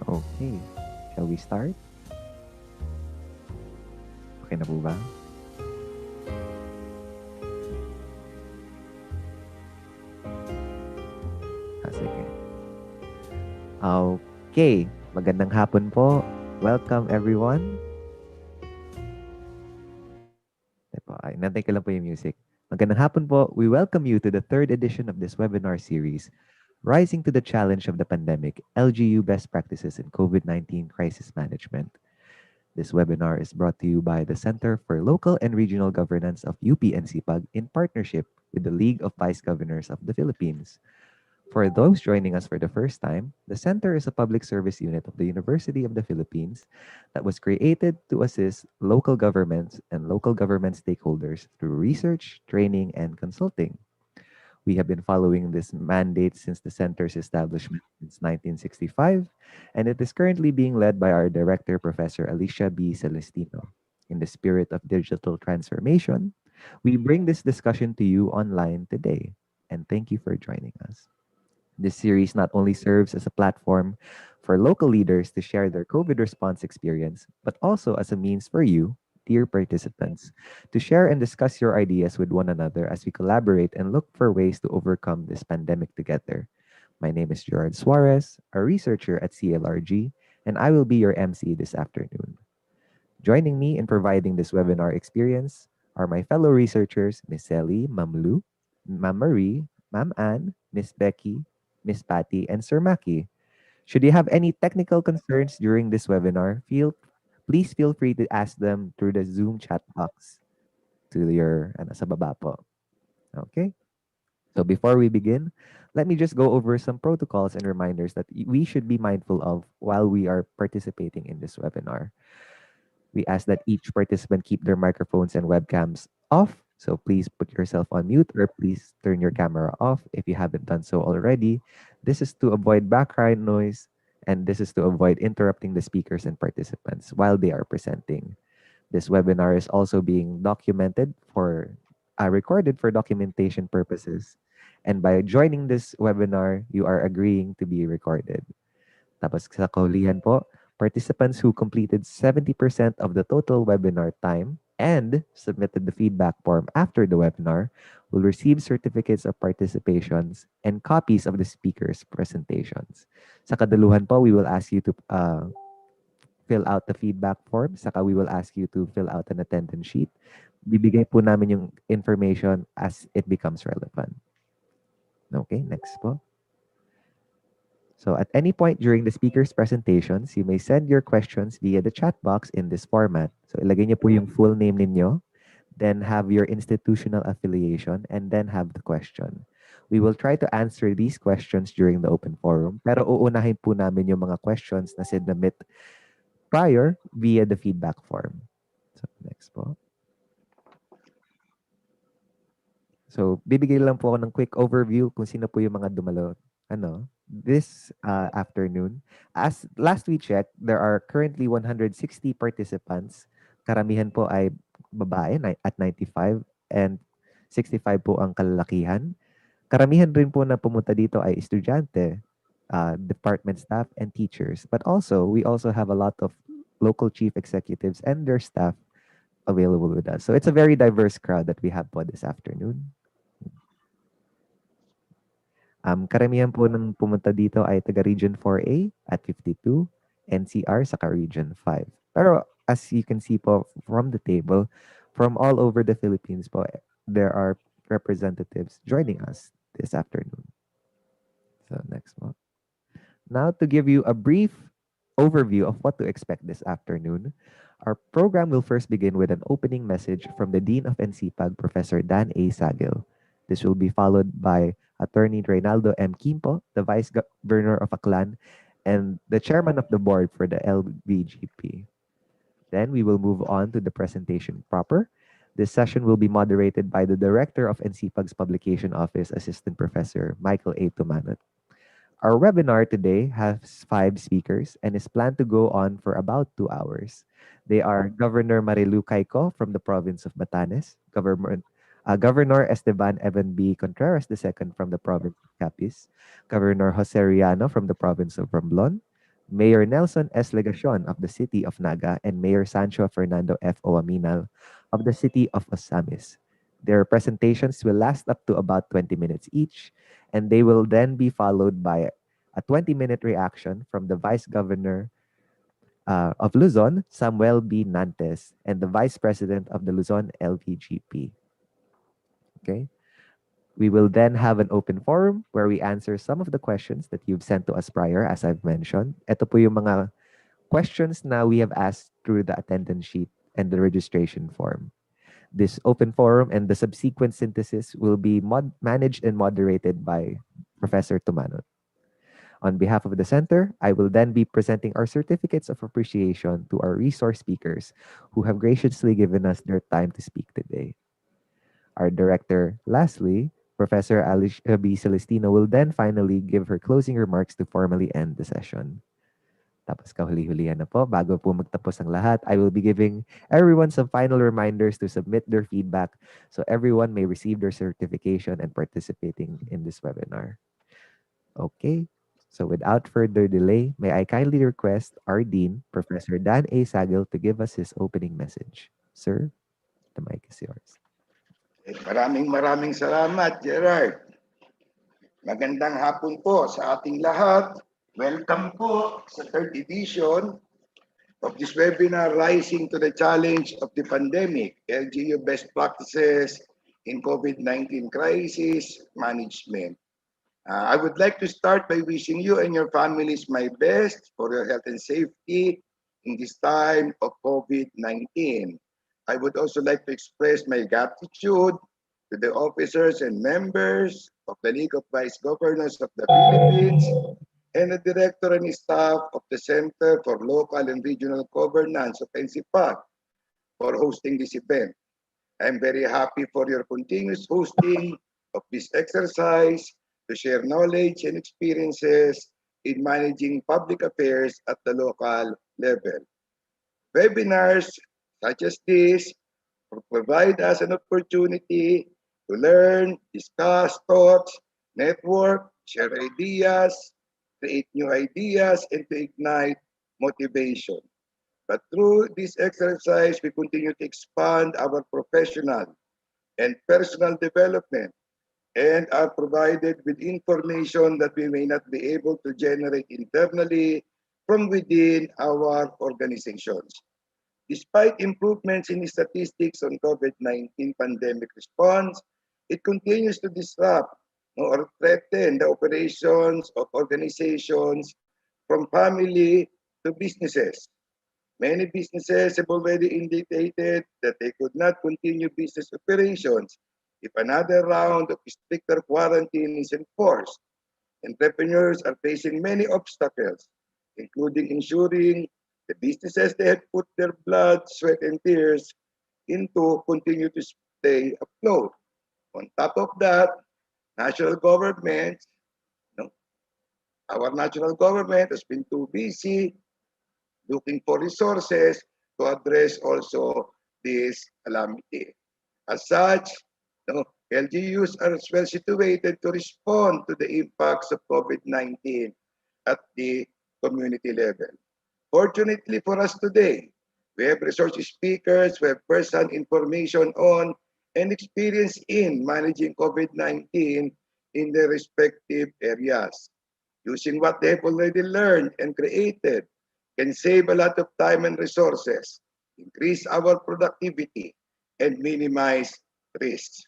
Okay. Shall we start? Okay na po ba? Sige. Okay. Magandang hapon po. Welcome everyone. Ay, nantay ko lang po yung music. Magandang hapon po. We welcome you to the third edition of this webinar series, Rising to the Challenge of the Pandemic, LGU Best Practices in COVID-19 Crisis Management. This webinar is brought to you by the Center for Local and Regional Governance of UP and CPAG in partnership with the League of Vice Governors of the Philippines. For those joining us for the first time, the Center is a public service unit of the University of the Philippines that was created to assist local governments and local government stakeholders through research, training, and consulting. We have been following this mandate since the center's establishment since 1965, and it is currently being led by our director, Professor Alicia B. Celestino. In the spirit of digital transformation, we bring this discussion to you online today, and thank you for joining us. This series not only serves as a platform for local leaders to share their COVID response experience, but also as a means for you, dear participants, to share and discuss your ideas with one another as we collaborate and look for ways to overcome this pandemic together. My name is Gerard Suarez, a researcher at CLRG, and I will be your MC this afternoon. Joining me in providing this webinar experience are my fellow researchers, Miss Sally, Ma'am Lou, Ma'am Marie, Ma'am Anne, Miss Becky, Miss Patty, and Sir Maki. Should you have any technical concerns during this webinar, please feel free to ask them through the Zoom chat box to your sa baba po. Okay? So before we begin, let me just go over some protocols and reminders that we should be mindful of while we are participating in this webinar. We ask that each participant keep their microphones and webcams off. So please put yourself on mute or please turn your camera off if you haven't done so already. This is to avoid background noise and this is to avoid interrupting the speakers and participants while they are presenting. This webinar is also being recorded for documentation purposes. And by joining this webinar, you are agreeing to be recorded. Tapos sa kahulihan po, participants who completed 70% of the total webinar time and submitted the feedback form after the webinar will receive certificates of participations and copies of the speaker's presentations. Sa kadaluhan po, we will ask you to fill out the feedback form. Saka we will ask you to fill out an attendance sheet. Bibigay po namin yung information as it becomes relevant. Okay, next po. So at any point during the speaker's presentations, you may send your questions via the chat box in this format. So ilagay niyo po yung full name ninyo, then have your institutional affiliation, and then have the question. We will try to answer these questions during the open forum, pero uunahin po namin yung mga questions na sinabit prior via the feedback form. So next po. So, bibigay lang po ako ng quick overview kung sino po yung mga dumalo this afternoon. As last we checked, there are currently 160 participants. Karamihan po ay babae at 95 and 65 po ang kalalakihan. Karamihan rin po na pumunta dito ay estudyante, department staff, and teachers. But also, we also have a lot of local chief executives and their staff available with us. So it's a very diverse crowd that we have po this afternoon. Karamihan po ng pumunta dito ay taga Region 4A at 52, NCR saka Region 5. Pero as you can see po from the table, from all over the Philippines po, there are representatives joining us this afternoon. So next one. Now to give you a brief overview of what to expect this afternoon, our program will first begin with an opening message from the Dean of NCPAG, Professor Dan A. Sagil. This will be followed by Attorney Reynaldo M. Quimpo, the Vice Governor of Aklan and the Chairman of the Board for the LBGP. Then we will move on to the presentation proper. This session will be moderated by the Director of NCPAG's Publication Office, Assistant Professor Michael A. Tumanot. Our webinar today has 5 speakers and is planned to go on for about 2 hours. They are Governor Marilu Caico from the province of Batanes, Governor Esteban Evan B. Contreras II from the province of Capiz, Governor Jose Riano from the province of Romblon, Mayor Nelson S. Legacion of the city of Naga, and Mayor Sancho Fernando F. Oaminal of the city of Ozamiz. Their presentations will last up to about 20 minutes each, and they will then be followed by a 20-minute reaction from the Vice Governor of Luzon, Samuel B. Nantes, and the Vice President of the Luzon LVGP. Okay. We will then have an open forum where we answer some of the questions that you've sent to us prior, as I've mentioned. Ito po yung mga questions na we have asked through the attendance sheet and the registration form. This open forum and the subsequent synthesis will be managed and moderated by Professor Tumanot. On behalf of the center, I will then be presenting our certificates of appreciation to our resource speakers who have graciously given us their time to speak today. Our director, lastly, Professor Alicia B. Celestino, will then finally give her closing remarks to formally end the session. Tapos kahuli-hulihan na po, bago po magtapos ang lahat, I will be giving everyone some final reminders to submit their feedback so everyone may receive their certification and participating in this webinar. Okay, so without further delay, may I kindly request our Dean, Professor Dan A. Sagil, to give us his opening message. Sir, the mic is yours. Maraming salamat, Gerard. Magandang hapon po sa ating lahat. Welcome po sa third edition of this webinar, Rising to the Challenge of the Pandemic, LGU Best Practices in COVID-19 Crisis Management. I would like to start by wishing you and your families my best for your health and safety in this time of COVID-19. I would also like to express my gratitude to the officers and members of the League of Vice Governors of the Philippines and the director and staff of the Center for Local and Regional Governance of NCPAG for hosting this event. I'm very happy for your continuous hosting of this exercise to share knowledge and experiences in managing public affairs at the local level. Webinars such as this provide us an opportunity to learn, discuss thoughts, network, share ideas, create new ideas, and to ignite motivation. But through this exercise, we continue to expand our professional and personal development and are provided with information that we may not be able to generate internally from within our organizations. Despite improvements in statistics on COVID-19 pandemic response, it continues to disrupt or threaten the operations of organizations from family to businesses. Many businesses have already indicated that they could not continue business operations if another round of stricter quarantine is enforced. Entrepreneurs are facing many obstacles, including ensuring the businesses they have put their blood, sweat, and tears into continue to stay afloat. On top of that, national government, no, our national government has been too busy looking for resources to address also this calamity. As such, no, LGUs are well situated to respond to the impacts of COVID-19 at the community level. Fortunately for us today, we have resource speakers who have first-hand information on and experience in managing COVID-19 in their respective areas. Using what they've already learned and created can save a lot of time and resources, increase our productivity, and minimize risks.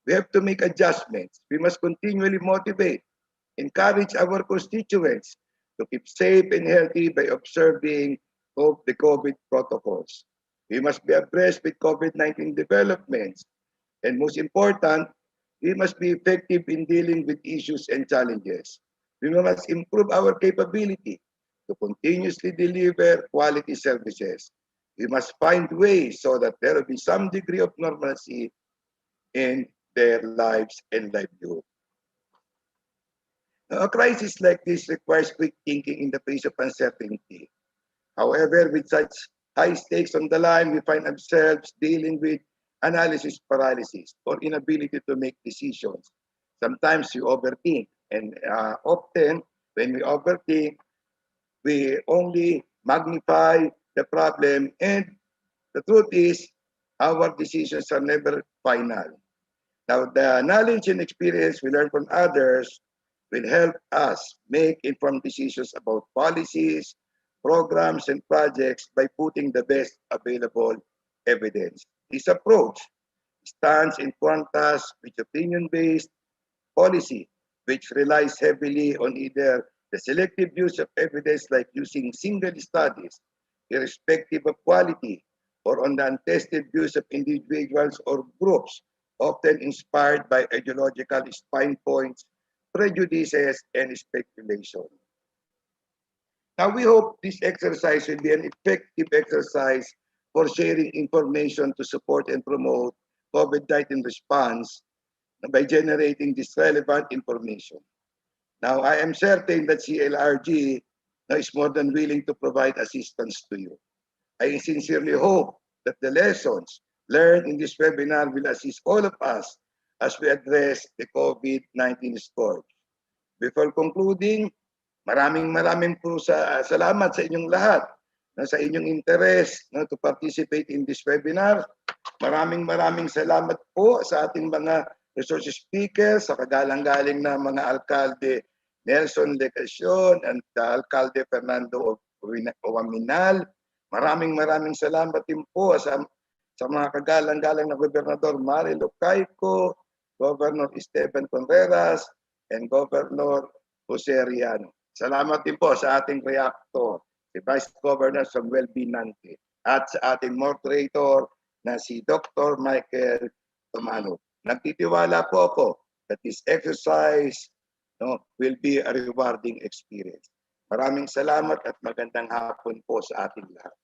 We have to make adjustments. We must continually motivate, encourage our constituents to keep safe and healthy by observing the COVID protocols. We must be abreast with COVID-19 developments, and most important, we must be effective in dealing with issues and challenges. We must improve our capability to continuously deliver quality services. We must find ways so that there will be some degree of normalcy in their lives and livelihood. Now, a crisis like this requires quick thinking in the face of uncertainty. However, with such high stakes on the line, we find ourselves dealing with analysis paralysis or inability to make decisions. Sometimes we overthink, and often when we overthink, we only magnify the problem, and the truth is, our decisions are never final. Now, the knowledge and experience we learn from others will help us make informed decisions about policies, programs, and projects by putting the best available evidence. This approach stands in contrast with opinion-based policy, which relies heavily on either the selective use of evidence like using single studies, irrespective of quality, or on the untested views of individuals or groups, often inspired by ideological spine points, prejudices, and speculation. Now, we hope this exercise will be an effective exercise for sharing information to support and promote COVID-19 response by generating this relevant information. Now, I am certain that CLRG is more than willing to provide assistance to you. I sincerely hope that the lessons learned in this webinar will assist all of us as we address the COVID-19 scourge. Before concluding, maraming po salamat sa inyong lahat sa inyong interest to participate in this webinar. Maraming salamat po sa ating mga resource speakers, sa kagalang-galing na mga alkalde Nelson Lecacion and Alkalde Fernando Owaminal. Maraming salamat din po sa mga kagalang-galang na Gobernador Marilo Caico, Governor Esteban Contreras, and Governor Jose Riano. Salamat din po sa ating reactor, si Vice Governor Samuel Binante, at sa ating moderator na si Dr. Michael Tomano. Nagtitiwala po ako that this exercise will be a rewarding experience. Maraming salamat at magandang hapon po sa ating lahat.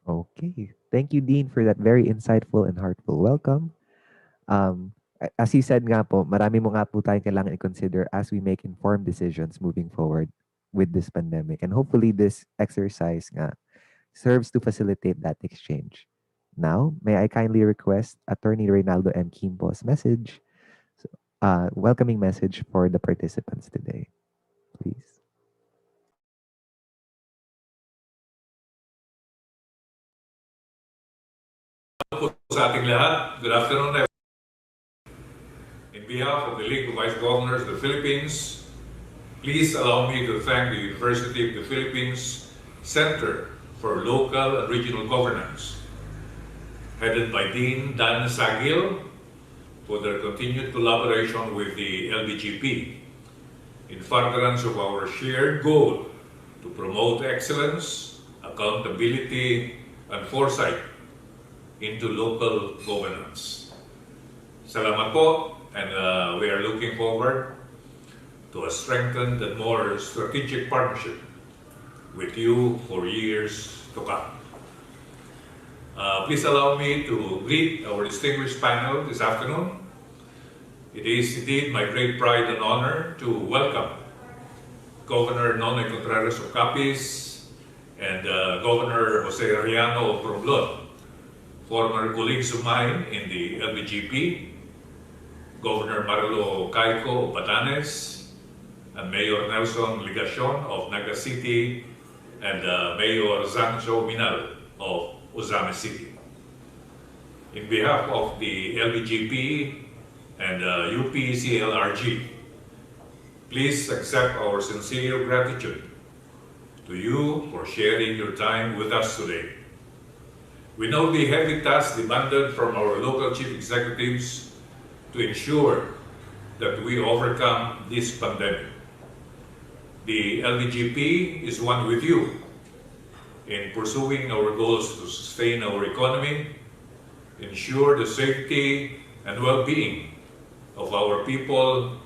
Okay. Thank you, Dean, for that very insightful and heartful welcome. As you said nga po, marami mo nga po tayong kailangan i-consider as we make informed decisions moving forward with this pandemic. And hopefully this exercise nga serves to facilitate that exchange. Now, may I kindly request Attorney Reynaldo M. Quimpo's message, welcoming message for the participants today, please. Sa ating lahat, good afternoon. In behalf of the League of Vice Governors of the Philippines, please allow me to thank the University of the Philippines Center for Local and Regional Governance, headed by Dean Dan Sagil, for their continued collaboration with the LBGP in furtherance of our shared goal to promote excellence, accountability, and foresight into local governance. Salamat po, and we are looking forward to a strengthened and more strategic partnership with you for years to come. Please allow me to greet our distinguished panel this afternoon. It is indeed my great pride and honor to welcome Governor Nonay Contreras of Capiz and Governor Jose Arellano of Romblon, former colleagues of mine in the LBGP, Governor Marlo Caico of Batanes, and Mayor Nelson Ligacion of Naga City, and Mayor Zangjo Minal of Ozamiz City. In behalf of the LGP and UPCLRG, please accept our sincere gratitude to you for sharing your time with us today. We know the heavy task demanded from our local chief executives to ensure that we overcome this pandemic. The LGP is one with you in pursuing our goals to sustain our economy, ensure the safety and well-being of our people,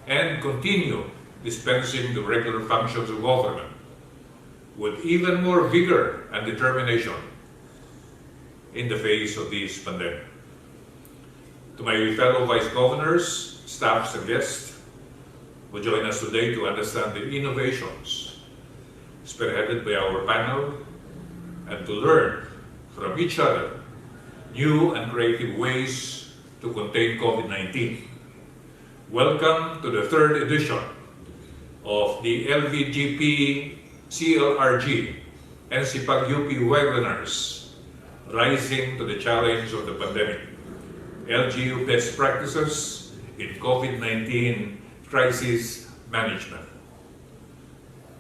and continue dispensing the regular functions of government with even more vigor and determination in the face of this pandemic. To my fellow vice governors, staffs, and guests who join us today to understand the innovations spearheaded by our panel and to learn from each other new and creative ways to contain COVID-19. Welcome to the third edition of the LVGP CLRG NCPAG UP webinars, Rising to the Challenge of the Pandemic, LGU Best Practices in COVID-19 Crisis Management.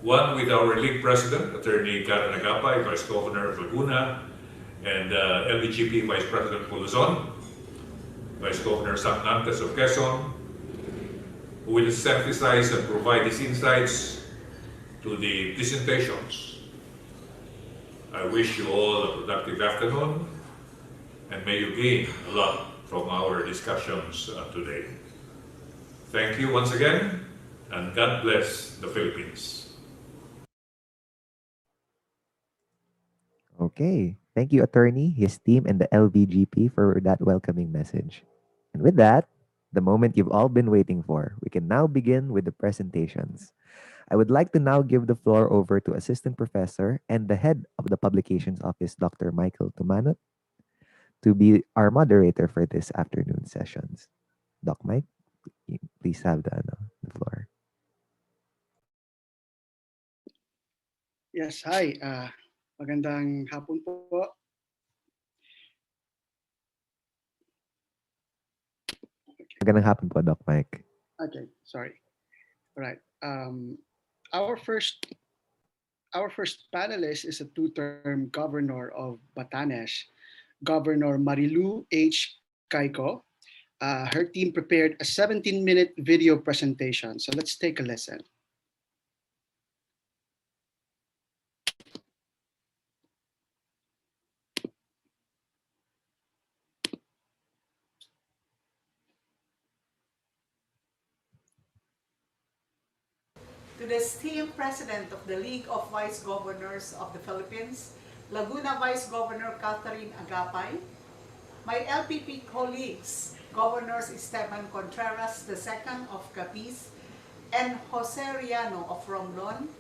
One with our League President, Attorney Karen Agapay, Vice Governor of Laguna, and LVGP Vice President for Luzon, Vice Governor Sam Nantes of Quezon, who will synthesize and provide these insights to the presentations. I wish you all a productive afternoon, and may you gain a lot from our discussions today. Thank you once again, and God bless the Philippines. Okay. Thank you, attorney, his team, and the LVGP for that welcoming message. And with that, the moment you've all been waiting for, we can now begin with the presentations. I would like to now give the floor over to Assistant Professor and the Head of the Publications Office, Dr. Michael Tumanot, to be our moderator for this afternoon sessions. Doc Mike, please have the floor. Yes, hi. Magandang hapon po. Magandang hapon po, Doc Mike. Okay, sorry. All right. Our first panelist is a two-term governor of Batanes, Governor Marilu H. Caico. Her team prepared a 17-minute video presentation. So let's take a listen. To the esteemed President of the League of Vice Governors of the Philippines, Laguna Vice Governor Catherine Agapay, my LPP colleagues, Governors Esteban Contreras II of Capiz and Jose Arellano of Romblon,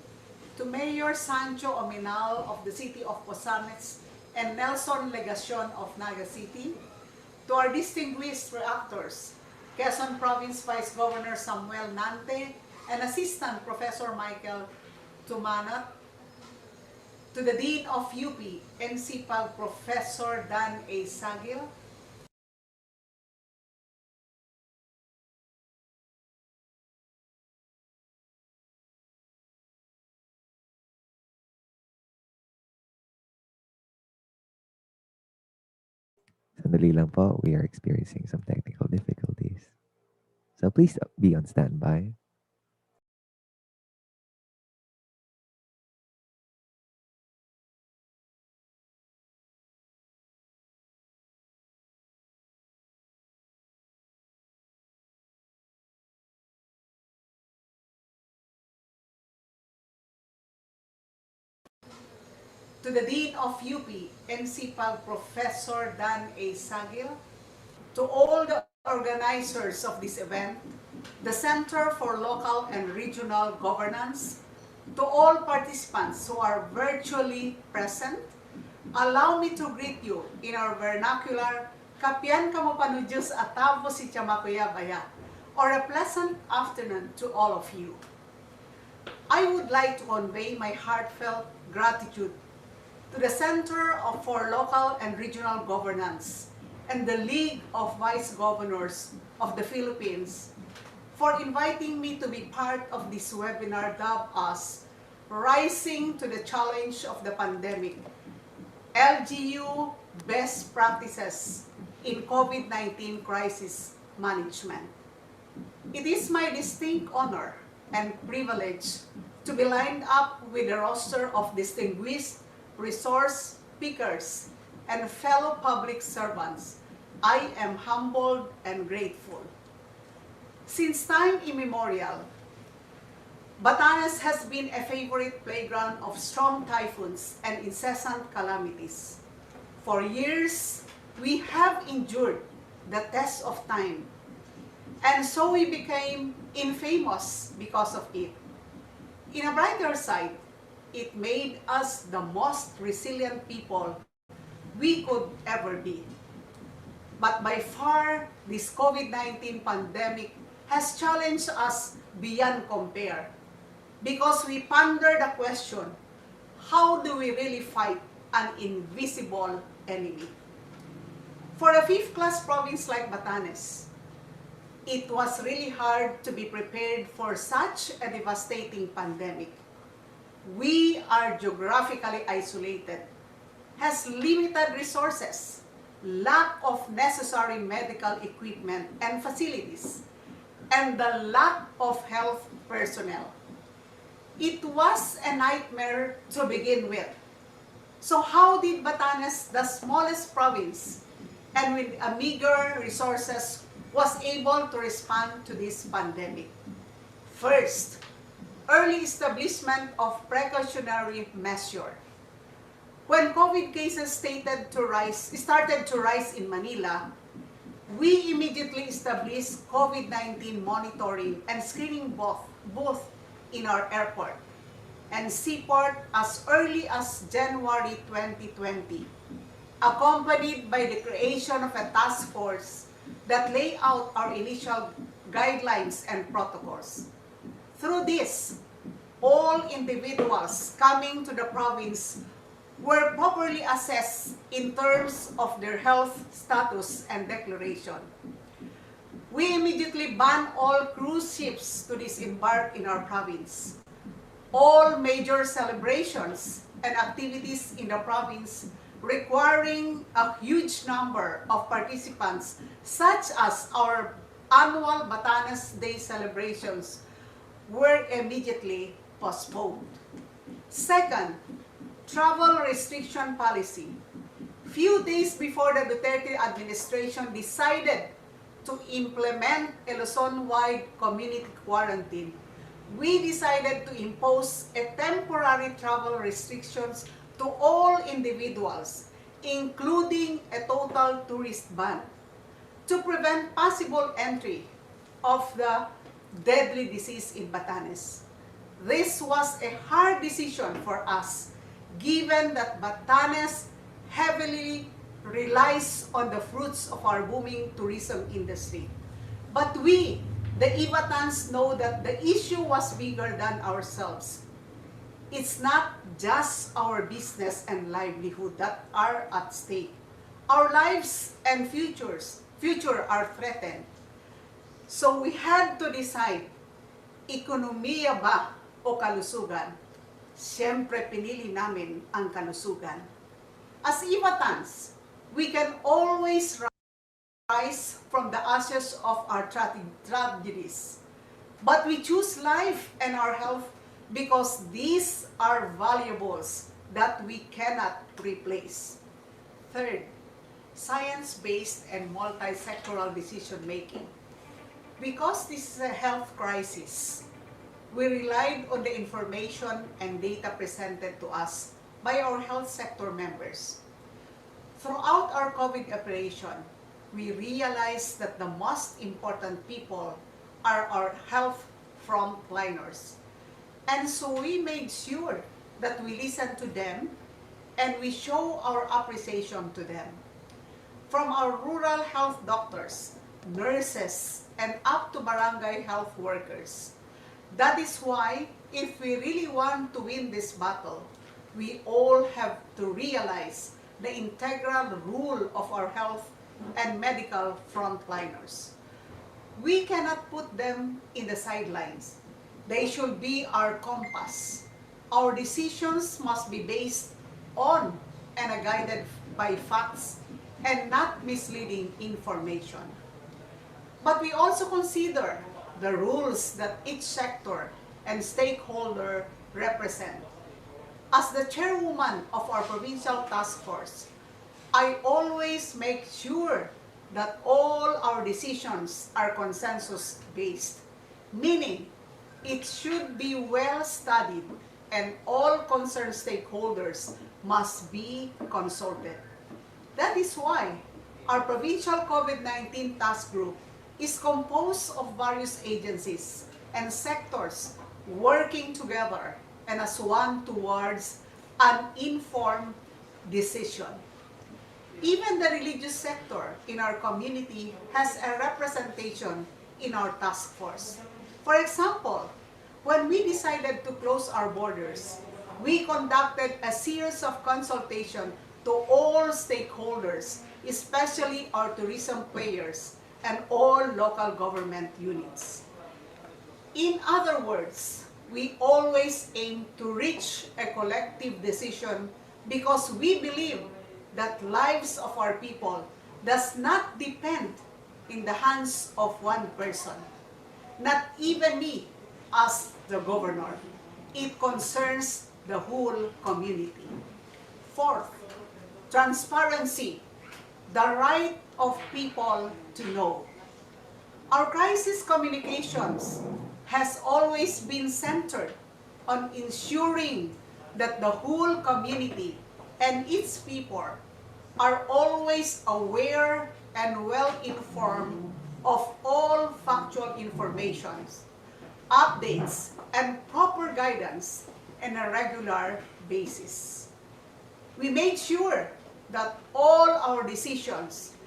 to Mayor Sancho Ominal of the City of Ozamiz and Nelson Ligacion of Naga City, to our distinguished reactors, Quezon Province Vice Governor Samuel Nante and Assistant Professor Michael Tumanot, to the Dean of UP, NCPAG Professor Dan A. Sagil, Sandali lang po, we are experiencing some technical difficulties. So please be on standby. to the Dean of UP, NCPAG Professor Dan A. Sagil, to all the organizers of this event, the Center for Local and Regional Governance, to all participants who are virtually present, allow me to greet you in our vernacular, Kapian kamo panujos atavo si chamakuya baya, or a pleasant afternoon to all of you. I would like to convey my heartfelt gratitude to the Center for Local and Regional Governance and the League of Vice Governors of the Philippines for inviting me to be part of this webinar dubbed as Rising to the Challenge of the Pandemic, LGU Best Practices in COVID-19 Crisis Management. It is my distinct honor and privilege to be lined up with a roster of distinguished resource speakers and fellow public servants. I am humbled and grateful. Since time immemorial, Batanes has been a favorite playground of strong typhoons and incessant calamities. For years, we have endured the test of time, and so we became infamous because of it. In a brighter side, it made us the most resilient people we could ever be. But by far, this COVID-19 pandemic has challenged us beyond compare, because we ponder the question, how do we really fight an invisible enemy? For a fifth-class province like Batanes, it was really hard to be prepared for such a devastating pandemic. We are geographically isolated, has limited resources, lack of necessary medical equipment and facilities, and the lack of health personnel. It was a nightmare to begin with. So how did Batanes, the smallest province, and with a meager resources, was able to respond to this pandemic? First, early establishment of precautionary measure. When COVID cases started to rise in Manila, we immediately established COVID-19 monitoring and screening both in our airport and seaport as early as January 2020, accompanied by the creation of a task force that lay out our initial guidelines and protocols. Through this, all individuals coming to the province were properly assessed in terms of their health status and declaration. We immediately banned all cruise ships to disembark in our province. All major celebrations and activities in the province requiring a huge number of participants, such as our annual Batanes Day celebrations, were immediately postponed. Second, travel restriction policy. Few days before the Duterte administration decided to implement a Luzon-wide community quarantine, we decided to impose a temporary travel restrictions to all individuals, including a total tourist ban, to prevent possible entry of the deadly disease in Batanes. This was a hard decision for us, given that Batanes heavily relies on the fruits of our booming tourism industry. But we, the Ibatans, know that the issue was bigger than ourselves. It's not just our business and livelihood that are at stake. Our lives and future are threatened. So we had to decide, ekonomiya ba o kalusugan? Siyempre pinili namin ang kalusugan. As Ibatans, we can always rise from the ashes of our tragedies. But we choose life and our health because these are valuables that we cannot replace. Third, science-based and multi-sectoral decision-making. Because this is a health crisis, we relied on the information and data presented to us by our health sector members. Throughout our COVID operation, we realized that the most important people are our health frontliners. And so we made sure that we listen to them and we show our appreciation to them. From our rural health doctors, nurses, and up to barangay health workers. That is why, if we really want to win this battle, we all have to realize the integral role of our health and medical frontliners. We cannot put them in the sidelines. They should be our compass. Our decisions must be based on and are guided by facts and not misleading information. But we also consider the rules that each sector and stakeholder represent. As the chairwoman of our provincial task force, I always make sure that all our decisions are consensus-based, meaning it should be well studied and all concerned stakeholders must be consulted. That is why our provincial COVID-19 task group is composed of various agencies and sectors working together and as one towards an informed decision. Even the religious sector in our community has a representation in our task force. For example, when we decided to close our borders, we conducted a series of consultation to all stakeholders, especially our tourism players and all local government units. In other words, we always aim to reach a collective decision because we believe that lives of our people does not depend in the hands of one person, not even me as the governor. It concerns the whole community. Fourth, transparency, the right of people to know. Our crisis communications has always been centered on ensuring that the whole community and its people are always aware and well-informed of all factual informations, updates, and proper guidance on a regular basis. We made sure that all our decisions,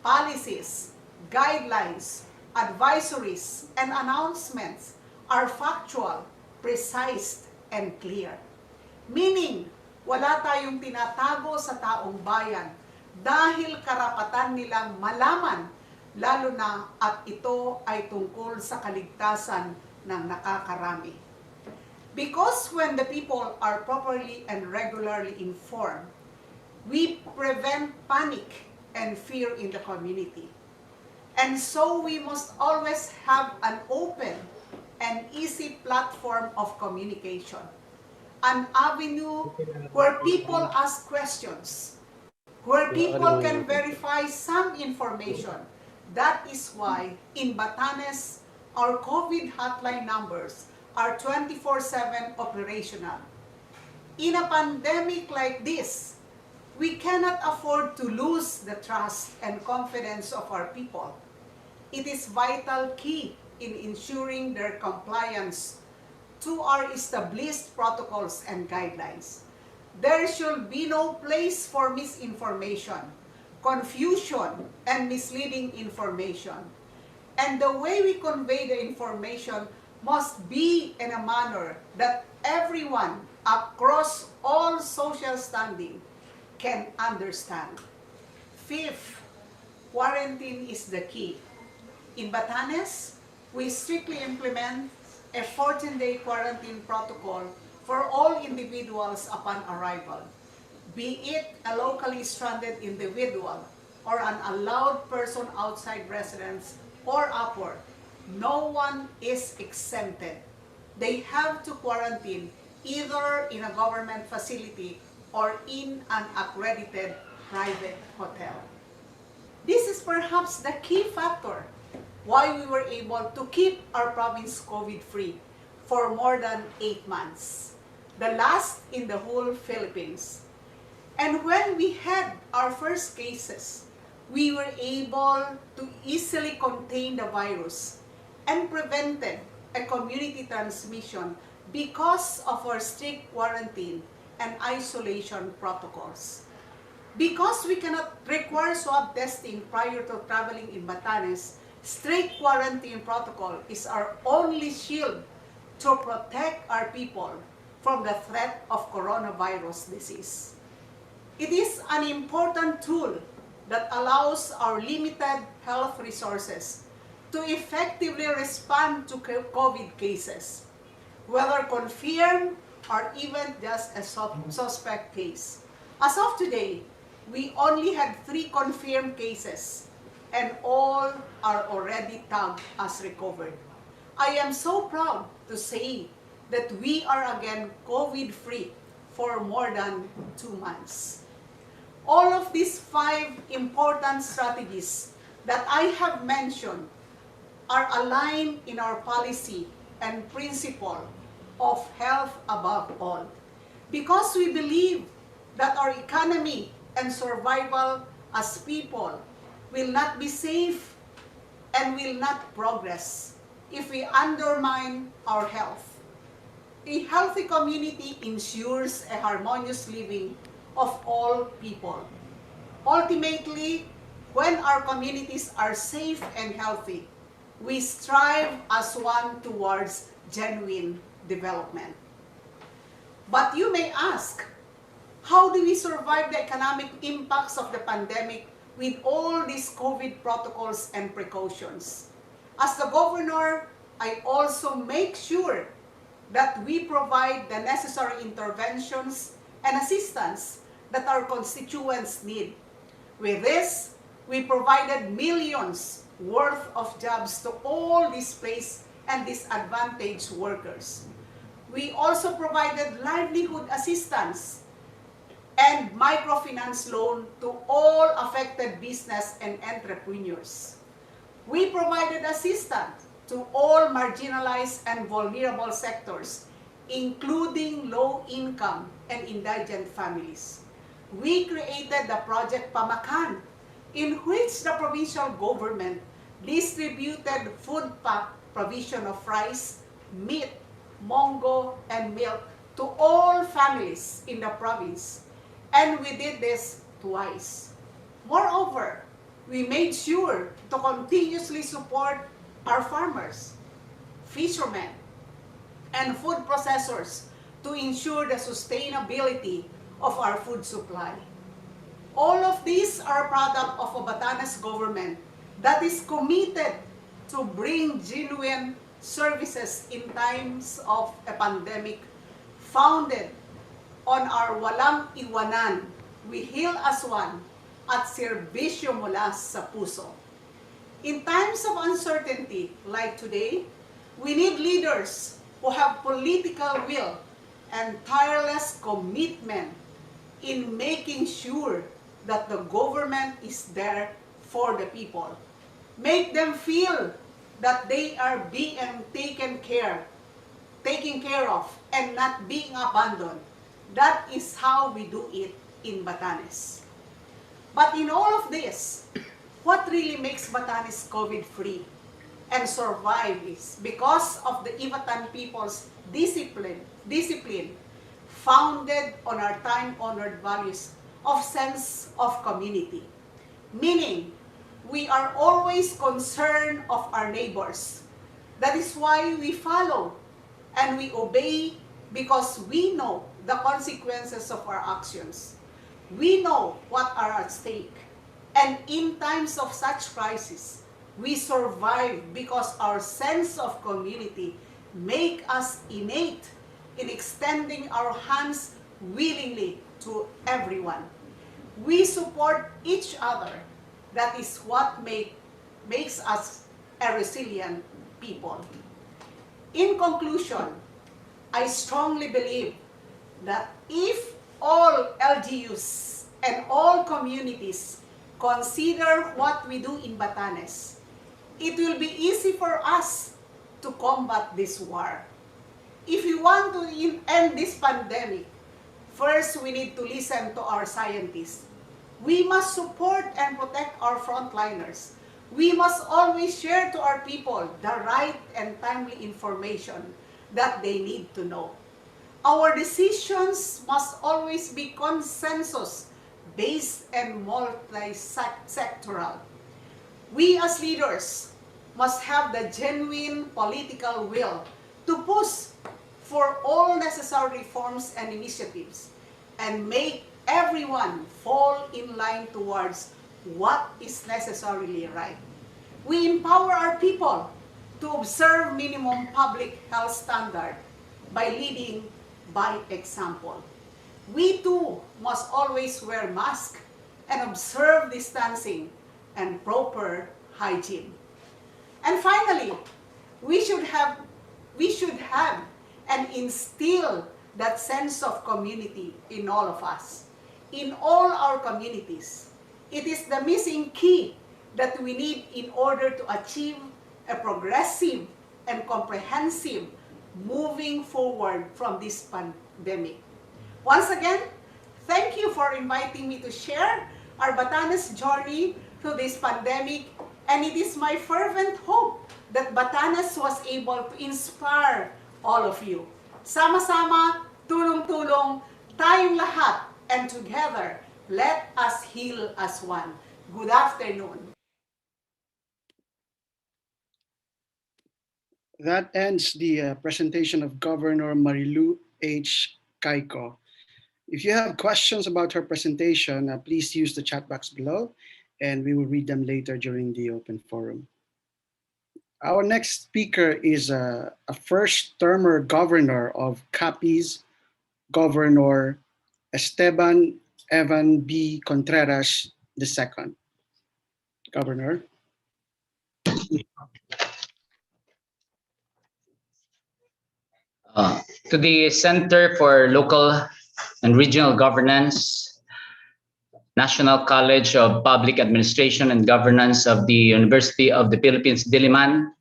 policies, guidelines, advisories, and announcements are factual, precise, and clear. Meaning, wala tayong tinatago sa taong bayan dahil karapatan nilang malaman, lalo na at ito ay tungkol sa kaligtasan ng nakakarami. Because when the people are properly and regularly informed, we prevent panic and fear in the community. And so we must always have an open and easy platform of communication, an avenue where people ask questions, where people can verify some information. That is why in Batanes, our COVID hotline numbers are 24/7 operational. In a pandemic like this, we cannot afford to lose the trust and confidence of our people. It is vital key in ensuring their compliance to our established protocols and guidelines. There should be no place for misinformation, confusion, and misleading information. And the way we convey the information must be in a manner that everyone across all social standing can understand. Fifth, quarantine is the key. In Batanes, we strictly implement a 14-day quarantine protocol for all individuals upon arrival, be it a locally stranded individual or an allowed person outside residence or upward. No one is exempted. They have to quarantine either in a government facility or in an accredited private hotel. This is perhaps the key factor why we were able to keep our province COVID-free for more than 8 months. the last in the whole Philippines. And when we had our first cases, we were able to easily contain the virus and prevented a community transmission because of our strict quarantine and isolation protocols. Because we cannot require swab testing prior to traveling in Batanes, strict quarantine protocol is our only shield to protect our people from the threat of coronavirus disease. It is an important tool that allows our limited health resources to effectively respond to COVID cases, whether confirmed or even just a suspect case. As of today, we only had 3 confirmed cases and all are already tagged as recovered. I am so proud to say that we are again COVID-free for more than 2 months. All of these 5 important strategies that I have mentioned are aligned in our policy and principle of health above all. Because we believe that our economy and survival as people will not be safe and will not progress if we undermine our health. A healthy community ensures a harmonious living of all people. Ultimately, when our communities are safe and healthy, we strive as one towards genuine development. But you may ask, how do we survive the economic impacts of the pandemic with all these COVID protocols and precautions? As the governor, I also make sure that we provide the necessary interventions and assistance that our constituents need. With this, we provided millions worth of jobs to all displaced and disadvantaged workers. We also provided livelihood assistance and microfinance loan to all affected business and entrepreneurs. We provided assistance to all marginalized and vulnerable sectors, including low-income and indigent families. We created the Project Pamakan, in which the provincial government distributed food pack provision of rice, meat, mongo, and milk to all families in the province. And we did this twice. Moreover, we made sure to continuously support our farmers, fishermen, and food processors to ensure the sustainability of our food supply. All of these are a product of a Batanes government that is committed to bring genuine services in times of a pandemic, founded on our walang iwanan, we heal as one, at serbisyo mula sa puso. In times of uncertainty like today, we need leaders who have political will and tireless commitment in making sure that the government is there for the people. Make them feel that they are being taken care of and not being abandoned. That is how we do it in Batanes. But in all of this, what really makes Batanes COVID-free and survive is because of the Ivatan people's discipline founded on our time-honored values of sense of community. Meaning, we are always concerned of our neighbors. That is why we follow and we obey, because we know the consequences of our actions. We know what are at stake. And in times of such crisis, we survive because our sense of community make us innate in extending our hands willingly to everyone. We support each other. That is what makes us a resilient people. In conclusion, I strongly believe that if all LGUs and all communities consider what we do in Batanes, it will be easy for us to combat this war. If we want to end this pandemic, first we need to listen to our scientists. We must support and protect our frontliners. We must always share to our people the right and timely information that they need to know. Our decisions must always be consensus-based and multi-sectoral. We as leaders must have the genuine political will to push for all necessary reforms and initiatives and make everyone fall in line towards what is necessarily right. We empower our people to observe minimum public health standard by leading by example. We too must always wear masks and observe distancing and proper hygiene. And finally, we should have and instill that sense of community in all of us, in all our communities. It is the missing key that we need in order to achieve a progressive and comprehensive moving forward from this pandemic. Once again, thank you for inviting me to share our Batanes journey through this pandemic, and it is my fervent hope that Batanes was able to inspire all of you. Sama-sama, tulong-tulong, tayong lahat, and together, let us heal as one. Good afternoon. That ends the presentation of Governor Marilu H. Caico. If you have questions about her presentation, please use the chat box below, and we will read them later during the open forum. Our next speaker is a first-termer governor of Capiz, Governor Esteban Evan B. Contreras II. Governor. To the Center for Local and Regional Governance, National College of Public Administration and Governance of the University of the Philippines, Diliman,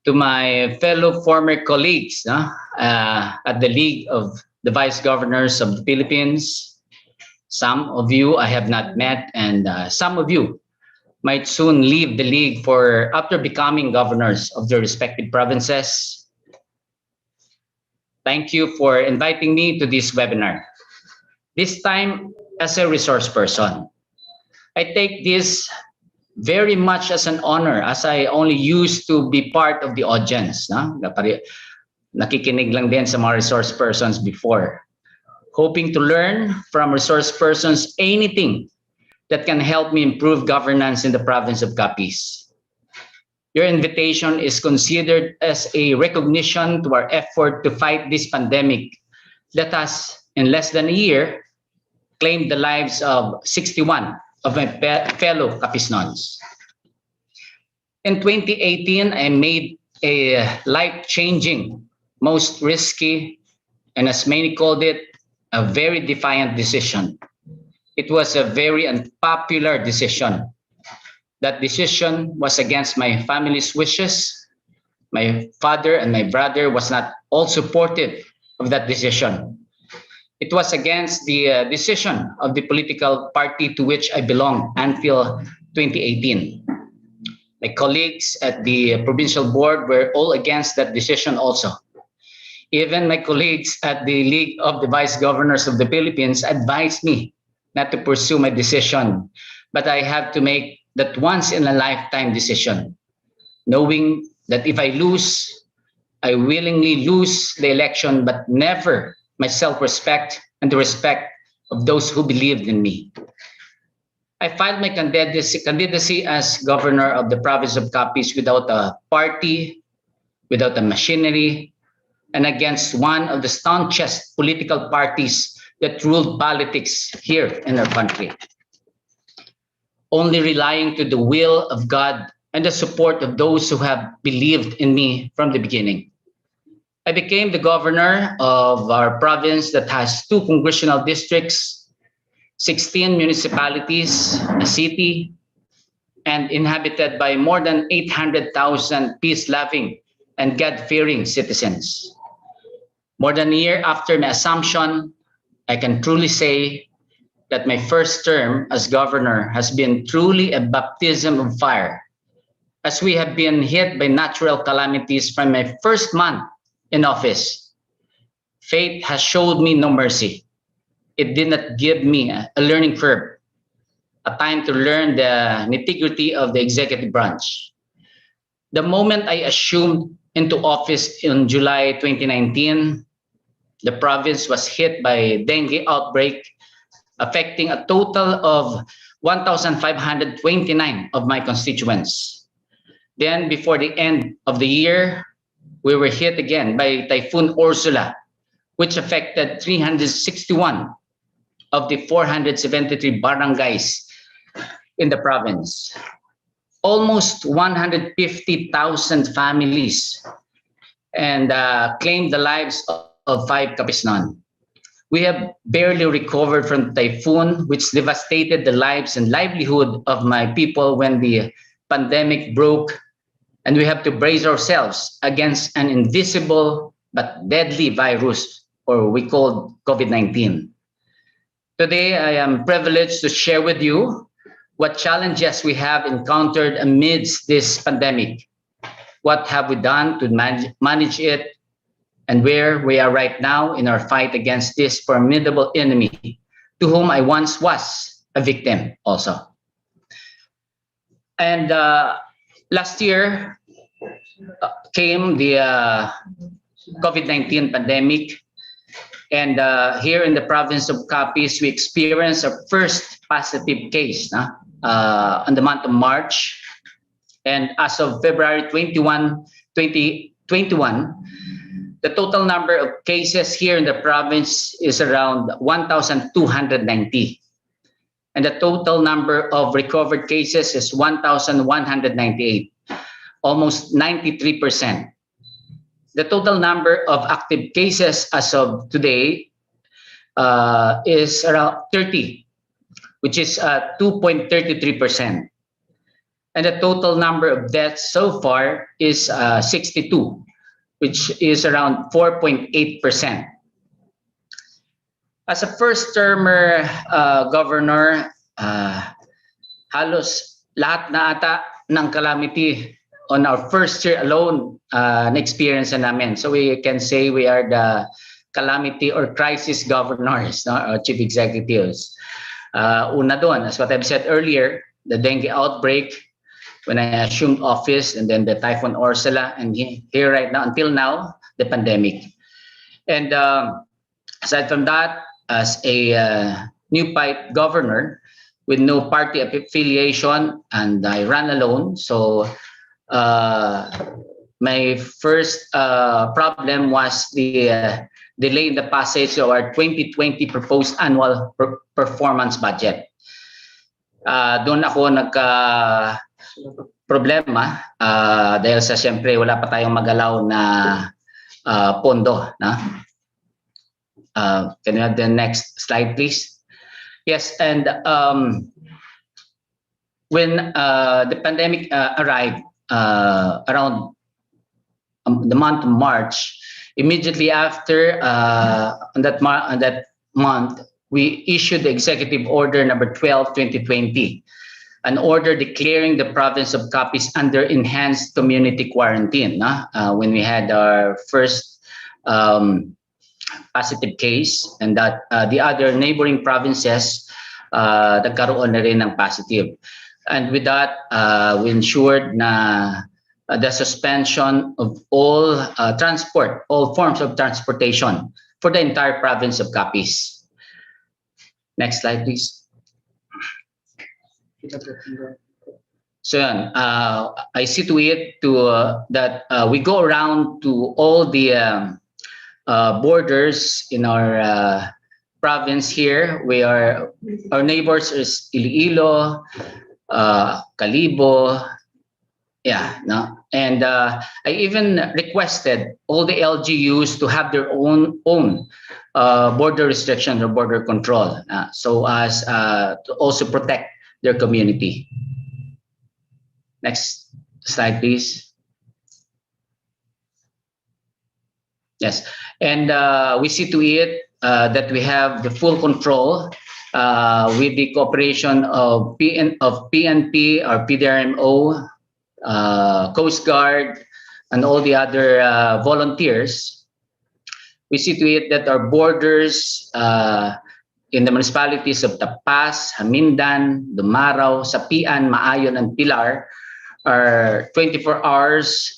to my fellow former colleagues at the League of the Vice Governors of the Philippines. Some of you I have not met, and some of you might soon leave the League after becoming governors of their respective provinces. Thank you for inviting me to this webinar. This time as a resource person. I take this very much as an honor, as I only used to be part of the audience. Nakikinig lang din sa mga resource persons before. Hoping to learn from resource persons anything that can help me improve governance in the province of Capiz. Your invitation is considered as a recognition to our effort to fight this pandemic that has, in less than a year, claimed the lives of 61 of my fellow Capiznons. In 2018, I made a life-changing, most risky, and as many called it, a very defiant decision. It was a very unpopular decision. That decision was against my family's wishes. My father and my brother was not all supportive of that decision. It was against the decision of the political party to which I belonged until 2018. My colleagues at the provincial board were all against that decision also. Even my colleagues at the League of the Vice Governors of the Philippines advised me not to pursue my decision, but I have to make that once-in-a-lifetime decision, knowing that if I lose, I willingly lose the election, but never my self-respect and the respect of those who believed in me. I filed my candidacy as governor of the province of Capiz without a party, without a machinery, and against one of the staunchest political parties that ruled politics here in our country. Only relying to the will of God and the support of those who have believed in me from the beginning. I became the governor of our province that has 2 congressional districts, 16 municipalities, a city, and inhabited by more than 800,000 peace-loving and God-fearing citizens. More than a year after my assumption, I can truly say that my first term as governor has been truly a baptism of fire, as we have been hit by natural calamities from my first month in office. Fate has showed me no mercy. It did not give me a learning curve, a time to learn the nitty-gritty of the executive branch. The moment I assumed into office in July 2019, the province was hit by dengue outbreak, affecting a total of 1,529 of my constituents. Then, before the end of the year, we were hit again by Typhoon Ursula, which affected 361 of the 473 barangays in the province. Almost 150,000 families and claimed the lives of 5 Capiz. We have barely recovered from the typhoon, which devastated the lives and livelihood of my people when the pandemic broke, and we have to brace ourselves against an invisible but deadly virus, or we call COVID-19. Today, I am privileged to share with you what challenges we have encountered amidst this pandemic. What have we done to manage it, and where we are right now in our fight against this formidable enemy, to whom I once was a victim also. And last year came the COVID-19 pandemic. And here in the province of Capiz, we experienced our first positive case on the month of March. And as of February 21, 2021, the total number of cases here in the province is around 1,290. And the total number of recovered cases is 1,198, almost 93%. The total number of active cases as of today is around 30, which is 2.33%. And the total number of deaths so far is 62, which is around 4.8%. As a first-termer governor, halos lahat na ata ng calamity on our first year alone na-experience na namin. So we can say we are the calamity or crisis governors, no? Or chief executives. Una doon, as what I've said earlier, the dengue outbreak when I assumed office, and then the Typhoon Ursula, and here right now, until now, the pandemic. And aside from that, as a new pipe governor with no party affiliation, and I ran alone, so my first problem was the delay in the passage of our 2020 proposed annual performance budget. Doon ako problema dahil sa siyempre wala pa tayong magalaw na pondo. Can you have the next slide, please? Yes, and when the pandemic arrived around the month of March, immediately after on that month, we issued the Executive Order number 12, 2020, an order declaring the province of Capiz under enhanced community quarantine when we had our first positive case, and that the other neighboring provinces nagkaroon na rin ng positive. And with that, we ensured na the suspension of all all forms of transportation for the entire province of Capiz. Next slide, please. So I see to it that we go around to all the borders in our province here. Our neighbors is Iloilo, Calibo, and I even requested all the LGUs to have their own border restriction or border control, so as to also protect their community. Next slide, please. Yes, and we see to it that we have the full control with the cooperation of PNP or PDRMO, Coast Guard, and all the other volunteers. We see to it that our borders in the municipalities of Capiz, Hamindan, Dumaraw, Sapian, Maayon, and Pilar are 24 hours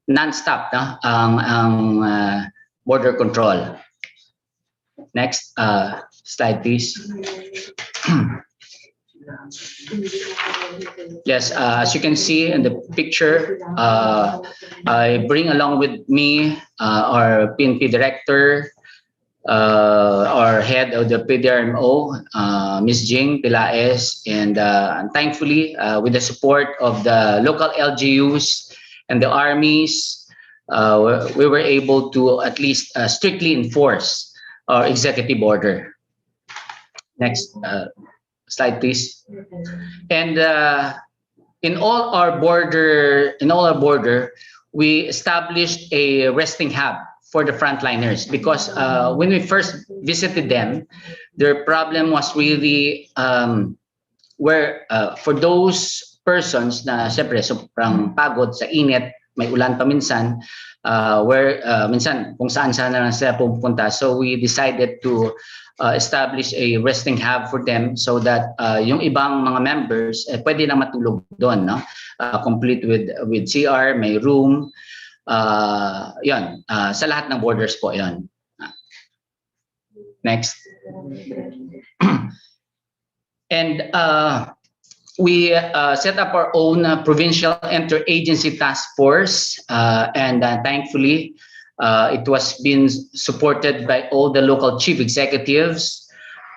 non-stop ang border control. Next slide, please. Yes, as you can see in the picture, I bring along with me our PNP director, our head of the PDRMO, Ms. Jing Pilaes, and thankfully, with the support of the local LGUs and the armies, we were able to at least strictly enforce our executive order. Next slide, please. And in all our border, we established a resting hub for the frontliners because when we first visited them, their problem was really where for those persons na siyempre sobrang pagod sa init, may ulan pa minsan, where minsan kung saan sana lang sila pupunta. So we decided to establish a resting hub for them so that yung ibang mga members pwede na matulog doon, no? Complete with CR, may room, yun, sa lahat ng borders po yun. Next. And we set up our own provincial interagency task force, and thankfully, it was being supported by all the local chief executives,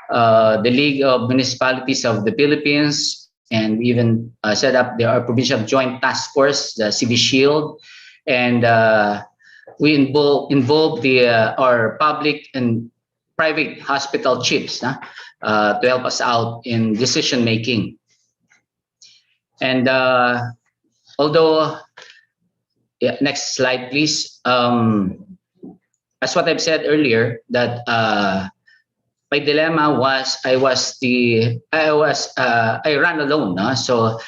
the League of Municipalities of the Philippines, and we even set up our provincial joint task force, the CB Shield, and we involved our public and private hospital chiefs to help us out in decision making. And although, yeah, next slide, please. As what I've said earlier, that my dilemma was I ran alone, no? So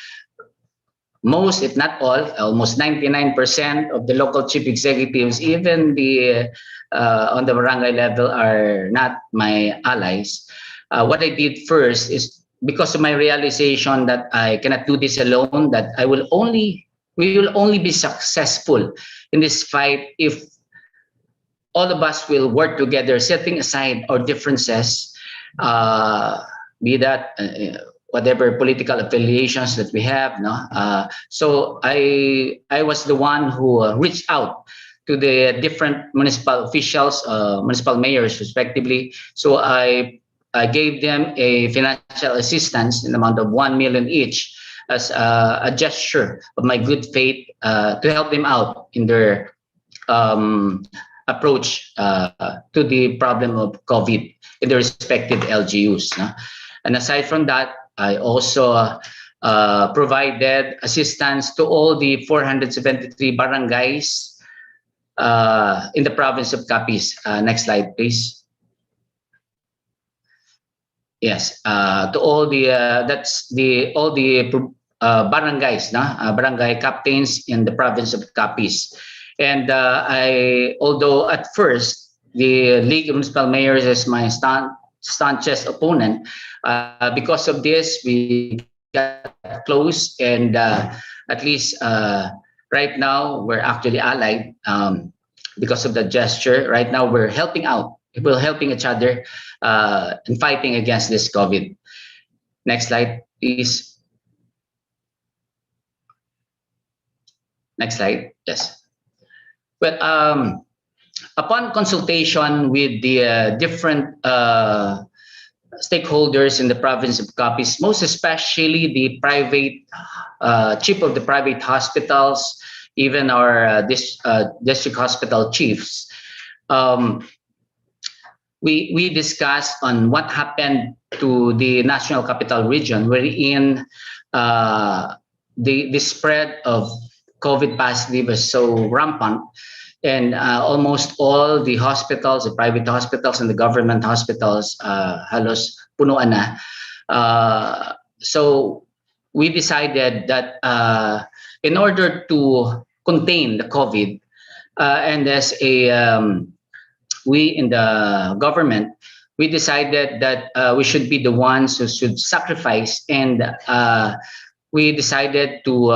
most, if not all, almost 99% of the local chief executives, even the on the barangay level, are not my allies. What I did first is, because of my realization that I cannot do this alone, that we will only be successful in this fight if all of us will work together, setting aside our differences, be that whatever political affiliations that we have. No? So I was the one who reached out to the different municipal officials, municipal mayors respectively. So I gave them a financial assistance in the amount of 1 million each as a gesture of my good faith to help them out in their approach to the problem of COVID in the respective LGUs. No? And aside from that, I also provided assistance to all the 473 barangays in the province of Capiz. Next slide, please. Yes, to all the barangays, barangay captains in the province of Capiz. And although at first the League of Municipal Mayors is my staunchest opponent, because of this we got close, and at least right now we're actually allied because of the gesture. Right now we're helping out. We're helping each other in fighting against this COVID. Next slide, please. Next slide. Yes. Well, upon consultation with the different stakeholders in the province of Capiz, most especially the private chief of the private hospitals, even our district hospital chiefs, we discussed on what happened to the National Capital Region, wherein the spread of COVID positive was so rampant and almost all the hospitals, the private hospitals and the government hospitals, halos punuan na. So we decided that in order to contain the COVID, and as a we in the government, we decided that we should be the ones who should sacrifice, and we decided to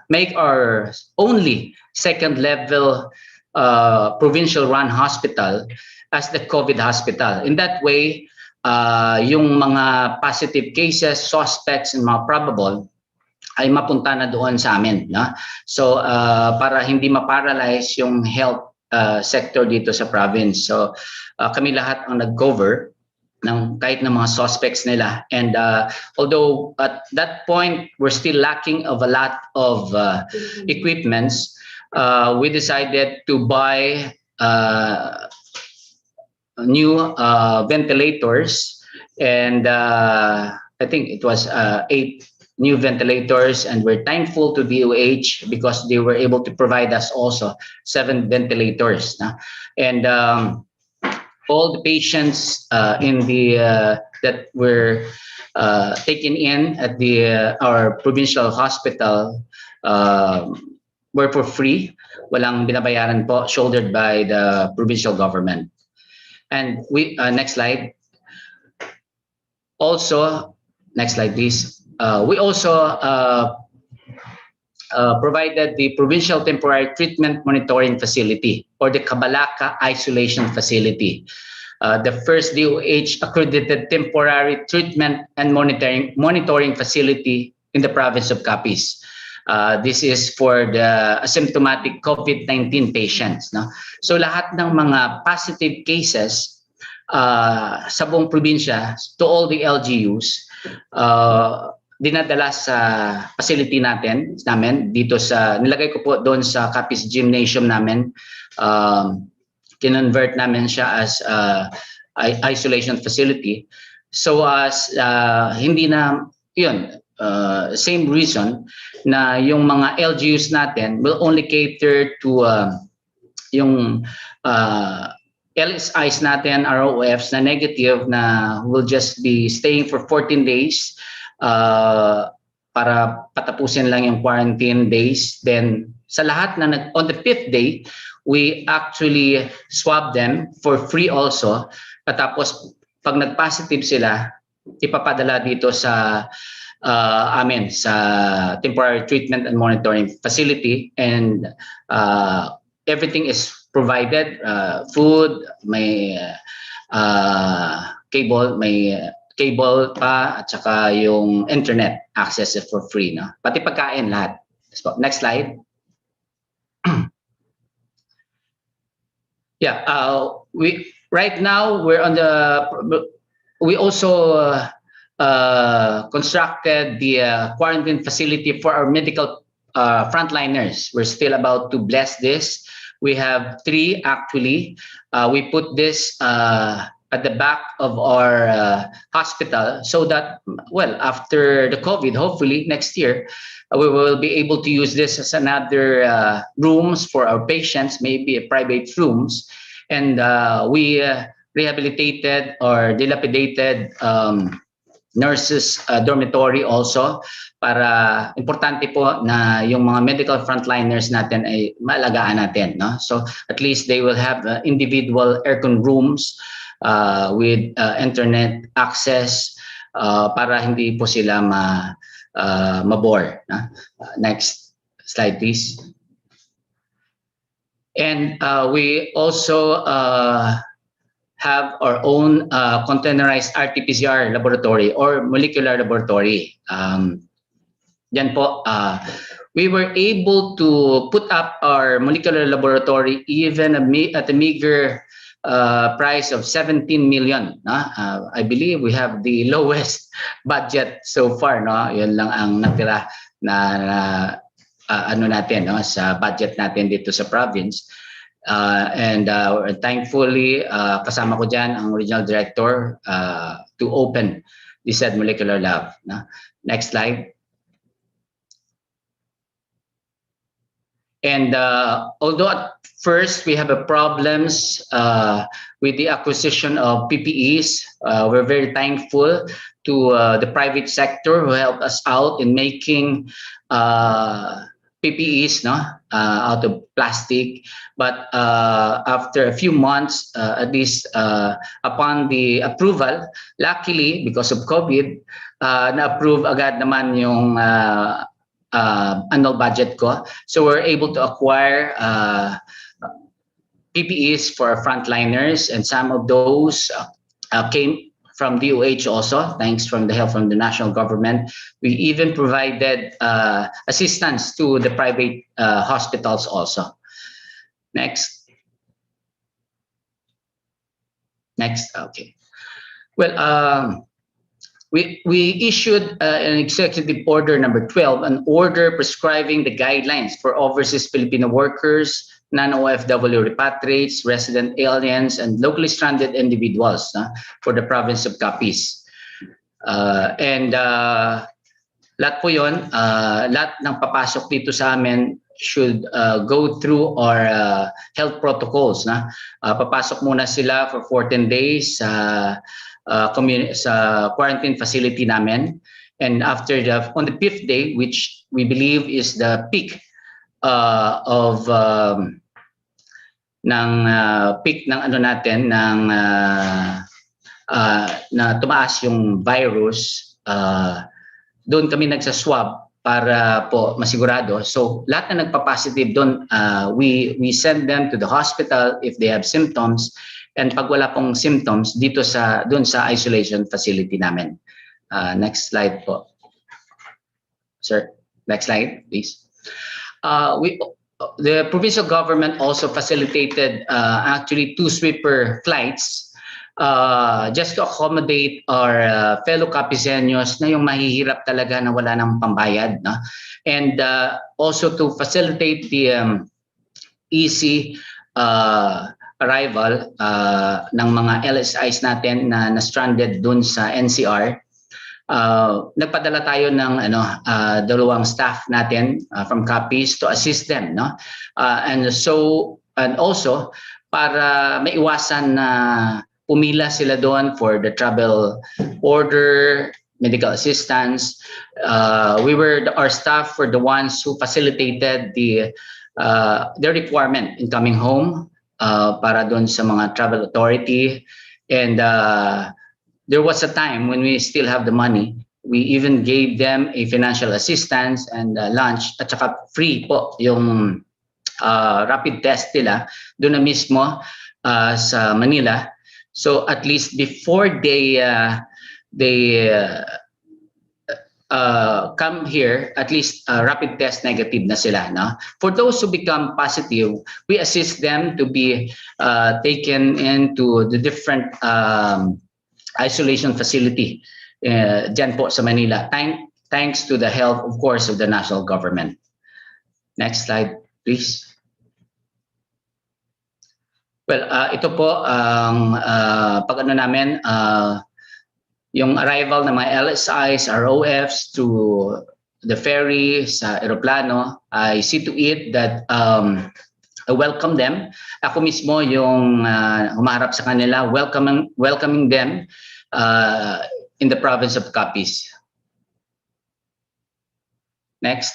make our only second level provincial run hospital as the COVID hospital. In that way, yung mga positive cases, suspects, and mga probable ay mapunta na doon sa amin. No? So para hindi ma-paralyze yung health sector dito sa province. So kami lahat ang nag-cover ng kahit ng mga suspects nila. And although at that point we're still lacking of a lot of equipments, we decided to buy new ventilators, and I think it was 8 new ventilators, and we're thankful to DOH because they were able to provide us also 7 ventilators. And all the patients in the that were taken in at the our provincial hospital were for free. Walang binabayaran po, shouldered by the provincial government. And we next slide. Also, next slide, please. We also provided the Provincial Temporary Treatment Monitoring Facility, or the Cabalaka Isolation Facility, the first DOH accredited temporary treatment and monitoring facility in the province of Capiz. This is for the asymptomatic COVID-19 patients. No? So lahat ng mga positive cases sa buong probinsya, to all the LGUs, dinadala sa facility namin dito sa, nilagay ko po doon sa Capiz Gymnasium namin. Kinonvert namin siya as isolation facility. So as hindi na, yun, same reason na yung mga LGUs natin will only cater to yung LSIs natin, ROFs na negative, na will just be staying for 14 days para patapusin lang yung quarantine days. Then sa lahat na on the 5th day, we actually swab them for free also. At tapos pag nag-positive sila, ipapadala dito sa amin sa temporary treatment and monitoring facility, and everything is provided, food, may cable pa, at saka yung internet access for free, no? Pati pagkain lahat. Next slide. Yeah, we right now we're on the, we also constructed the quarantine facility for our medical frontliners. We're still about to bless this. We have 3 actually. We put this at the back of our hospital so that, well, after the COVID, hopefully next year, we will be able to use this as another rooms for our patients, maybe a private rooms. And we rehabilitated or dilapidated nurses dormitory also, para importante po na yung mga medical frontliners natin ay maalagaan natin, no? So at least they will have individual aircon rooms with internet access para hindi po sila mabore. Next slide, please. And we also have our own containerized RT-PCR laboratory or molecular laboratory. Yan po, we were able to put up our molecular laboratory even at a meager price of 17 million. I believe we have the lowest budget so far. No? Yun lang ang natira na ano natin, no? Sa budget natin dito sa province. And thankfully, kasama ko dyan ang regional director to open the said molecular lab. No? Next slide. And although at first we have a problems with the acquisition of PPEs, we're very thankful to the private sector who helped us out in making PPEs, no, out of plastic. But after a few months, at least upon the approval, luckily because of COVID, na-approve agad naman yung annual budget ko. So we're able to acquire PPEs for our frontliners, and some of those came from DOH also, thanks from the help from the national government. We even provided assistance to the private hospitals also. Next. Next, okay. Well, we issued an executive order number 12, an order prescribing the guidelines for overseas Filipino workers, non-OFW repatriates, resident aliens, and locally stranded individuals for the province of Capiz. And lahat po yun, lahat ng papasok dito sa amin should go through our health protocols. Papasok muna sila for 14 days sa quarantine facility namin. And after on the 5th day, which we believe is the peak of peak ng ano natin na tumaas yung virus, doon kami nagsaswab para po masigurado. So lahat na nagpa-positive doon, we send them to the hospital if they have symptoms, and pag wala pong symptoms dito doon sa isolation facility namin. Next slide po. Sir, next slide please. The provincial government also facilitated actually 2 sweeper flights just to accommodate our fellow Capizeños na yung mahihirap talaga na wala nang pambayad. No? And also to facilitate the easy arrival ng mga LSIs natin na stranded dun sa NCR. Nagpadala tayo ng dalawang staff natin from Capiz to assist them, no? And also para maiwasan na pumila sila doon for the travel order, medical assistance. Our staff were the ones who facilitated their requirement in coming home para doon sa mga travel authority. And there was a time when we still have the money. We even gave them a financial assistance and lunch, at saka free po yung rapid test nila doon na mismo sa Manila. So at least before they come here, at least rapid test negative na sila. No? For those who become positive, we assist them to be taken into the different isolation facility dyan po sa Manila, thanks to the help, of course, of the national government. Next slide, please. Well, ito po ang pag-ano namin, yung arrival ng mga LSIs, ROFs to the ferry sa aeroplano. I see to it that I welcome them. Ako mismo yung humarap sa kanila, welcoming them in the province of Capiz. Next.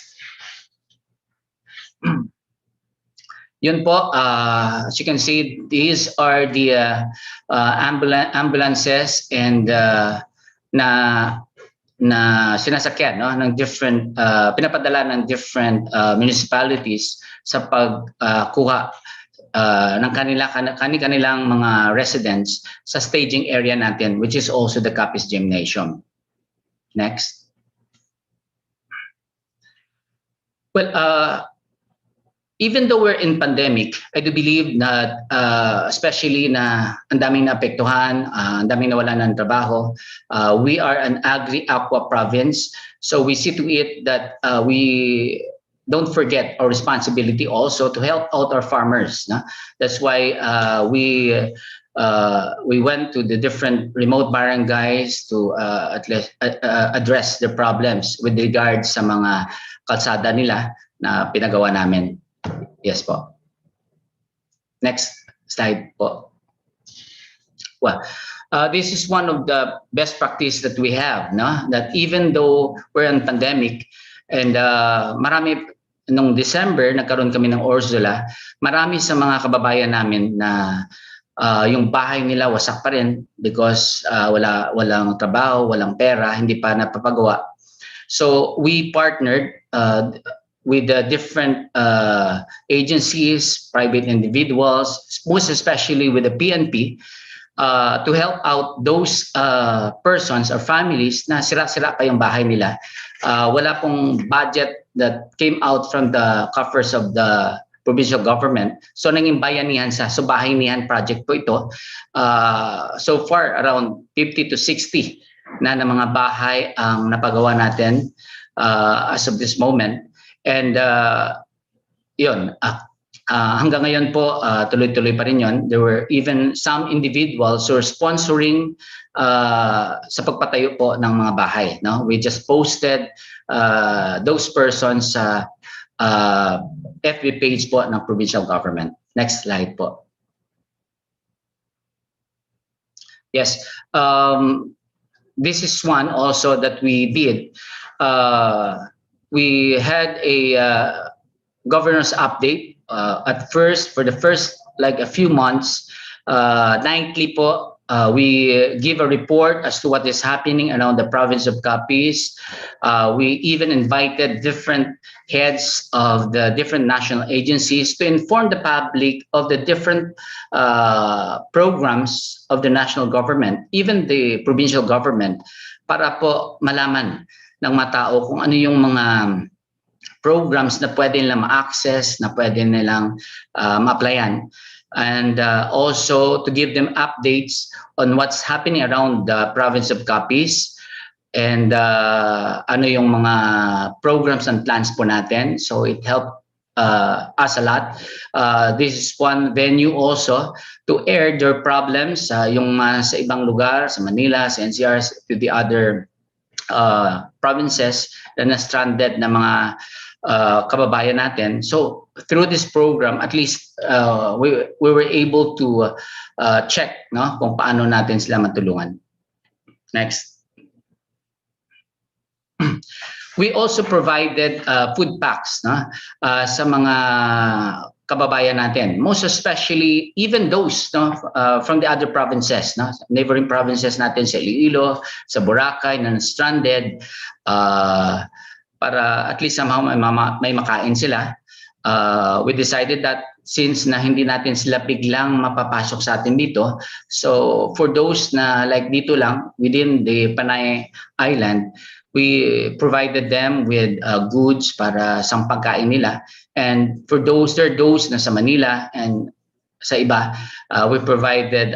Yun po, as you can see, these are the ambulances and na sinasakyan, no, ng different pinapadala ng different municipalities sa pagkuha ng kanilang mga residents sa staging area natin, which is also the Capiz Gymnasium. Next. Well, even though we're in pandemic, I do believe that especially na ang daming naapektuhan, ang daming nawalan ng trabaho, we are an agri-aqua province. So we see to it that we don't forget our responsibility also to help out our farmers. No? That's why we went to the different remote barangays to at least address the problems with regards sa mga kalsada nila na pinagawa namin. Yes po. Next slide po. Well, this is one of the best practice that we have, no? That even though we're in pandemic and marami nung December nagkaroon kami ng Ursula, marami sa mga kababayan namin na yung bahay nila wasak pa rin because walang trabaho, walang pera, hindi pa napapagawa. So we partnered with the different agencies, private individuals, most especially with the PNP, to help out those persons or families na sira-sira pa yung bahay nila. Wala pong budget that came out from the coffers of the provincial government. So naging bayanihan so bayanihan project po ito. So far, around 50 to 60 na mga bahay ang napagawa natin as of this moment. And yun, hanggang ngayon po, tuloy-tuloy pa rin yun. There were even some individuals who are sponsoring sa pagpatayo po ng mga bahay. No? We just posted those persons sa FB page po ng provincial government. Next slide po. Yes, this is one also that we did. We had a governor's update at first, for the first like a few months, nightly po, we give a report as to what is happening around the province of Capiz. We even invited different heads of the different national agencies to inform the public of the different programs of the national government, even the provincial government, para po malaman ng mga tao kung ano yung mga programs na pwede nilang ma-access, na pwede nilang ma-applyan. And also to give them updates on what's happening around the province of Capiz and ano yung mga programs and plans po natin. So it helped us a lot. This is one venue also to air their problems, yung sa ibang lugar, sa Manila, sa NCR, to the other provinces na stranded na mga kababayan natin. So through this program, at least we were able to check, no, kung paano natin sila matulungan. Next. We also provided food packs, no, sa mga kababayan natin, most especially even those, no, from the other provinces, no, neighboring provinces natin sa Iloilo, sa Boracay na stranded, para at least somehow may makain sila. We decided that since na hindi natin sila biglang mapapasok sa atin dito, so for those na like dito lang within the Panay Island, we provided them with goods para sa pagkain nila. And for those na sa Manila and sa iba, we provided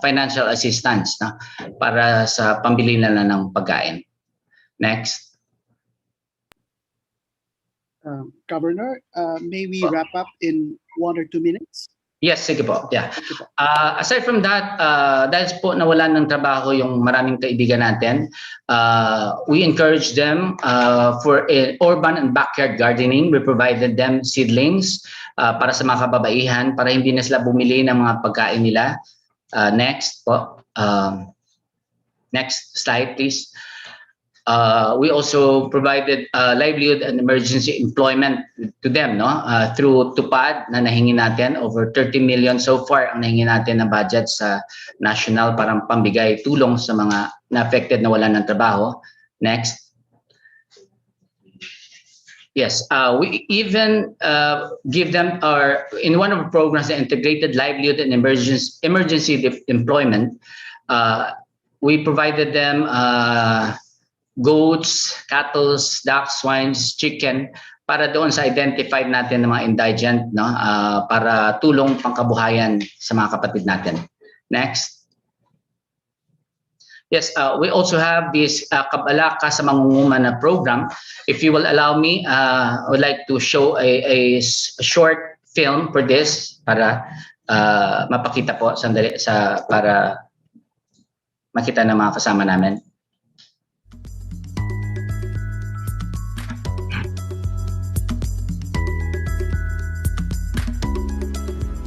financial assistance, no, para sa pambili nila ng pagkain. Next. Governor, may we wrap up in 1 or 2 minutes? Yes, sige po. Yeah. Aside from that, dahil po nawalan ng trabaho yung maraming kaibigan natin, we encourage them for urban and backyard gardening. We provided them seedlings para sa mga kababaihan, para hindi na sila bumili ng mga pagkain nila. Next po. Next slide, please. We also provided livelihood and emergency employment to them, no? Through TUPAD na nahingi natin, over 30 million so far ang nahingi natin na budget sa national para pambigay tulong sa mga na-affected na wala ng trabaho. Next. Yes, we even give them in one of the programs, the integrated livelihood and emergency employment. We provided them goats, cattle, ducks, swines, chicken, para doon sa identified natin ng mga indigent, no, para tulong pangkabuhayan sa mga kapatid natin. Next. Yes, we also have this Kabalaka sa Mangunguma na program. If you will allow me, I would like to show a short film for this para mapakita po sandali para makita ng mga kasama namin.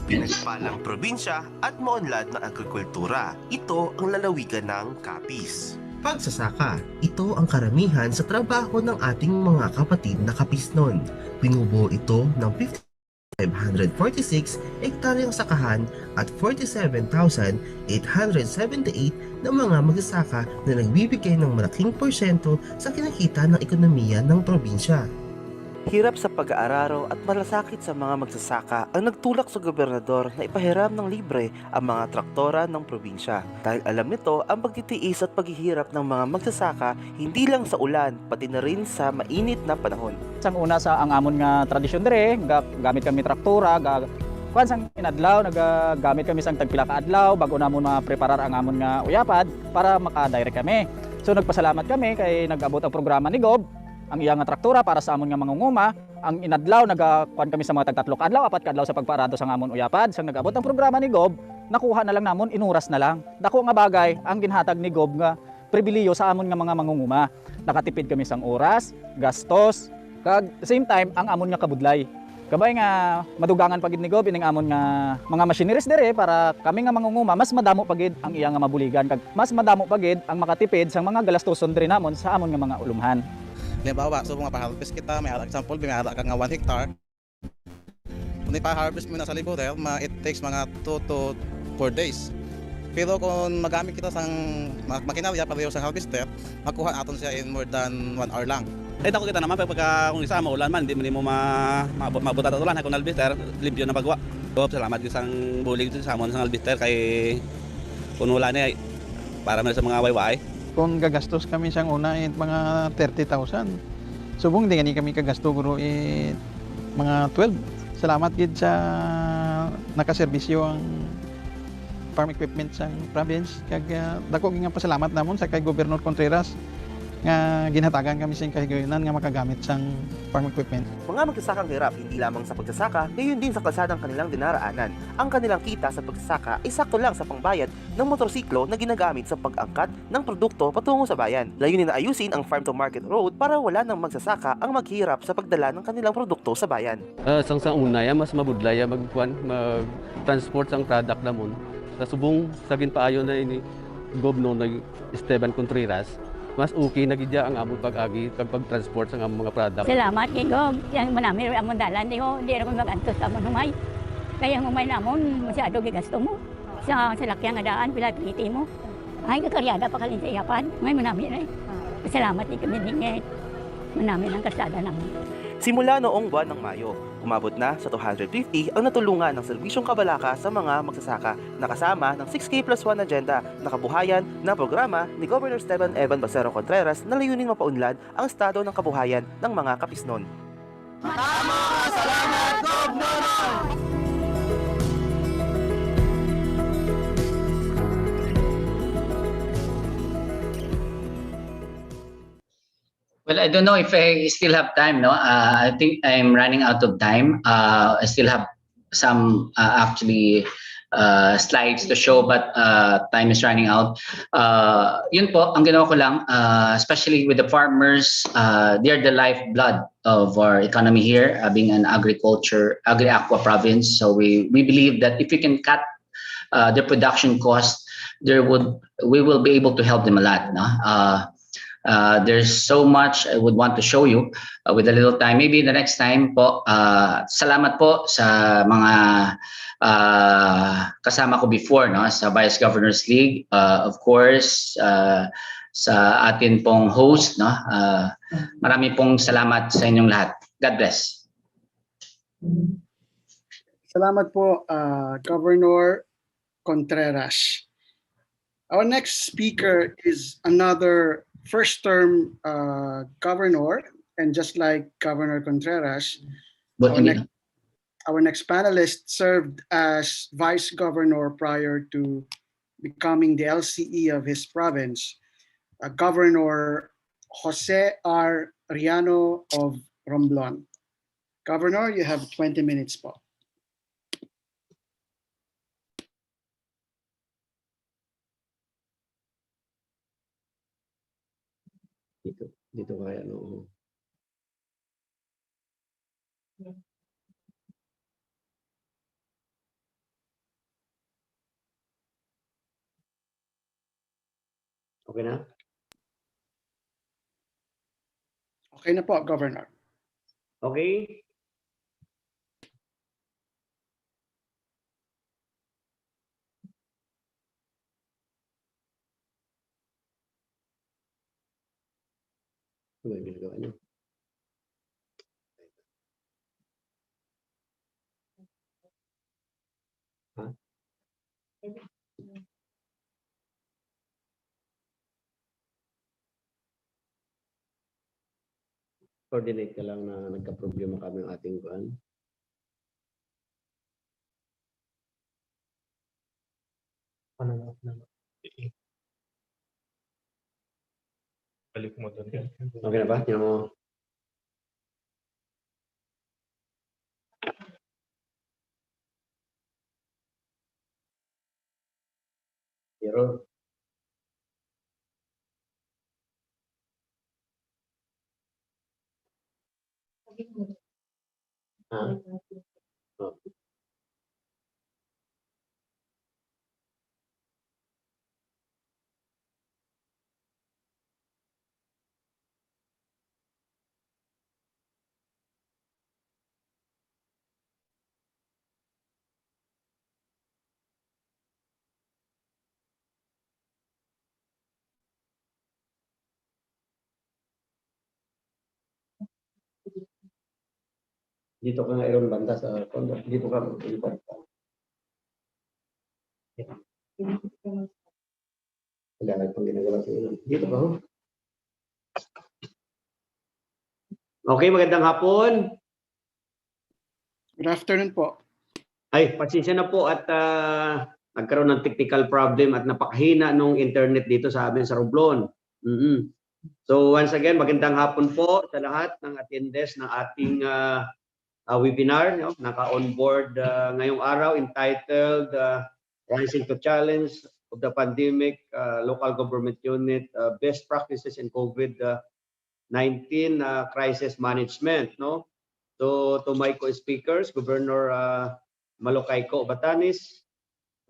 pinagpalang probinsya at maunlad na agrikultura. Ito ang lalawigan ng Capiz. Pagsasaka, ito ang karamihan sa trabaho ng ating mga kapatid na Capisnon. Binubuo ito ng 546 hektaryang sakahan at 47,878 na mga magsasaka na nagbibigay ng malaking porsyento sa kinakita ng ekonomiya ng probinsya. Hirap sa pag-aararo at malasakit sa mga magsasaka ang nagtulak sa gobernador na ipahiram ng libre ang mga traktora ng probinsya. Dahil alam nito ang pagtitiis at paghihirap ng mga magsasaka hindi lang sa ulan pati na rin sa mainit na panahon. Sang una sa ang amon nga tradisyon dire, gamit kami traktora, kuan sang inadlaw nagagamit kami sang tagpila ka adlaw bago namon ma-preparar ang amon nga uyapad para maka-direct kami. So nagpasalamat kami kay nag-abot ang programa ni Gob ang iyang traktora para sa amon nga mangunguma. Ang inadlaw nagakuan kami sa mga tagtatlok adlaw, apat ka adlaw sa pagparado sa amon uyapad. Sang nag-abot ang programa ni Gob, nakuha na lang namon, inuras na lang. Dako nga bagay ang ginhatag ni Gob nga pribiliyo sa amon nga mga mangunguma. Nakatipid kami sang oras, gastos, kag same time ang amon nga kabudlay. Kabay nga madugangan pagid ni Gob ining amon nga mga machineries dire para kami nga mangunguma mas madamo pagid ang iya nga mabuligan kag mas madamo pagid ang makatipid sang mga galastoson dire namon sa amon nga mga ulumhan. Halimbawa, so mga pa-harvest kita, may example, may ka nga 1 hectare. Kung ipa-harvest mo na sa libutel, it takes mga 2 to 4 days. Pero kung magamit kita sang makinarya pareho sa harvester, makuha natin siya in more than 1 hour lang. Dako kita naman pagka kung isa maulan man, hindi mo mabuta ta ulan kung harvester, limpyo na pagwa. So, salamat gyud sang bulig sa amon sang harvester kay kun wala ni para man sa mga wayway. Kung gagastos kami siyang una mga 30,000. Subong di kami kagasto guro mga 12. Salamat gid sa nakaserbisyo ang farm equipment sa province kag dako nga pasalamat namon sa kay Gobernador Contreras nga ginhatagan kami sa kahigayonan nga makagamit sang farm equipment. Mga magsasakang hirap hindi lamang sa pagsasaka, gayon din sa kalsadang kanilang dinaraanan. Ang kanilang kita sa pagsasaka ay sakto lang sa pangbayad ng motorsiklo na ginagamit sa pag-angkat ng produkto patungo sa bayan. Layunin na ayusin ang farm to market road para wala nang magsasaka ang maghirap sa pagdala ng kanilang produkto sa bayan. Sang sa una mas mabudlaya mag-transport sang product namon. Sa subong sagin paayo na ini Gobno na Esteban Contreras. Mas okay na gidya ang among pag-agi kag pag-transport sa among mga product. Salamat kay Gob. Yang manami amon dalan di ako mag-antos sa amon humay. Kaya humay namon masyado gigasto mo. Sa lakyan nga daan pila pliti mo. Ay kakaryada pa kalin sa iyapan. May manami na. Salamat ni kami dingit. Manami ng kasada namon. Simula noong buwan ng Mayo, umabot na sa 250 ang natulungan ng serbisyong kabalaka sa mga magsasaka na kasama ng 6K+1 agenda na kabuhayan na programa ni Governor Esteban Evan Bacero Contreras na layunin mapaunlad ang estado ng kabuhayan ng mga Capisnon. Salamat, Governor! Well, I don't know if I still have time, no? I think I'm running out of time. I still have some actually slides to show, but time is running out. Yun po, ang ginawa ko lang, especially with the farmers, they're the lifeblood of our economy here, being an agri-aqua province. So we believe that if we can cut their production cost, we will be able to help them a lot, no? There's so much I would want to show you with a little time. Maybe the next time po. Salamat po sa mga kasama ko before, no, sa Vice Governors League. Of course, sa atin pong host, no. Marami pong salamat sa inyong lahat. God bless. Salamat po, Governor Contreras. Our next speaker is another first-term governor, and just like Governor Contreras, our next panelist served as vice governor prior to becoming the LCE of his province, Governor Jose R. Riano of Romblon. Governor, you have 20 minutes po. Dito kaya no. Okay na? Okay na po, Governor. Okay? Ano ba yung ginagawa niyo? Ha? Coordinate ka lang na nagka-problema kami ang ating kuan. Balik mo doon. Okay na ba? Tingnan mo. Error. Ha? Oh. Dito ka nga Aaron banda sa kondo. Dito ka lipat. Wala na itong ginagawa sa iyo. Dito ka ho. Okay, magandang hapon. Good afternoon po. Ay, pasensya na po at nagkaroon ng technical problem at napakahina nung internet dito sa amin sa Romblon. So once again, magandang hapon po sa lahat ng attendees ng ating webinar. No? Naka-on board ngayong araw entitled Rising to Challenge of the Pandemic, Local Government Unit, Best Practices in COVID-19 Crisis Management. No? So to my co-speakers, Governor Malocayco Batanes,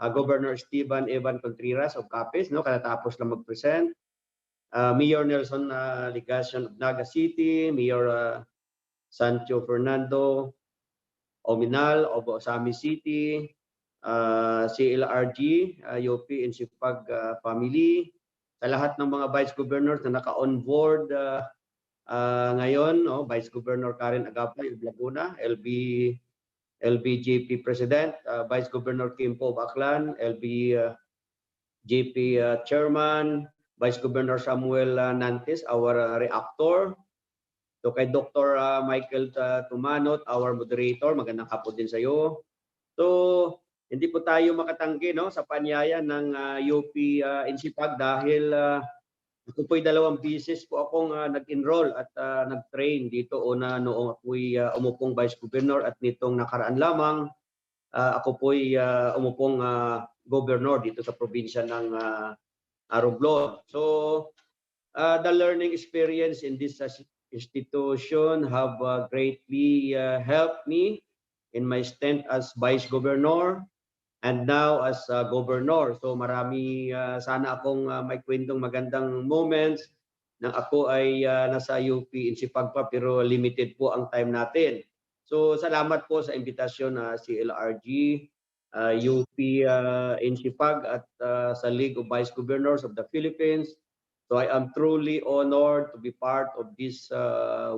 Governor Esteban Evan Contreras of Capiz, no, katatapos lang mag-present. Mayor Nelson Ligacion of Naga City, Mayor Sancho Fernando Ominal of Ozamiz City, CLRG, UP Insipag family, sa lahat ng mga Vice Governors na naka-on board ngayon, no, Vice Governor Karen Agapay of Laguna, LBJP President, Vice Governor Kimpo of Aklan, LBJP Chairman, Vice Governor Samuel Nantes, our Reactor. So kay Dr. Michael Tumanot, our moderator, magandang hapon din sa iyo. So hindi po tayo makatanggi, no, sa panyaya ng UP Insipag dahil ako po'y 2 beses po akong nag-enroll at nag-train dito una noong ako'y umupong Vice Governor at nitong nakaraan lamang ako po'y umupong Governor dito sa probinsya ng Romblon. So the learning experience in this institution have greatly helped me in my stint as Vice Governor and now as Governor. So marami sana akong may kwentong magandang moments nang ako ay nasa UP Insipag pa pero limited po ang time natin. So salamat po sa imbitasyon na CLRG, UP Insipag at sa League of Vice Governors of the Philippines. So I am truly honored to be part of this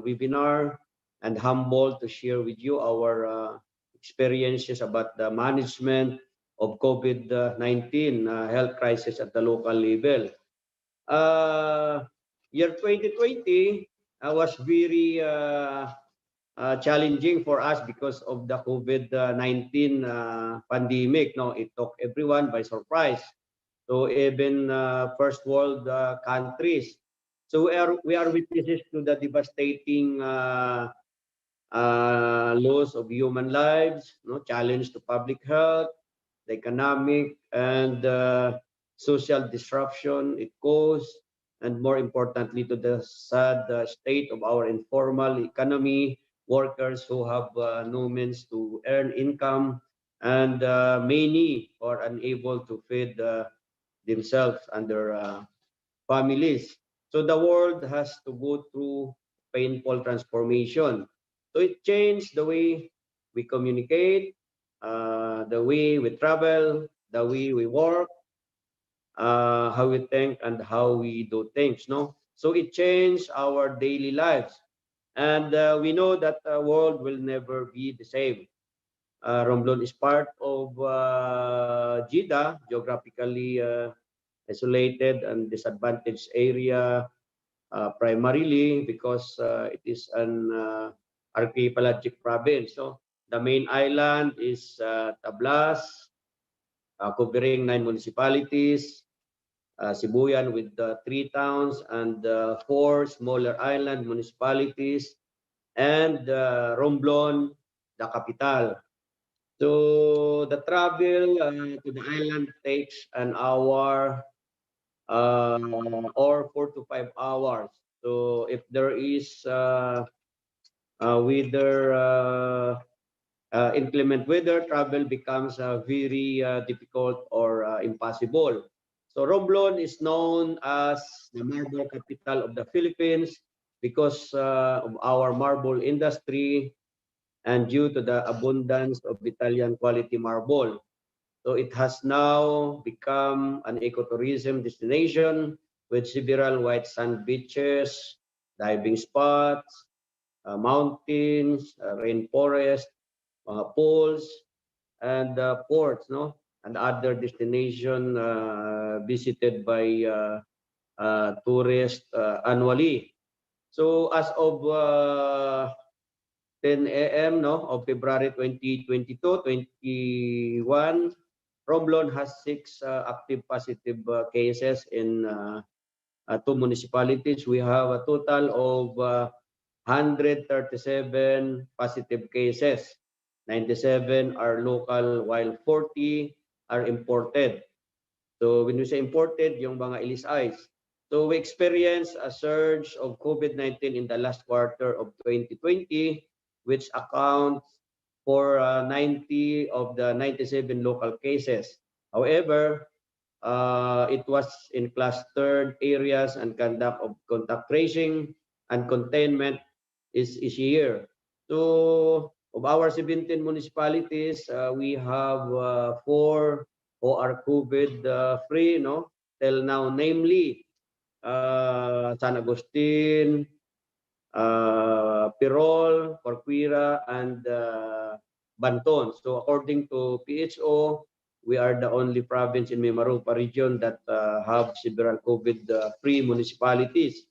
webinar and humbled to share with you our experiences about the management of COVID-19 health crisis at the local level. Year 2020 was very challenging for us because of the COVID-19 pandemic. No, it took everyone by surprise. So even first world countries. So we are witnesses to the devastating loss of human lives, no, challenge to public health, the economic and social disruption it caused, and more importantly to the sad state of our informal economy, workers who have no means to earn income, and many are unable to feed themselves and their families. So the world has to go through painful transformation. So it changed the way we communicate, the way we travel, the way we work, how we think, and how we do things. No, so it changed our daily lives, and we know that the world will never be the same. Romblon is part of Jeddah, geographically isolated and disadvantaged area, primarily because it is an archipelagic province. So the main island is Tablas, covering 9 municipalities, Sibuyan with 3 towns and 4 smaller island municipalities, and Romblon, the capital. So the travel to the island takes an hour or 4 to 5 hours. So if there is inclement weather, travel becomes very difficult or impossible. So Romblon is known as the marble capital of the Philippines because of our marble industry and due to the abundance of Italian quality marble. So it has now become an ecotourism destination with several white sand beaches, diving spots, mountains, rainforest, pools, and ports, no, and other destination visited by tourists annually. So as of 10 a.m. no, of February 2022, 21, Romblon has 6 active positive cases in 2 municipalities. We have a total of 137 positive cases. 97 are local while 40 are imported. So when we say imported, yung mga ilis-eyes. So we experienced a surge of COVID-19 in the last quarter of 2020, which accounts for 90 of the 97 local cases. However, it was in clustered areas and conduct of contact tracing and containment is easier. So of our 17 municipalities, we have 4 who are COVID free, no, till now, namely San Agustin, Pirol, Corquira, and Banton. So according to PHO, we are the only province in Mimaropa region that have several COVID-free municipalities.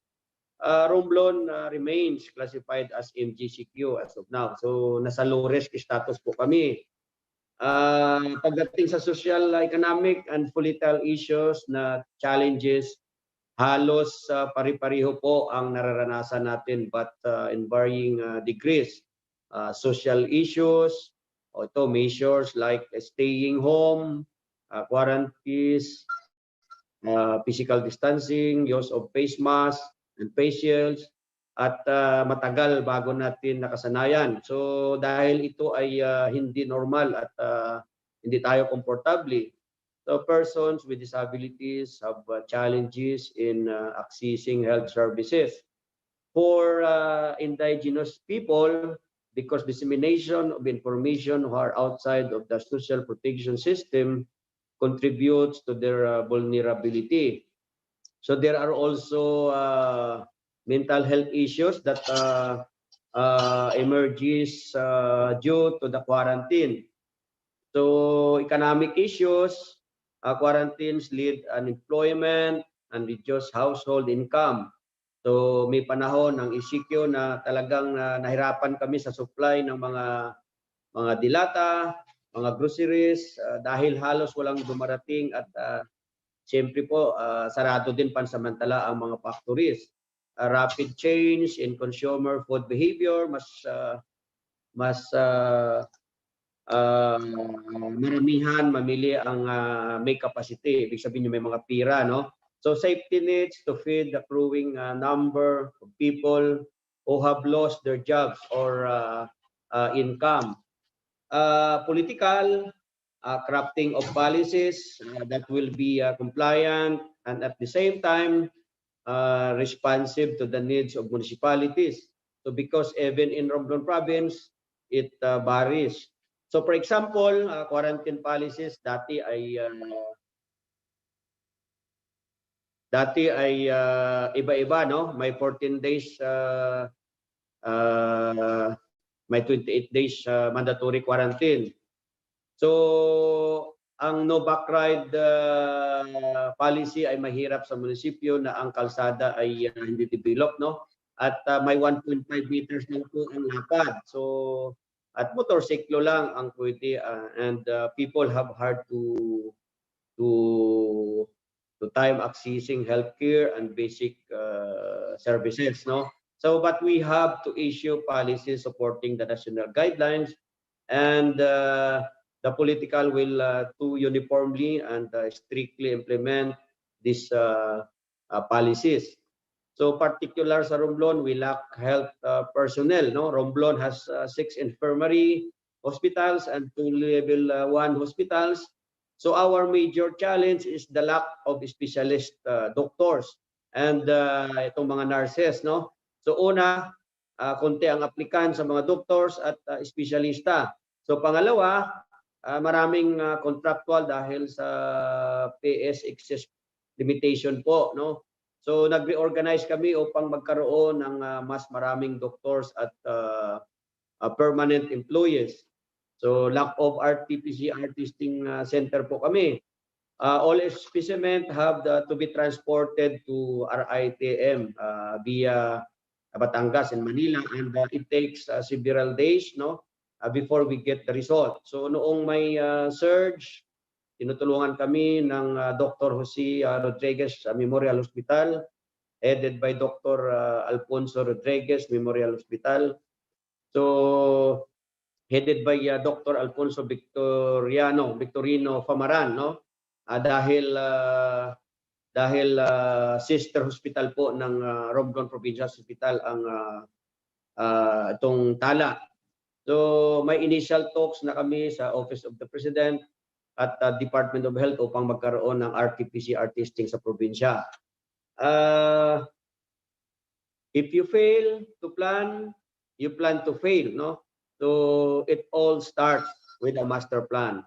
Romblon remains classified as MGCQ as of now. So nasa low risk status po kami. Pagdating sa social, economic, and political issues na challenges, halos pari-pariho po ang nararanasan natin but in varying degrees. Social issues, ito measures like staying home, quarantines, physical distancing, use of face masks and face shields, at matagal bago natin nakasanayan. So dahil ito ay hindi normal at hindi tayo komportable, so persons with disabilities have challenges in accessing health services. For indigenous people, because dissemination of information who are outside of the social protection system contributes to their vulnerability. So there are also mental health issues that emerges due to the quarantine. So economic issues, quarantines lead unemployment and reduce household income. So may panahon ng ECQ na talagang nahirapan kami sa supply ng mga dilata, mga groceries dahil halos walang dumarating at siyempre po sarado din pansamantala ang mga factories. Rapid change in consumer food behavior, mas maramihan mamili ang may capacity, ibig sabihin may mga pira, no? So safety nets to feed the growing number of people who have lost their jobs or income. Political, crafting of policies that will be compliant and at the same time responsive to the needs of municipalities. So because even in Romblon province, it varies. So for example, quarantine policies dati ay iba-iba, no? May 14 days, may 28 days mandatory quarantine. So ang no back ride policy ay mahirap sa munisipyo na ang kalsada ay hindi develop, no? At may 1.5 meters lang po ang lapad. So at motorsiklo lang ang pwede and people have hard to time accessing healthcare and basic services, no? So, but we have to issue policies supporting the national guidelines, and the political will to uniformly and strictly implement these policies. So, particular sa Romblon, we lack health personnel, no? Romblon has 6 infirmary hospitals and 2 level 1 hospitals. So our major challenge is the lack of specialist doctors and itong mga nurses, no? So una, konti ang aplikant sa mga doctors at espesyalista. So pangalawa, maraming contractual dahil sa PS excess limitation po, no? So nag-reorganize kami upang magkaroon ng mas maraming doctors at permanent employees. So lack of RT-PCR testing center po kami. All specimen have to be transported to RITM via Batangas and Manila, and it takes several days, no, before we get the result. So noong may surge, tinutulungan kami ng Dr. Jose Rodriguez Memorial Hospital, headed by Dr. Alfonso Rodriguez Memorial Hospital. So headed by Dr. Alfonso Victorino Famaran, no? Dahil sister hospital po ng Romblon Provincial Hospital ang itong Tala. So may initial talks na kami sa Office of the President at Department of Health upang magkaroon ng RT-PCR testing sa probinsya. If you fail to plan, you plan to fail, no? So it all starts with a master plan.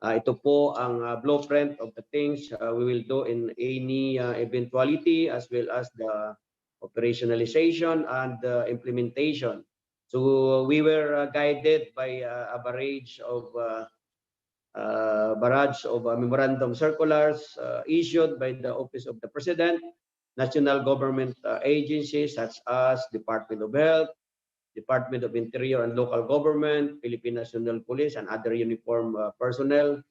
Ito po ang blueprint of the things we will do in any eventuality, as well as the operationalization and implementation. So we were guided by a barrage of memorandum circulars issued by the Office of the President, national government agencies such as Department of Health, Department of Interior and Local Government, Philippine National Police, and other uniform personnel,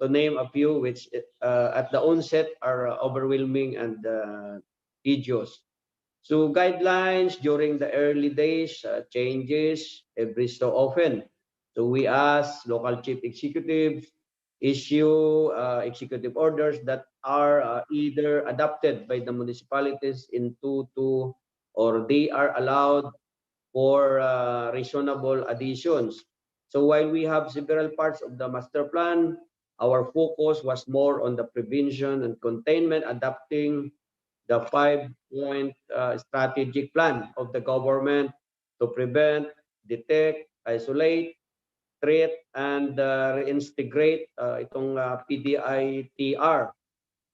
to name a few, which at the onset are overwhelming and tedious. So guidelines during the early days changes every so often. So we ask local chief executives issue executive orders that are either adopted by the municipalities into or they are allowed for reasonable additions. So while we have several parts of the master plan, our focus was more on the prevention and containment, adapting the 5-point strategic plan of the government to prevent, detect, isolate, treat, and reintegrate itong PDI-TR.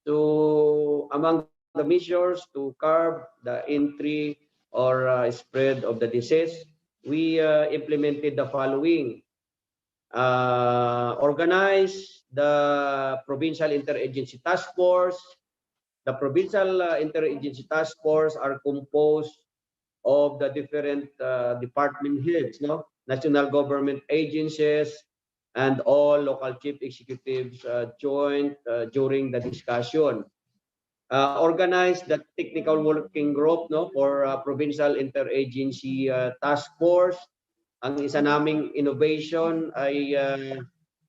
So among the measures to curb the entry or spread of the disease, we implemented the following. Organize the Provincial Interagency Task Force. The Provincial Interagency Task Force are composed of the different department heads, no? National government agencies, and all local chief executives joined during the discussion. Organize the technical working group, no, for provincial interagency task force. Ang isa naming innovation ay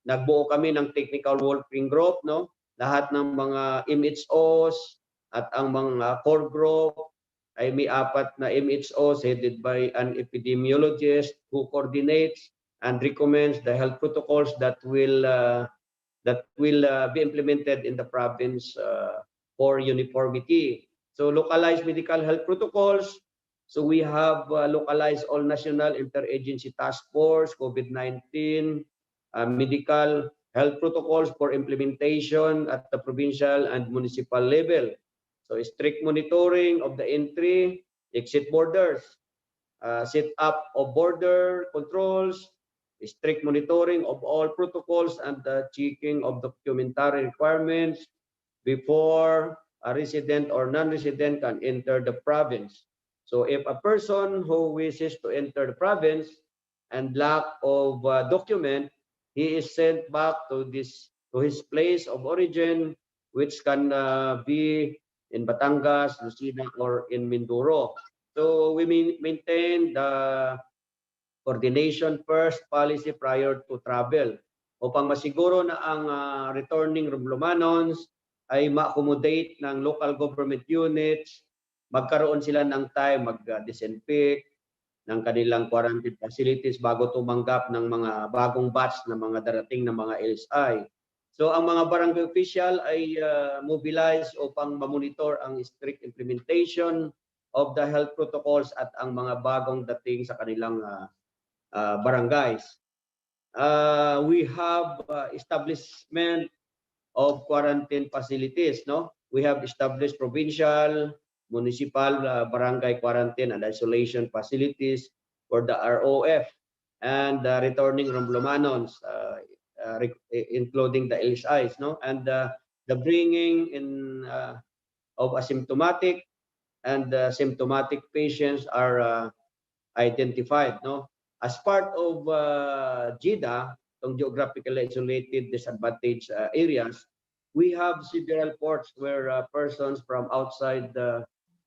nagbuo kami ng technical working group, no? Lahat ng mga MHOs at ang mga core group ay may 4 na MHOs headed by an epidemiologist who coordinates and recommends the health protocols that will be implemented in the province for uniformity. So localized medical health protocols. So we have localized all national interagency task force, COVID-19, medical health protocols for implementation at the provincial and municipal level. So strict monitoring of the entry, exit borders, set up of border controls, strict monitoring of all protocols and checking of documentary requirements before a resident or non-resident can enter the province. So if a person who wishes to enter the province and lack of document, he is sent back to his place of origin, which can be in Batangas, Lucena, or in Mindoro. So we maintain the coordination first policy prior to travel upang masiguro na ang returning Romblomanons ay ma-accommodate ng local government units, magkaroon sila ng time mag-disinfect ng kanilang quarantine facilities bago tumanggap ng mga bagong batch na mga darating na mga LSI. So ang mga barangay official ay mobilize upang ma-monitor ang strict implementation of the health protocols at ang mga bagong dating sa kanilang barangays. We have establishment of quarantine facilities, no? We have established provincial, municipal, barangay quarantine and isolation facilities for the ROF and returning Romblomanons, including the LSIs, no? And the bringing in of asymptomatic and symptomatic patients are identified, no? As part of GIDA, itong geographically isolated disadvantaged areas, we have several ports where persons from outside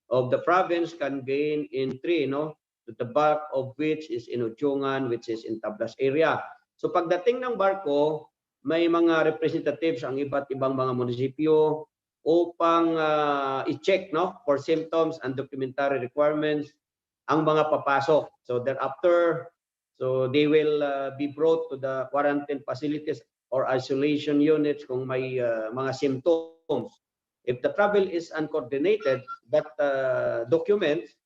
of the province can gain entry, no? To the bulk of which is in Uchungan, which is in Tablas area. So pagdating ng barko, may mga representatives ang iba't ibang mga munisipyo upang i-check, no, for symptoms and documentary requirements ang mga papasok. So thereafter, so they will be brought to the quarantine facilities or isolation units kung may mga symptoms. If the travel is uncoordinated, but documents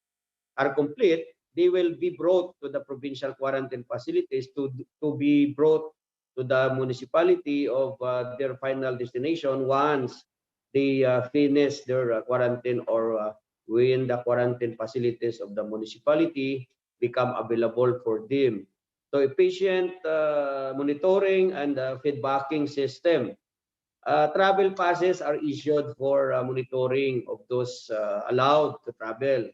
are complete, they will be brought to the provincial quarantine facilities to be brought to the municipality of their final destination once they finish their quarantine or when the quarantine facilities of the municipality become available for them. So efficient monitoring and feedbacking system. Travel passes are issued for monitoring of those allowed to travel.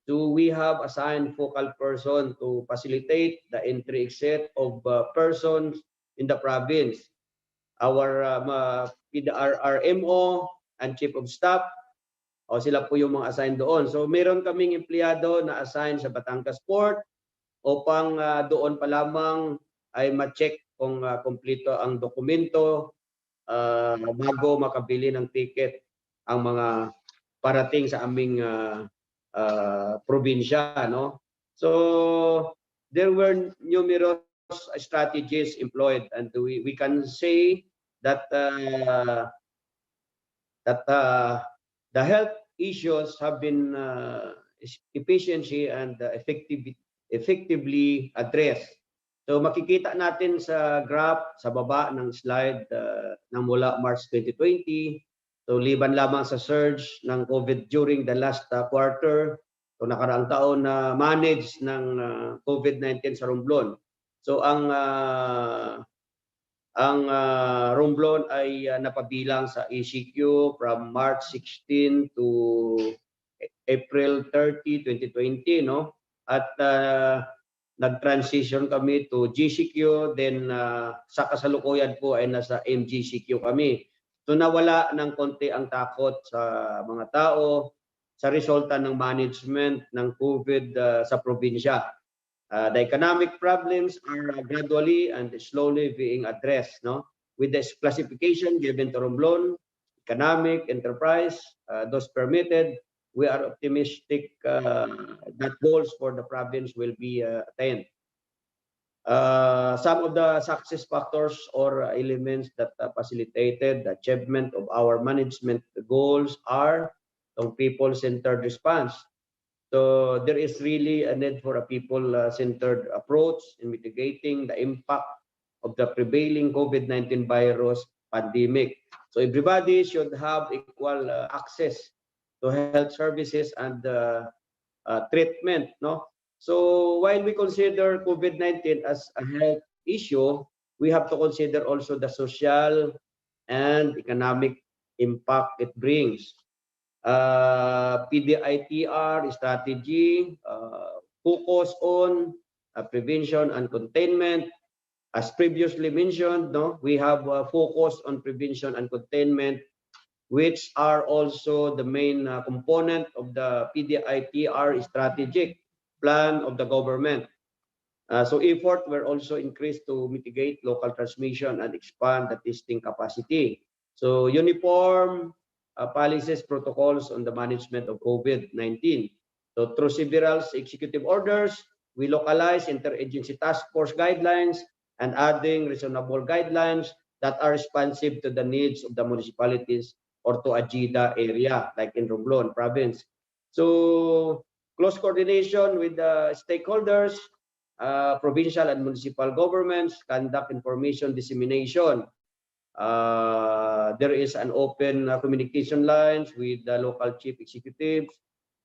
So we have assigned focal person to facilitate the entry-exit of persons in the province. Our RMO and Chief of Staff, o sila po yung mga assigned doon. So meron kaming empleyado na assigned sa Batangas Port upang doon pa lamang ay ma-check kung kompleto ang dokumento bago makabili ng ticket ang mga parating sa aming probinsya, no? So there were numerous strategies employed, and we can say that the health issues have been efficiency and effectively addressed. So makikita natin sa graph sa baba ng slide na mula March 2020. So liban lamang sa surge ng COVID during the last quarter, so nakaraang taon na manage ng COVID-19 sa Romblon. So ang Romblon ay napabilang sa ECQ from March 16 to April 30, 2020, no? At nag-transition kami to GCQ, then sa kasalukuyan po ay nasa MGCQ kami. So nawala ng konti ang takot sa mga tao sa resulta ng management ng COVID sa probinsya. The economic problems are gradually and slowly being addressed, no? With this classification given to Romblon, economic, enterprise, those permitted, we are optimistic that goals for the province will be attained. Some of the success factors or elements that facilitated the achievement of our management goals are itong people-centered response. So there is really a need for a people-centered approach in mitigating the impact of the prevailing COVID-19 virus pandemic. So everybody should have equal access to health services and treatment. No? So while we consider COVID-19 as a health issue, we have to consider also the social and economic impact it brings. PDITR strategy focus on prevention and containment. As previously mentioned, no, we have focus on prevention and containment, which are also the main component of the PDITR strategic plan of the government. So effort were also increased to mitigate local transmission and expand the testing capacity. So uniform policies, protocols on the management of COVID-19. So through several executive orders, we localize interagency task force guidelines and adding reasonable guidelines that are responsive to the needs of the municipalities or to a GIDA area, like in Romblon province. So close coordination with the stakeholders, provincial and municipal governments conduct information dissemination. There is an open communication lines with the local chief executives,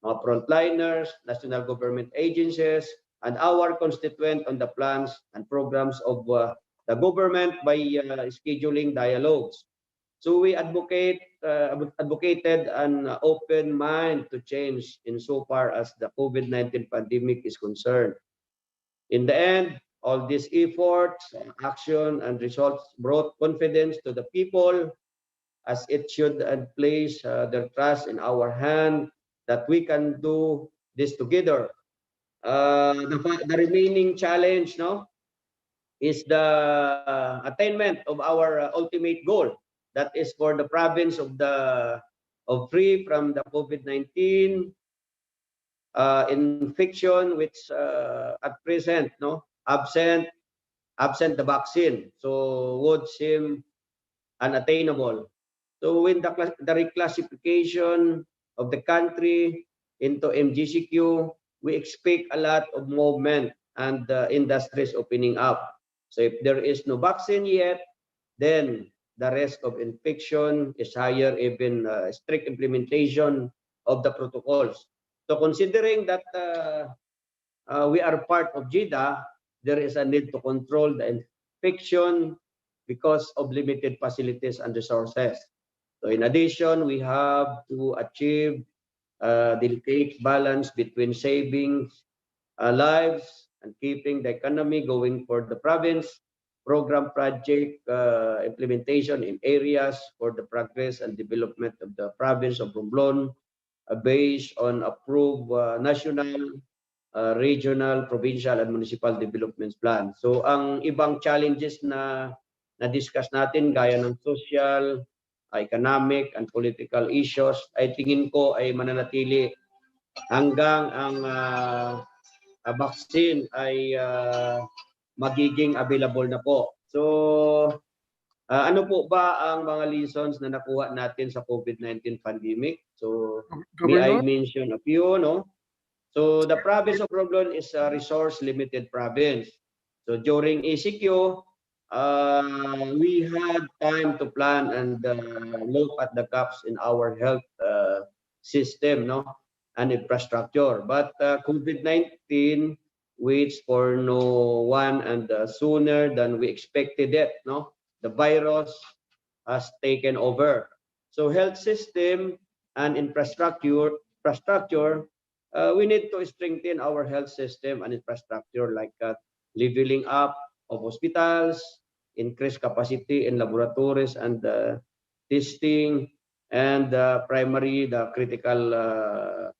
frontliners, national government agencies, and our constituent on the plans and programs of the government by scheduling dialogues. So we advocated an open mind to change insofar as the COVID-19 pandemic is concerned. In the end, all these efforts, action, and results brought confidence to the people as it should and place their trust in our hand that we can do this together. The remaining challenge, no, is the attainment of our ultimate goal. That is for the province of free from the COVID-19 infection, which at present, no, absent the vaccine, so would seem unattainable. So when the reclassification of the country into MGCQ, we expect a lot of movement and industries opening up. So if there is no vaccine yet, then the risk of infection is higher, even strict implementation of the protocols. So considering that we are part of GIDA, there is a need to control the infection because of limited facilities and resources. So in addition, we have to achieve a delicate balance between saving lives and keeping the economy going for the province. Program project implementation in areas for the progress and development of the province of Romblon based on approved national, regional, provincial, and municipal development plan. So ang ibang challenges na na-discuss natin gaya ng social, economic, and political issues ay tingin ko ay mananatili hanggang ang vaccine ay magiging available na po. So ano po ba ang mga lessons na nakuha natin sa COVID-19 pandemic? So may I mention a few, no? So the province of Romblon is a resource-limited province. So during ECQ, we had time to plan and look at the gaps in our health system, no, and infrastructure. But COVID-19 waits for no one, and sooner than we expected it, no, the virus has taken over. So health system and infrastructure, we need to strengthen our health system and infrastructure, like leveling up of hospitals, increase capacity in laboratories and testing, and primary, the critical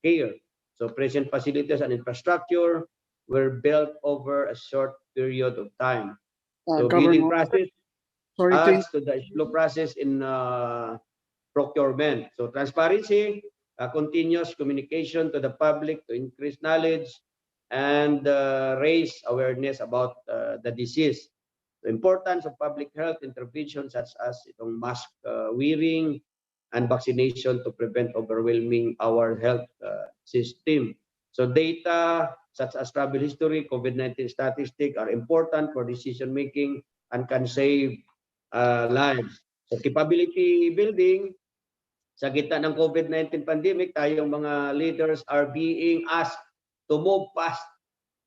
care. So present facilities and infrastructure were built over a short period of time. So bidding process adds to the slow process in procurement. So transparency, continuous communication to the public to increase knowledge and raise awareness about the disease. The importance of public health interventions such as itong mask wearing, and vaccination to prevent overwhelming our health system. So data such as travel history, COVID-19 statistics are important for decision making and can save lives. So capability building, sa gitna ng COVID-19 pandemic, tayong mga leaders are being asked to move fast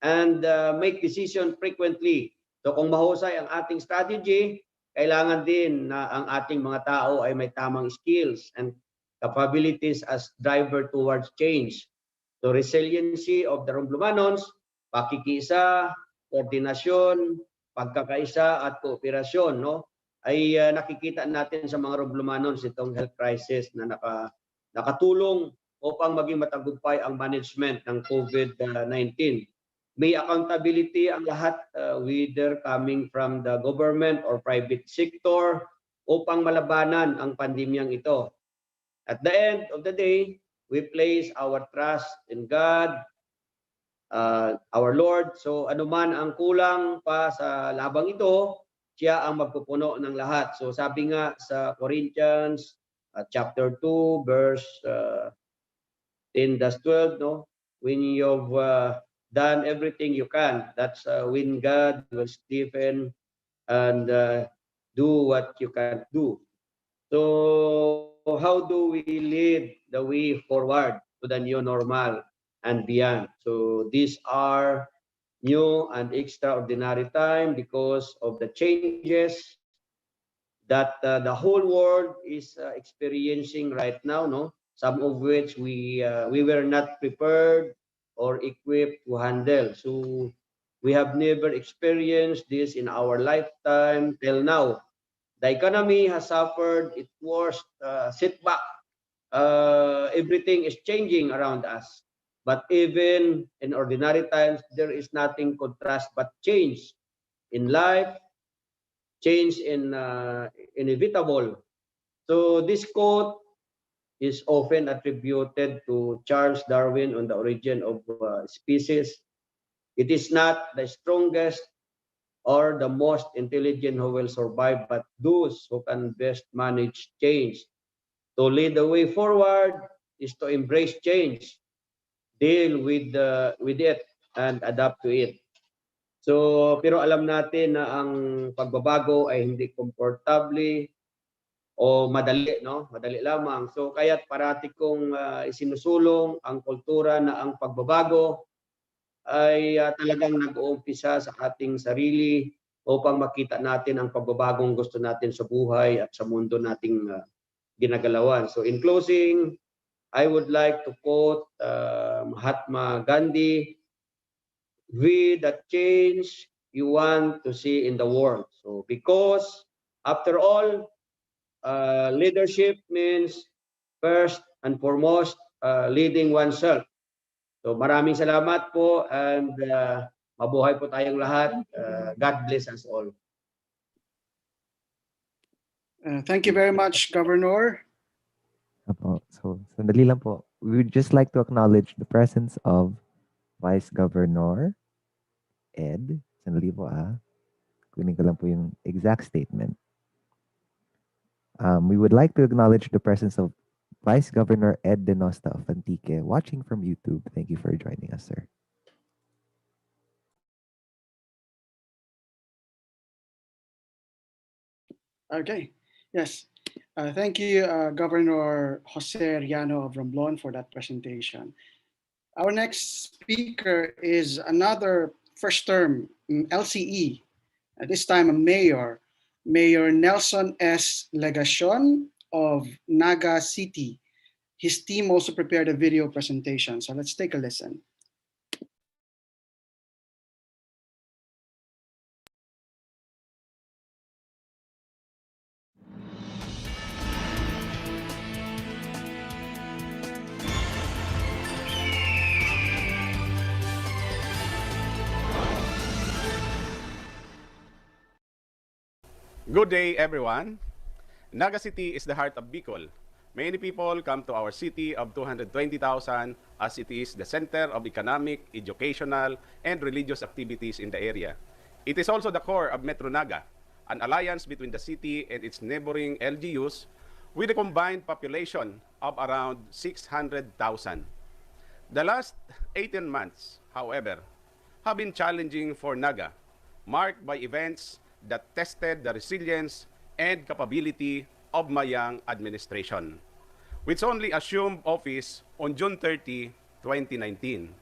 and make decision frequently. So kung mahusay ang ating strategy, kailangan din na ang ating mga tao ay may tamang skills and capabilities as driver towards change. So resiliency of the Romblomanons, pakikiisa, koordinasyon, pagkakaisa at kooperasyon, no? Ay nakikita natin sa mga Romblomanons itong health crisis na nakatulong upang maging matagumpay ang management ng COVID-19. May accountability ang lahat, whether coming from the government or private sector, upang malabanan ang pandemyang ito. At the end of the day, we place our trust in God, our Lord. So anuman ang kulang pa sa labang ito, siya ang magpupuno ng lahat. So sabi nga sa Corinthians chapter 2 verse 10-12, no? When you've done everything you can, that's when God will step in and do what you can do. So how do we lead the way forward to the new normal and beyond? So these are new and extraordinary time because of the changes that the whole world is experiencing right now, no? Some of which we were not prepared or equipped to handle. So we have never experienced this in our lifetime till now. The economy has suffered its worst setback. Everything is changing around us. But even in ordinary times, there is nothing contrast but change in life, change in inevitable. So this quote is often attributed to Charles Darwin on the origin of species. It is not the strongest or the most intelligent who will survive, but those who can best manage change. To lead the way forward is to embrace change, deal with it, and adapt to it. So, pero alam natin na ang pagbabago ay hindi komportable o madali, no? Madali lamang. So, kaya't parati kong isinusulong ang kultura na ang pagbabago ay talagang nag-uumpisa sa ating sarili upang makita natin ang pagbabagong gusto natin sa buhay at sa mundo nating ginagalawan. So in closing, I would like to quote Mahatma Gandhi, "Be the change you want to see in the world." So because after all, leadership means first and foremost leading oneself. So maraming salamat po and mabuhay po tayong lahat. God bless us all. Thank you very much, Governor. Apo. So, sandali lang po. We would just like to acknowledge the presence of Vice Governor Ed. Sandali po Kunin ko lang po yung exact statement. We would like to acknowledge the presence of Vice Governor Ed Denosta of Antique, watching from YouTube. Thank you for joining us, sir. Okay, yes. Thank you, Governor Jose Riano of Romblon for that presentation. Our next speaker is another first-term LCE, at this time a mayor, Mayor Nelson S. Legacion of Naga City. His team also prepared a video presentation, so let's take a listen. Good day, everyone. Naga City is the heart of Bicol. Many people come to our city of 220,000 as it is the center of economic, educational, and religious activities in the area. It is also the core of Metro Naga, an alliance between the city and its neighboring LGUs with a combined population of around 600,000. The last 18 months, however, have been challenging for Naga, marked by events that tested the resilience and capability of my young administration, which only assumed office on June 30, 2019.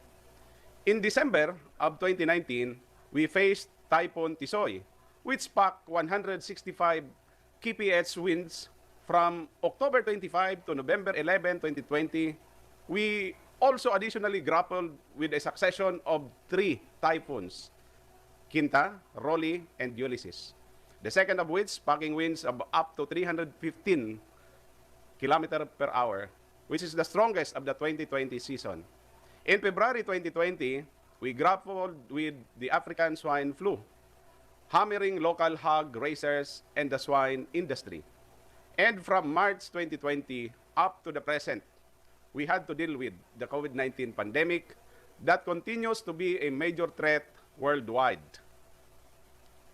In December of 2019, we faced Typhoon Tisoy, which sparked 165 kph winds from October 25 to November 11, 2020. We also additionally grappled with a succession of 3 typhoons, Quinta, Rolly, and Ulysses. The second of which, sparking winds of up to 315 km per hour, which is the strongest of the 2020 season. In February 2020, we grappled with the African swine flu, hammering local hog raisers and the swine industry. And from March 2020 up to the present, we had to deal with the COVID-19 pandemic that continues to be a major threat worldwide.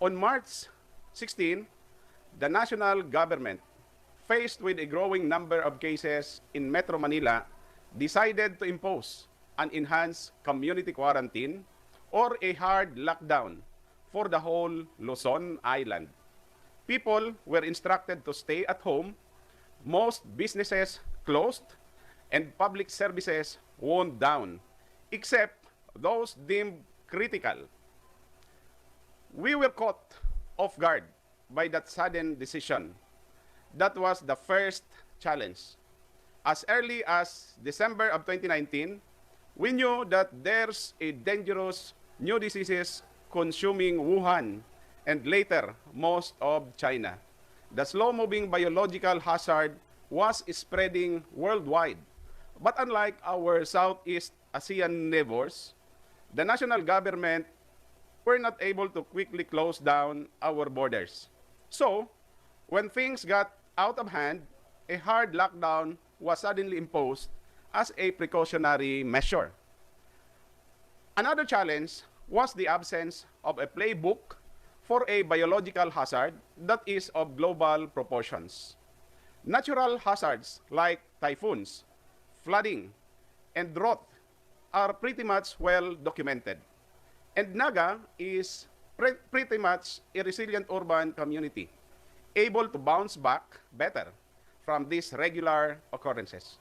On March 16, the national government, faced with a growing number of cases in Metro Manila, decided to impose an enhanced community quarantine or a hard lockdown for the whole Luzon Island. People were instructed to stay at home, most businesses closed, and public services wound down, except those deemed critical. We were caught off guard by that sudden decision. That was the first challenge. As early as December of 2019, we knew that there's a dangerous new diseases consuming Wuhan and later most of China. The slow-moving biological hazard was spreading worldwide. But unlike our Southeast Asian neighbors, the national government were not able to quickly close down our borders. So, when things got out of hand, a hard lockdown was suddenly imposed as a precautionary measure. Another challenge was the absence of a playbook for a biological hazard that is of global proportions. Natural hazards like typhoons, flooding, and drought are pretty much well documented. And Naga is pretty much a resilient urban community, able to bounce back better from these regular occurrences.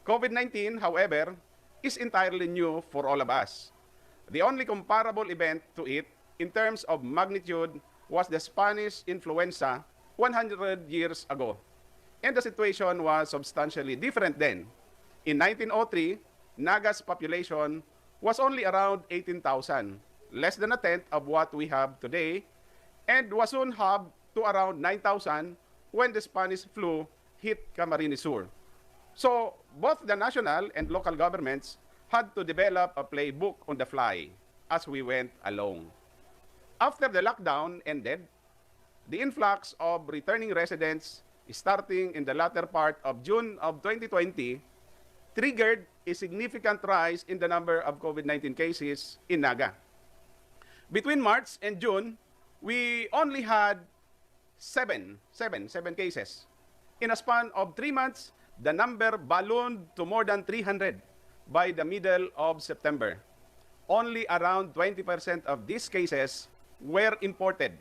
COVID-19, however, is entirely new for all of us. The only comparable event to it in terms of magnitude was the Spanish influenza 100 years ago. And the situation was substantially different then. In 1903, Naga's population was only around 18,000, less than a tenth of what we have today, and was soon halved to around 9,000 when the Spanish flu hit Camarines Sur. So both the national and local governments had to develop a playbook on the fly as we went along. After the lockdown ended, the influx of returning residents starting in the latter part of June of 2020 triggered a significant rise in the number of COVID-19 cases in Naga. Between March and June, we only had seven cases. In a span of 3 months, the number ballooned to more than 300 by the middle of September. Only around 20% of these cases were imported,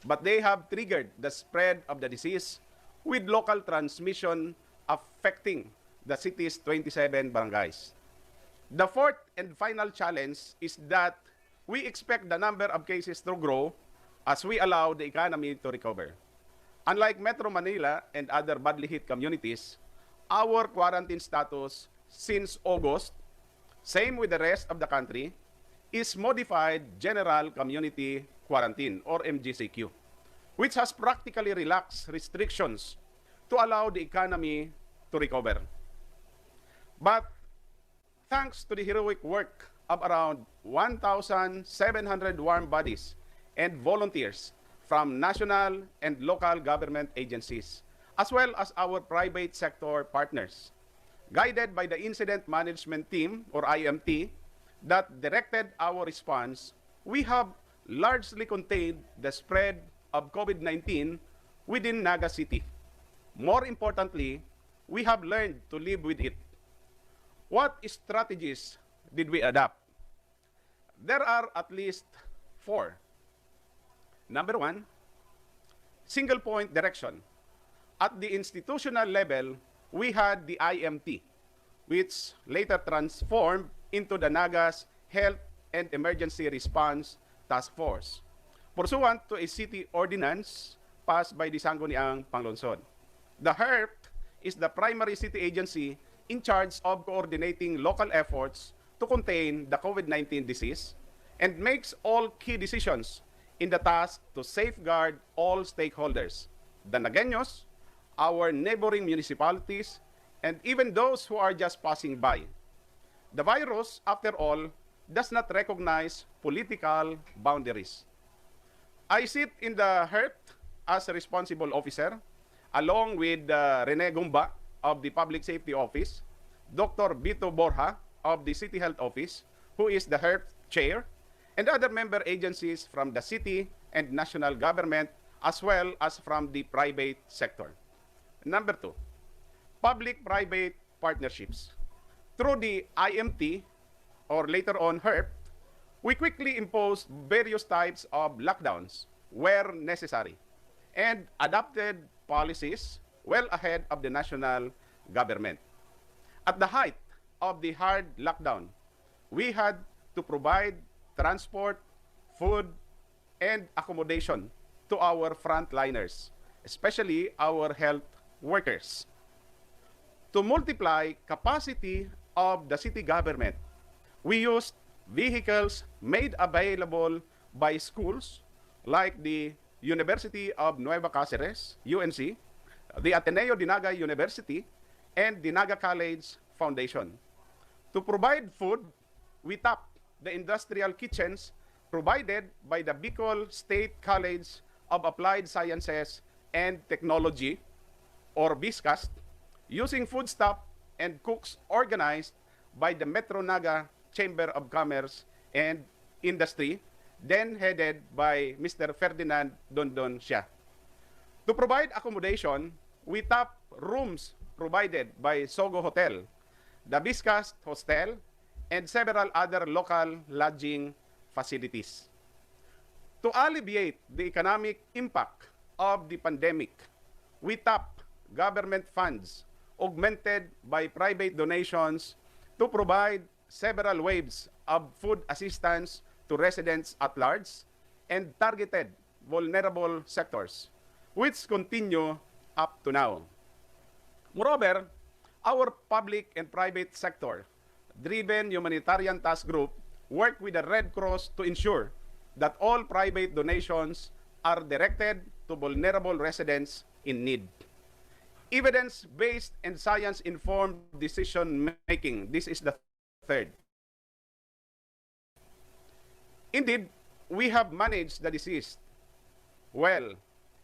but they have triggered the spread of the disease with local transmission affecting the city's 27 barangays. The fourth and final challenge is that we expect the number of cases to grow as we allow the economy to recover. Unlike Metro Manila and other badly hit communities, our quarantine status since August, same with the rest of the country, is modified general community quarantine or MGCQ, which has practically relaxed restrictions to allow the economy to recover. But thanks to the heroic work of around 1,700 warm bodies and volunteers from national and local government agencies, as well as our private sector partners, guided by the Incident Management Team, or IMT, that directed our response, we have largely contained the spread of COVID-19 within Naga City. More importantly, we have learned to live with it. What strategies did we adopt? There are at least 4. Number 1, single point direction. At the institutional level, we had the IMT, which later transformed into the Naga's Health and Emergency Response Task Force, pursuant to a city ordinance passed by the Sangguniang Panglungsod. The HERP is the primary city agency in charge of coordinating local efforts to contain the COVID-19 disease and makes all key decisions in the task to safeguard all stakeholders, the Nagueños, our neighboring municipalities, and even those who are just passing by. The virus, after all, does not recognize political boundaries. I sit in the HERP as a responsible officer, along with Rene Gumba of the Public Safety Office, Dr. Vito Borja of the City Health Office, who is the HERP chair, and other member agencies from the city and national government, as well as from the private sector. Number 2, public-private partnerships. Through the IMT, or later on HERP, we quickly imposed various types of lockdowns where necessary and adopted policies well ahead of the national government. At the height of the hard lockdown, we had to provide transport, food, and accommodation to our frontliners, especially our health workers. To multiply capacity of the city government, we used vehicles made available by schools like the University of Nueva Cáceres, UNC, the Ateneo de Naga University, and the Naga College Foundation. To provide food, we tapped the industrial kitchens provided by the Bicol State College of Applied Sciences and Technology, or BISCAST, using foodstuff and cooks organized by the Metro Naga Chamber of Commerce and Industry, then headed by Mr. Ferdinand Dondon Siya. To provide accommodation, we tapped rooms provided by Sogo Hotel, the Biscast Hostel, and several other local lodging facilities. To alleviate the economic impact of the pandemic, we tapped government funds augmented by private donations to provide several waves of food assistance to residents at large and targeted vulnerable sectors, which continue up to now. Moreover, our public and private sector driven humanitarian task group work with the Red Cross to ensure that all private donations are directed to vulnerable residents in need. Evidence-based and science-informed decision-making. This is the third. Indeed, we have managed the disease well,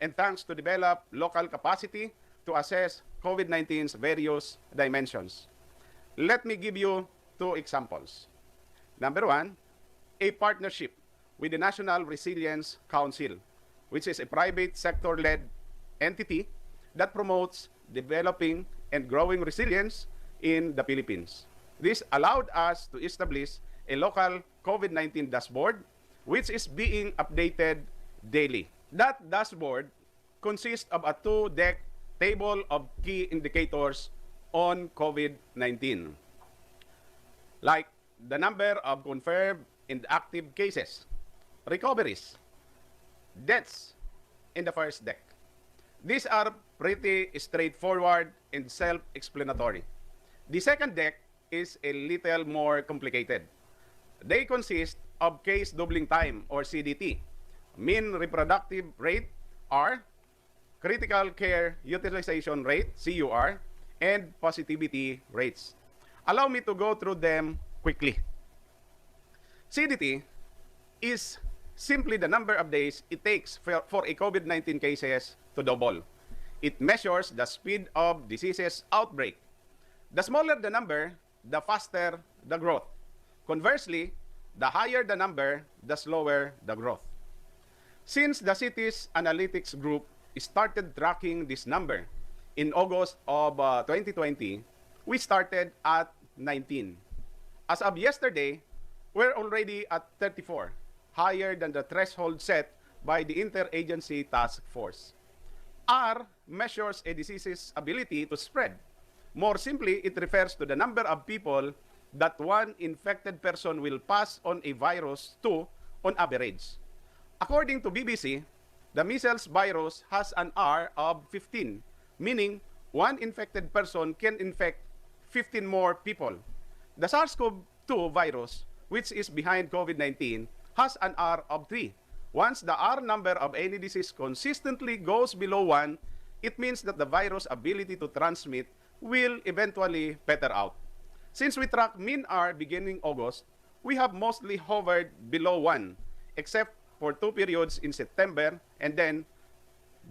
and thanks to develop local capacity to assess COVID-19's various dimensions. Let me give you 2 examples. Number 1, a partnership with the National Resilience Council, which is a private sector-led entity that promotes developing and growing resilience in the Philippines. This allowed us to establish a local COVID-19 dashboard, which is being updated daily. That dashboard consists of a 2-deck table of key indicators on COVID-19, like the number of confirmed and active cases, recoveries, deaths in the first deck. These are pretty straightforward and self-explanatory. The second deck is a little more complicated. They consist of case doubling time, or CDT, mean reproductive rate, R, critical care utilization rate, CUR, and positivity rates. Allow me to go through them quickly. CDT is simply the number of days it takes for a COVID-19 cases to double. It measures the speed of disease's outbreak. The smaller the number, the faster the growth. Conversely, the higher the number, the slower the growth. Since the city's analytics group started tracking this number in August of 2020, we started at 19. As of yesterday, we're already at 34, higher than the threshold set by the Interagency Task Force. R measures a disease's ability to spread. More simply, it refers to the number of people that one infected person will pass on a virus to on average. According to BBC, the measles virus has an R of 15, meaning one infected person can infect 15 more people. The SARS-CoV-2 virus, which is behind COVID-19, has an R of 3. Once the R number of any disease consistently goes below 1, it means that the virus' ability to transmit will eventually peter out. Since we track mean R beginning August, we have mostly hovered below 1, except for 2 periods in September and then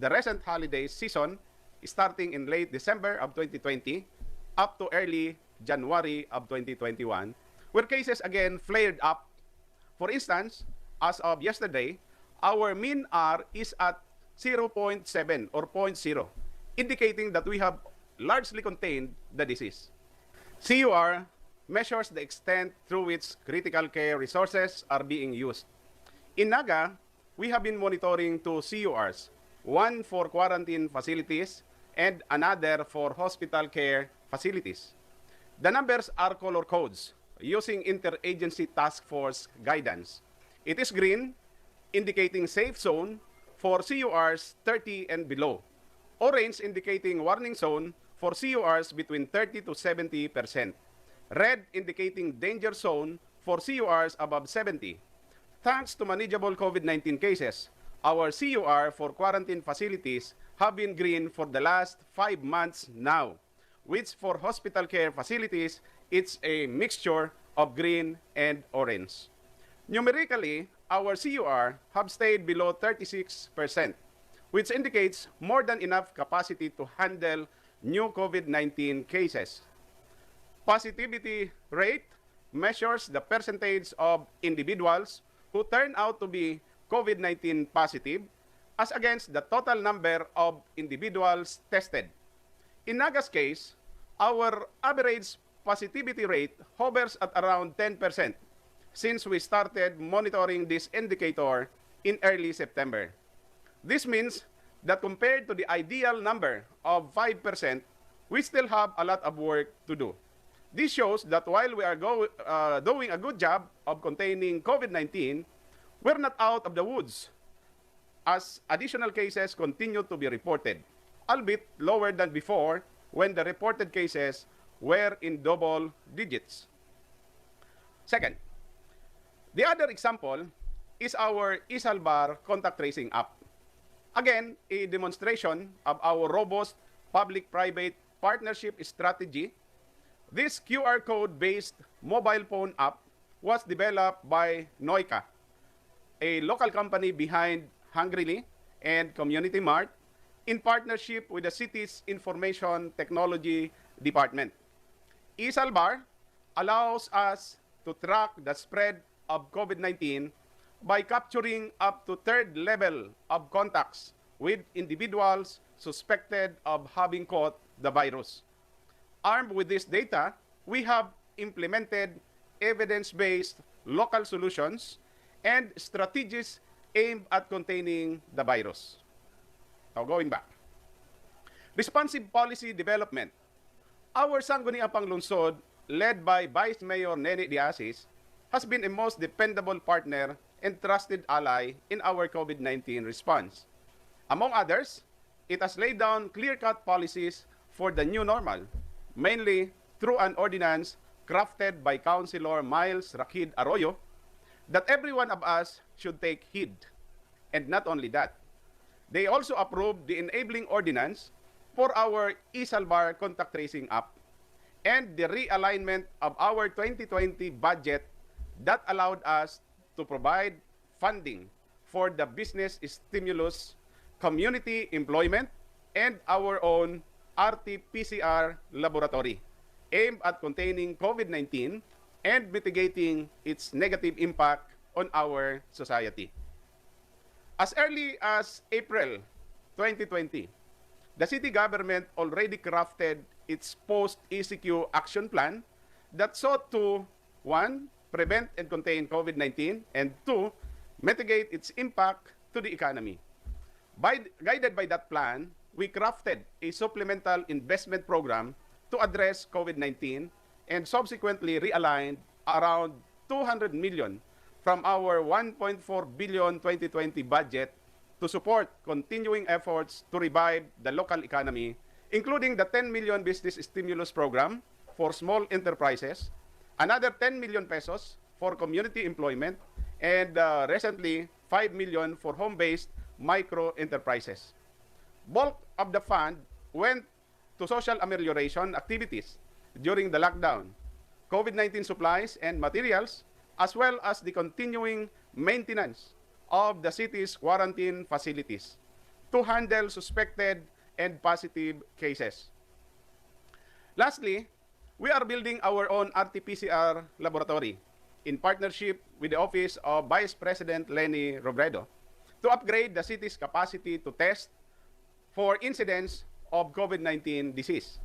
the recent holiday season starting in late December of 2020 up to early January of 2021, where cases again flared up. For instance, as of yesterday, our mean R is at 0.7 or 0.0, indicating that we have largely contained the disease. CUR measures the extent through which critical care resources are being used. In Naga, we have been monitoring 2 CURs, one for quarantine facilities and another for hospital care facilities. The numbers are color codes using Interagency Task Force guidance. It is green, indicating safe zone for CURs 30 and below. Orange indicating warning zone for CURs between 30 to 70%. Red indicating danger zone for CURs above 70. Thanks to manageable COVID-19 cases, our CUR for quarantine facilities have been green for the last 5 months now, which for hospital care facilities, it's a mixture of green and orange. Numerically, our CUR have stayed below 36%, which indicates more than enough capacity to handle new COVID-19 cases. Positivity rate measures the percentage of individuals who turn out to be COVID-19 positive as against the total number of individuals tested. In Naga's case, our average positivity rate hovers at around 10% since we started monitoring this indicator in early September. This means that compared to the ideal number of 5%, we still have a lot of work to do. This shows that while we are doing a good job of containing COVID-19, we're not out of the woods as additional cases continue to be reported, albeit lower than before when the reported cases were in double digits. Second, the other example is our Isalbar contact tracing app. Again, a demonstration of our robust public-private partnership strategy. This QR code-based mobile phone app was developed by Noika, a local company behind Hungrily and Community Mart, in partnership with the city's Information Technology Department. Isalbar allows us to track the spread of COVID-19 by capturing up to third level of contacts with individuals suspected of having caught the virus. Armed with this data, we have implemented evidence-based local solutions and strategies aimed at containing the virus. Now, going back. Responsive policy development. Our Sangguniang Panglungsod, led by Vice Mayor Nene Diasis, has been a most dependable partner and trusted ally in our COVID-19 response. Among others, it has laid down clear-cut policies for the new normal, mainly through an ordinance crafted by Councilor Miles Rakid Arroyo that every one of us should take heed. And not only that, they also approved the enabling ordinance for our Isalbar contact tracing app and the realignment of our 2020 budget that allowed us to provide funding for the business stimulus, community employment, and our own RT-PCR laboratory aimed at containing COVID-19 and mitigating its negative impact on our society. As early as April 2020, the city government already crafted its post-ECQ action plan that sought to, 1, prevent and contain COVID-19, and 2, mitigate its impact to the economy. Guided by that plan, we crafted a supplemental investment program to address COVID-19 and subsequently realigned around 200 million from our 1.4 billion 2020 budget to support continuing efforts to revive the local economy, including the 10 million business stimulus program for small enterprises, another 10 million pesos for community employment, and recently 5 million for home-based micro enterprises. Bulk of the fund went to social amelioration activities during the lockdown, COVID-19 supplies and materials, as well as the continuing maintenance of the city's quarantine facilities to handle suspected and positive cases. Lastly, we are building our own RT-PCR laboratory in partnership with the Office of Vice President Leni Robredo to upgrade the city's capacity to test for incidents of COVID-19 disease.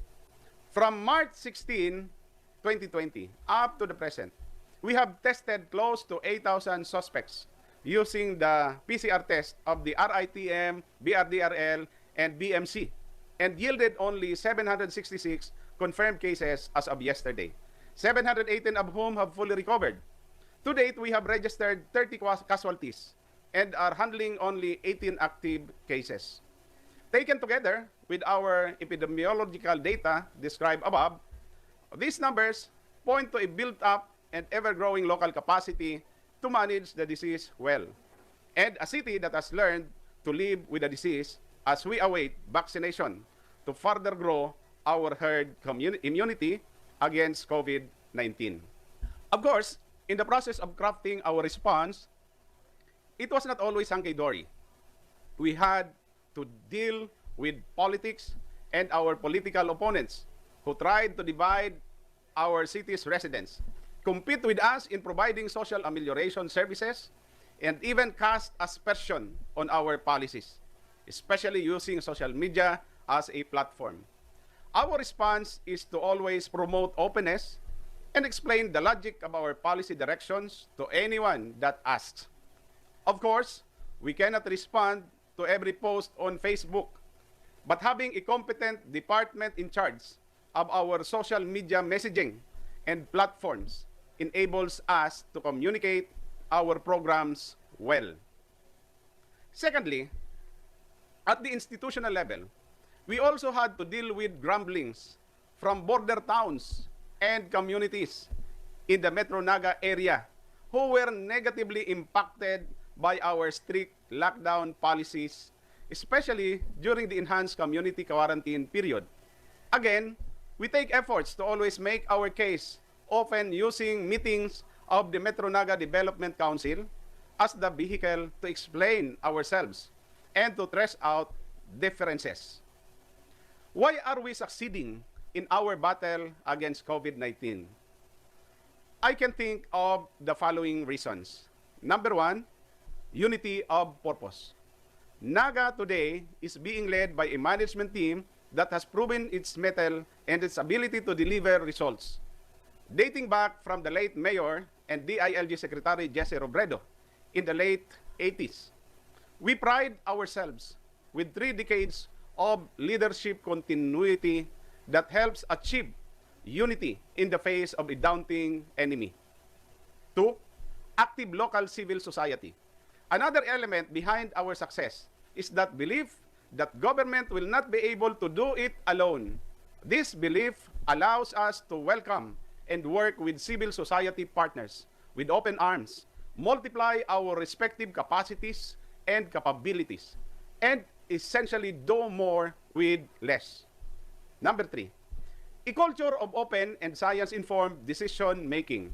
From March 16, 2020 up to the present, we have tested close to 8,000 suspects using the PCR test of the RITM, BRDRL, and BMC, and yielded only 766 confirmed cases as of yesterday, 718 of whom have fully recovered. To date, we have registered 30 casualties and are handling only 18 active cases. Taken together with our epidemiological data described above, these numbers point to a built-up and ever-growing local capacity to manage the disease well, and a city that has learned to live with the disease as we await vaccination to further grow our herd immunity against COVID-19. Of course, in the process of crafting our response, it was not always hunky-dory. We had to deal with politics and our political opponents who tried to divide our city's residents, compete with us in providing social amelioration services, and even cast aspersion on our policies, especially using social media as a platform. Our response is to always promote openness and explain the logic of our policy directions to anyone that asks. Of course, we cannot respond to every post on Facebook, but having a competent department in charge of our social media messaging and platforms enables us to communicate our programs well. Secondly, at the institutional level, we also had to deal with grumblings from border towns and communities in the Metro Naga area who were negatively impacted by our strict lockdown policies, especially during the enhanced community quarantine period. Again, we take efforts to always make our case, often using meetings of the Metro Naga Development Council as the vehicle to explain ourselves and to thresh out differences. Why are we succeeding in our battle against COVID-19? I can think of the following reasons. Number one, unity of purpose. Naga today is being led by a management team that has proven its mettle and its ability to deliver results. Dating back from the late Mayor and DILG Secretary Jesse Robredo in the late 80s, we pride ourselves with 3 decades of leadership continuity that helps achieve unity in the face of a daunting enemy. 2, active local civil society. Another element behind our success is that belief that government will not be able to do it alone. This belief allows us to welcome and work with civil society partners with open arms, multiply our respective capacities and capabilities, and essentially do more with less. Number 3, a culture of open and science-informed decision-making.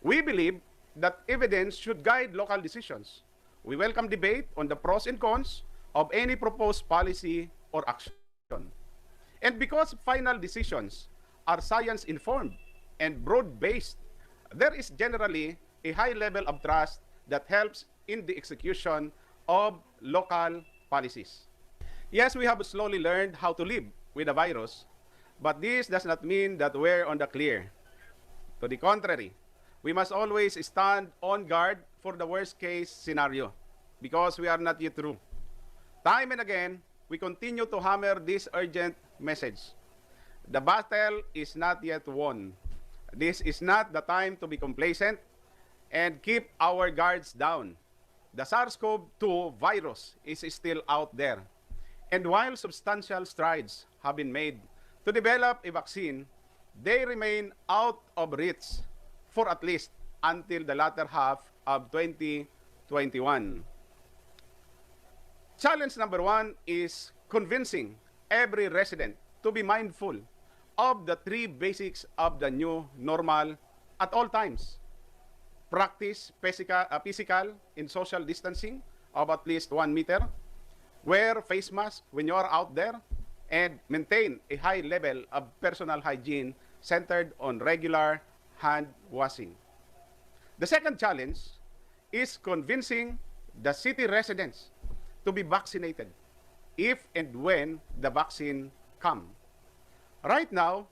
We believe that evidence should guide local decisions. We welcome debate on the pros and cons of any proposed policy or action. And because final decisions are science-informed and broad-based, there is generally a high level of trust that helps in the execution of local policies. Yes, we have slowly learned how to live with the virus, but this does not mean that we're on the clear. To the contrary, we must always stand on guard for the worst case scenario because we are not yet through. Time and again, we continue to hammer this urgent message. The battle is not yet won. This is not the time to be complacent and keep our guards down. The SARS-CoV-2 virus is still out there. And while substantial strides have been made to develop a vaccine, they remain out of reach for at least until the latter half of 2021. Challenge number one is convincing every resident to be mindful of the three basics of the new normal at all times. Practice physical and social distancing of at least 1 meter. Wear face mask when you are out there, and maintain a high level of personal hygiene centered on regular hand washing. The second challenge is convincing the city residents to be vaccinated if and when the vaccine comes. Right now,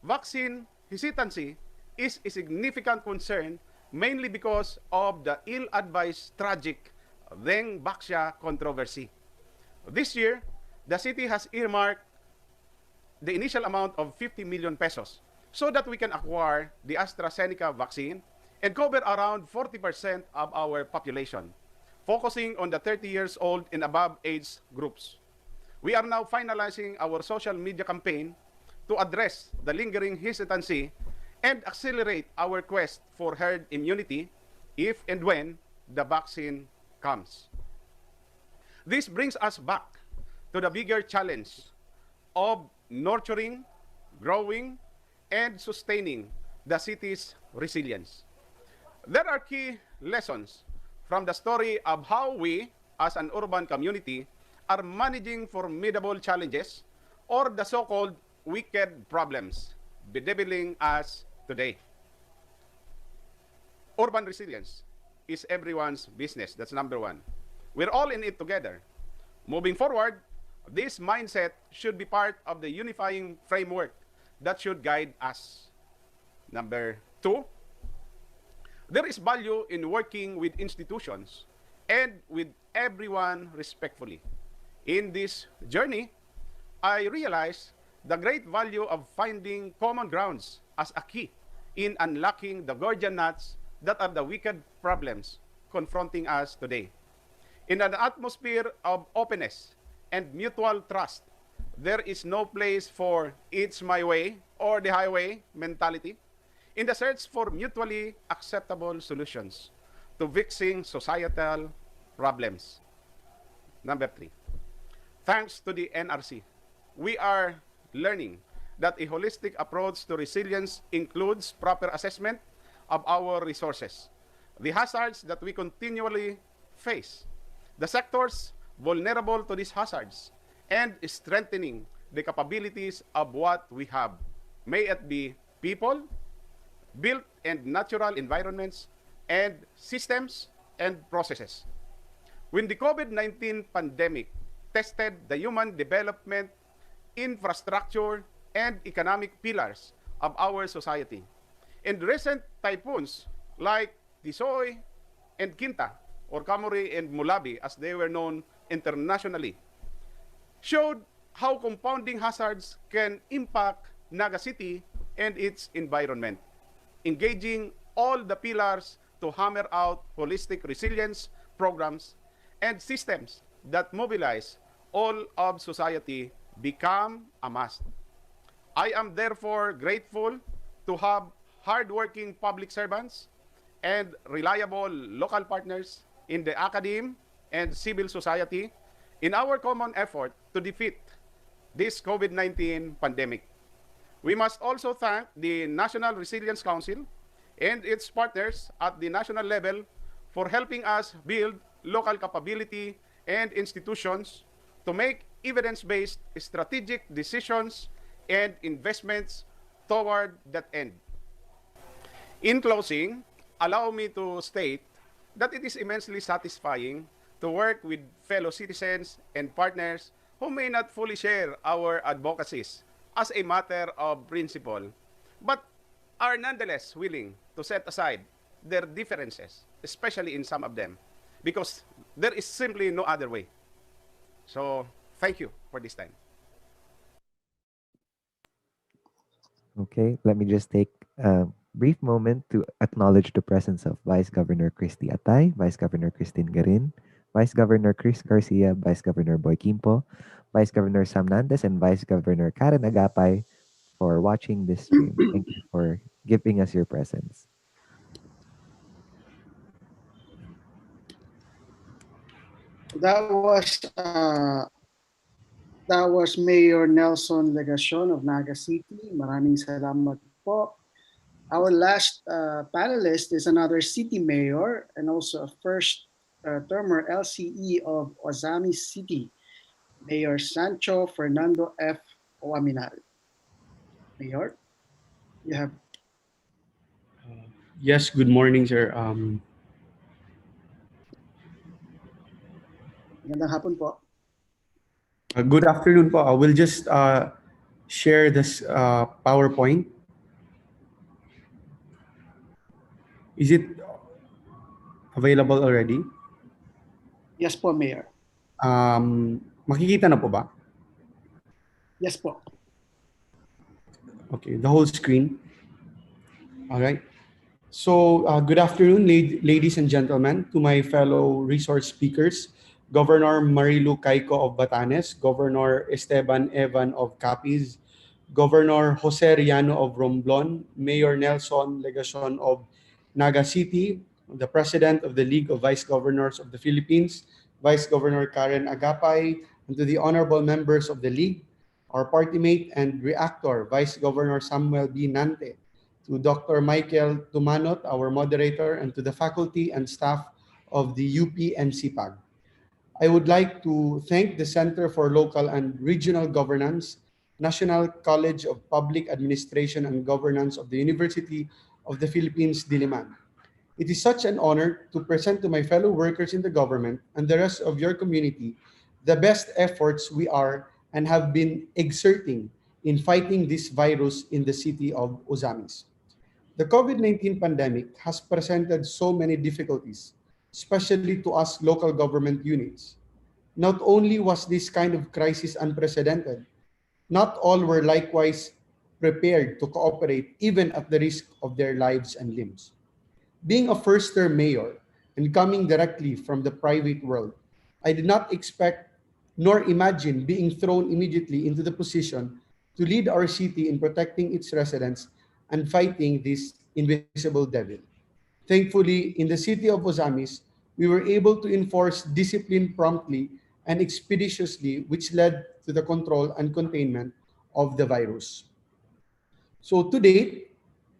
vaccine hesitancy is a significant concern, mainly because of the ill-advised tragic Deng Baxia controversy. This year, the city has earmarked the initial amount of 50 million pesos so that we can acquire the AstraZeneca vaccine and cover around 40% of our population, focusing on the 30 years old and above age groups. We are now finalizing our social media campaign to address the lingering hesitancy and accelerate our quest for herd immunity if and when the vaccine comes. This brings us back to the bigger challenge of nurturing, growing, and sustaining the city's resilience. There are key lessons from the story of how we, as an urban community, are managing formidable challenges or the so-called wicked problems bedeviling us today. Urban resilience is everyone's business. That's number one. We're all in it together. Moving forward, this mindset should be part of the unifying framework that should guide us. Number two, there is value in working with institutions and with everyone respectfully. In this journey, I realized the great value of finding common grounds as a key in unlocking the Gordian knots that are the wicked problems confronting us today. In an atmosphere of openness and mutual trust, there is no place for it's my way or the highway mentality in the search for mutually acceptable solutions to vexing societal problems. Number three, thanks to the NRC, we are learning that a holistic approach to resilience includes proper assessment of our resources, the hazards that we continually face, the sectors vulnerable to these hazards, and strengthening the capabilities of what we have, may it be people, built and natural environments, and systems and processes. When the COVID-19 pandemic tested the human development, infrastructure, and economic pillars of our society, and recent typhoons like Tisoy and Quinta, or Kamuri and Mulabi as they were known internationally, showed how compounding hazards can impact Naga City and its environment, engaging all the pillars to hammer out holistic resilience programs and systems that mobilize all of society become a must. I am therefore grateful to have hardworking public servants and reliable local partners in the academe and civil society in our common effort to defeat this COVID-19 pandemic. We must also thank the National Resilience Council and its partners at the national level for helping us build local capability and institutions to make evidence-based strategic decisions and investments toward that end. In closing, allow me to state that it is immensely satisfying to work with fellow citizens and partners who may not fully share our advocacies as a matter of principle, but are nonetheless willing to set aside their differences, especially in some of them, because there is simply no other way. So, thank you for this time. Okay, let me just take a brief moment to acknowledge the presence of Vice Governor Christy Atay, Vice Governor Christine Garin, Vice Governor Chris Garcia, Vice Governor Boy Quimpo, Vice Governor Sam Nandes, and Vice Governor Karen Agapay for watching this stream. Thank you for giving us your presence. That was Mayor Nelson Legacion of Naga City. Maraming salamat po. Our last panelist is another city mayor and also a first termer LCE of Ozamiz City, Mayor Sancho Fernando F. Oaminal. Mayor, you have. Yes, good morning, sir. Magandang hapon po. Good afternoon po. I will just share this PowerPoint. Is it available already? Yes po, Mayor. Makikita na po ba? Yes po. Okay, the whole screen. All right. So, good afternoon, ladies and gentlemen, to my fellow resource speakers, Governor Marilu Caico of Batanes, Governor Esteban Evan of Capiz, Governor Jose Riano of Romblon, Mayor Nelson Legacion of Naga City, the President of the League of Vice Governors of the Philippines, Vice Governor Karen Agapay, and to the honorable members of the League, our party mate and Reactor, Vice Governor Samuel B. Nante, to Dr. Michael Tumanot, our moderator, and to the faculty and staff of the UP and CPAG. I would like to thank the Center for Local and Regional Governance, National College of Public Administration and Governance of the University of the Philippines, Diliman. It is such an honor to present to my fellow workers in the government and the rest of your community the best efforts we are and have been exerting in fighting this virus in the city of Ozamiz. The COVID-19 pandemic has presented so many difficulties, especially to us local government units. Not only was this kind of crisis unprecedented, not all were likewise prepared to cooperate even at the risk of their lives and limbs. Being a first-term mayor and coming directly from the private world, I did not expect nor imagine being thrown immediately into the position to lead our city in protecting its residents and fighting this invisible devil. Thankfully, in the city of Ozamiz, we were able to enforce discipline promptly and expeditiously, which led to the control and containment of the virus. So to date,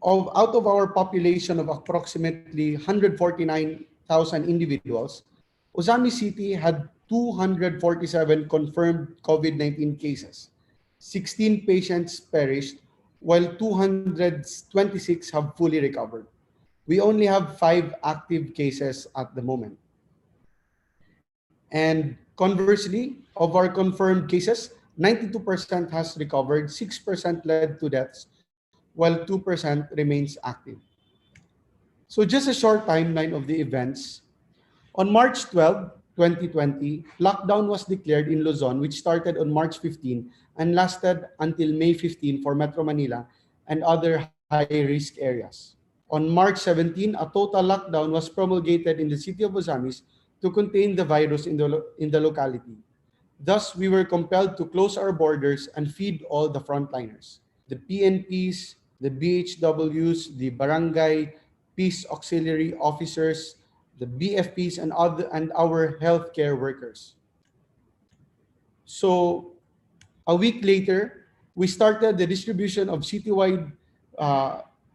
out of our population of approximately 149,000 individuals, Ozamiz City had 247 confirmed COVID-19 cases. 16 patients perished, while 226 have fully recovered. We only have 5 active cases at the moment. And conversely, of our confirmed cases, 92% has recovered, 6% led to deaths, while 2% remains active. So just a short timeline of the events. On March 12, 2020, lockdown was declared in Luzon, which started on March 15 and lasted until May 15 for Metro Manila and other high-risk areas. On March 17, a total lockdown was promulgated in the city of Ozamiz to contain the virus in the locality. Thus, we were compelled to close our borders and feed all the frontliners, the PNPs, the BHWs, the barangay peace auxiliary officers, the BFPs, and our healthcare workers. So a week later, we started the distribution of citywide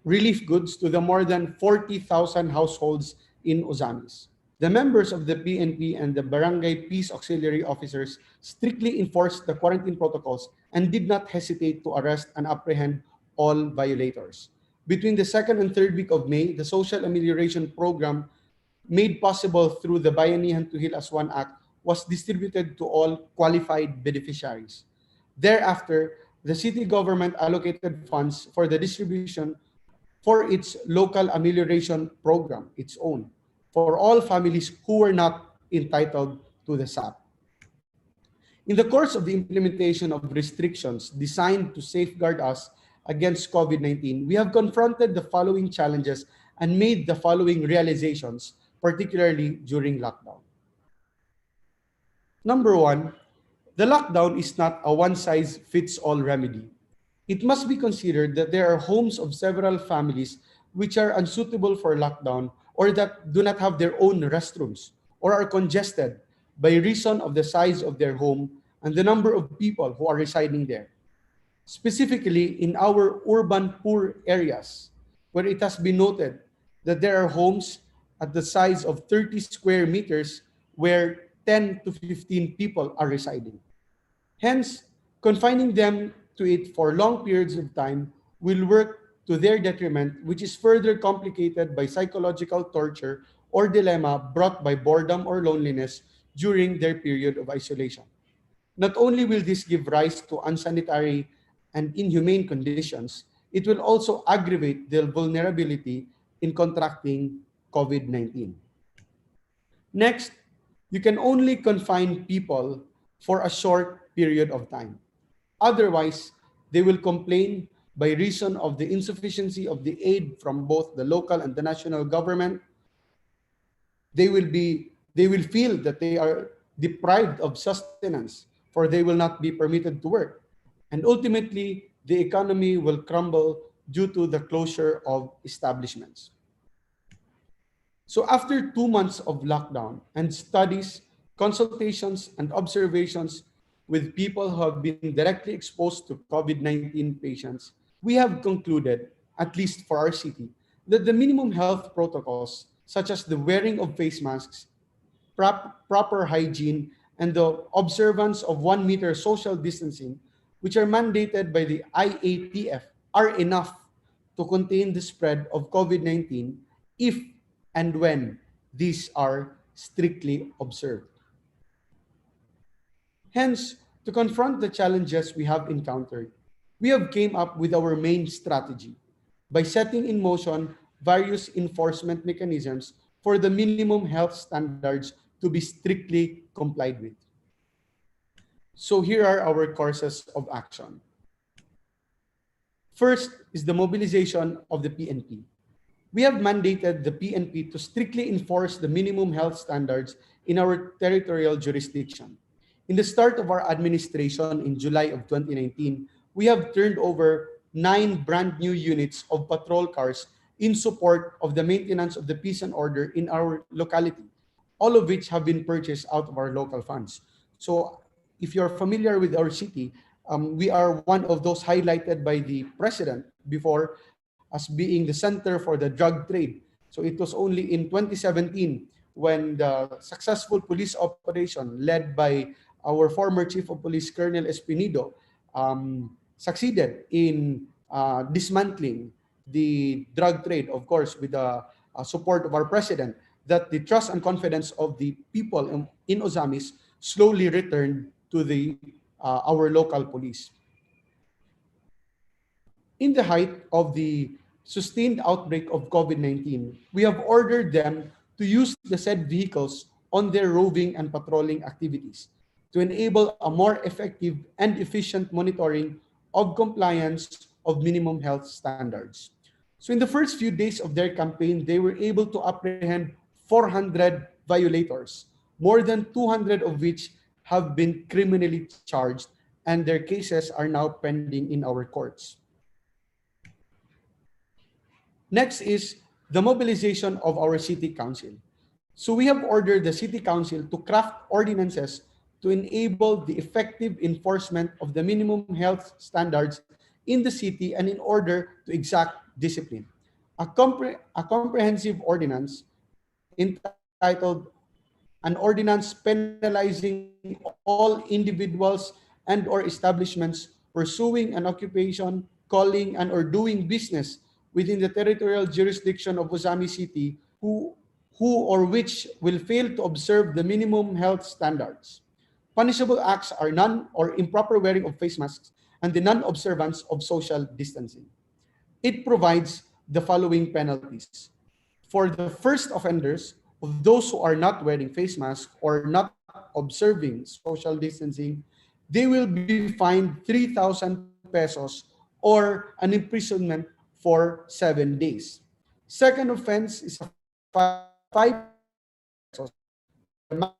relief goods to the more than 40,000 households in Ozamiz. The members of the PNP and the barangay peace auxiliary officers strictly enforced the quarantine protocols and did not hesitate to arrest and apprehend all violators. Between the second and third week of May, the social amelioration program made possible through the Bayanihan to Heal as One Act was distributed to all qualified beneficiaries. Thereafter, the city government allocated funds for the distribution for its local amelioration program, its own, for all families who were not entitled to the SAP. In the course of the implementation of restrictions designed to safeguard us against COVID-19, we have confronted the following challenges and made the following realizations, particularly during lockdown. Number one, the lockdown is not a one-size-fits-all remedy. It must be considered that there are homes of several families which are unsuitable for lockdown or that do not have their own restrooms or are congested by reason of the size of their home and the number of people who are residing there. Specifically in our urban poor areas, where it has been noted that there are homes at the size of 30 square meters where 10 to 15 people are residing. Hence, confining them to it for long periods of time will work to their detriment, which is further complicated by psychological torture or dilemma brought by boredom or loneliness during their period of isolation. Not only will this give rise to unsanitary and inhumane conditions, it will also aggravate their vulnerability in contracting COVID-19. Next, you can only confine people for a short period of time. Otherwise, they will complain by reason of the insufficiency of the aid from both the local and the national government. They will feel that they are deprived of sustenance, for they will not be permitted to work. And ultimately, the economy will crumble due to the closure of establishments. So after 2 months of lockdown and studies, consultations, and observations with people who have been directly exposed to COVID-19 patients, we have concluded, at least for our city, that the minimum health protocols, such as the wearing of face masks, proper hygiene, and the observance of 1 meter social distancing, which are mandated by the IATF, are enough to contain the spread of COVID-19 if and when these are strictly observed. Hence, to confront the challenges we have encountered, we have came up with our main strategy by setting in motion various enforcement mechanisms for the minimum health standards to be strictly complied with. So here are our courses of action. First is the mobilization of the PNP. We have mandated the PNP to strictly enforce the minimum health standards in our territorial jurisdiction. In the start of our administration in July of 2019, we have turned over 9 brand new units of patrol cars in support of the maintenance of the peace and order in our locality, all of which have been purchased out of our local funds. So if you're familiar with our city, we are one of those highlighted by the president before as being the center for the drug trade. So it was only in 2017 when the successful police operation led by our former Chief of Police, Colonel Espinido, succeeded in dismantling the drug trade, of course, with the support of our president, that the trust and confidence of the people in Ozamiz slowly returned to our local police. In the height of the sustained outbreak of COVID-19, we have ordered them to use the said vehicles on their roving and patrolling activities to enable a more effective and efficient monitoring of compliance of minimum health standards. So in the first few days of their campaign, they were able to apprehend 400 violators, more than 200 of which have been criminally charged, and their cases are now pending in our courts. Next is the mobilization of our city council. So we have ordered the city council to craft ordinances to enable the effective enforcement of the minimum health standards in the city and in order to exact discipline. A comprehensive ordinance entitled an ordinance penalizing all individuals and or establishments pursuing an occupation, calling and or doing business within the territorial jurisdiction of Ozamiz City who who or which will fail to observe the minimum health standards. Punishable acts are non or improper wearing of face masks and the non-observance of social distancing. It provides the following penalties. For the first offenders, of those who are not wearing face masks or not observing social distancing, they will be fined 3,000 pesos or an imprisonment for 7 days. Second offense is a fine of 5,000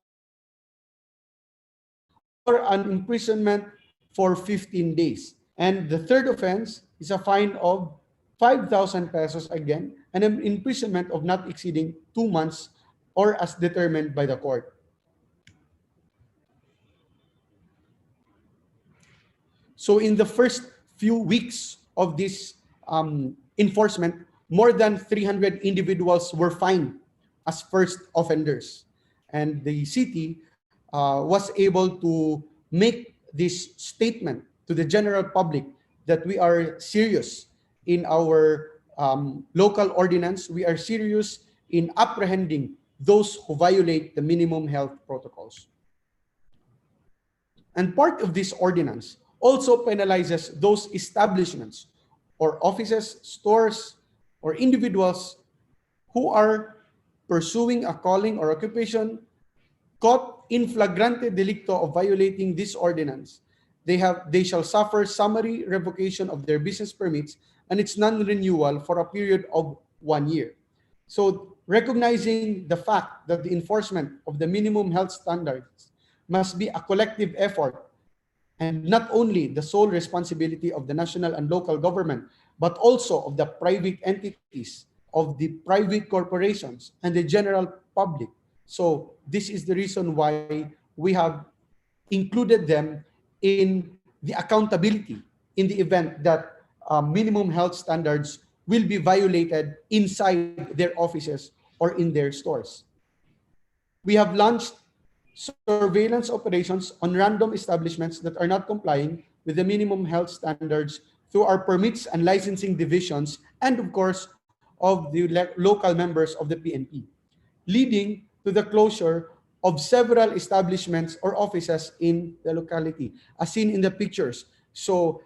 or an imprisonment for 15 days. And the third offense is a fine of 5,000 pesos again, and an imprisonment of not exceeding 2 months or as determined by the court. So in the first few weeks of this enforcement, more than 300 individuals were fined as first offenders. And the city was able to make this statement to the general public that we are serious in our local ordinance. We are serious in apprehending those who violate the minimum health protocols. And part of this ordinance also penalizes those establishments or offices, stores, or individuals who are pursuing a calling or occupation caught in flagrante delicto of violating this ordinance. They shall suffer summary revocation of their business permits and its non-renewal for a period of 1 year. So recognizing the fact that the enforcement of the minimum health standards must be a collective effort and not only the sole responsibility of the national and local government, but also of the private entities, of the private corporations, and the general public. So this is the reason why we have included them in the accountability in the event that minimum health standards will be violated inside their offices or in their stores. We have launched surveillance operations on random establishments that are not complying with the minimum health standards through our permits and licensing divisions and, of course, of the local members of the PNP, leading to the closure of several establishments or offices in the locality, as seen in the pictures. So,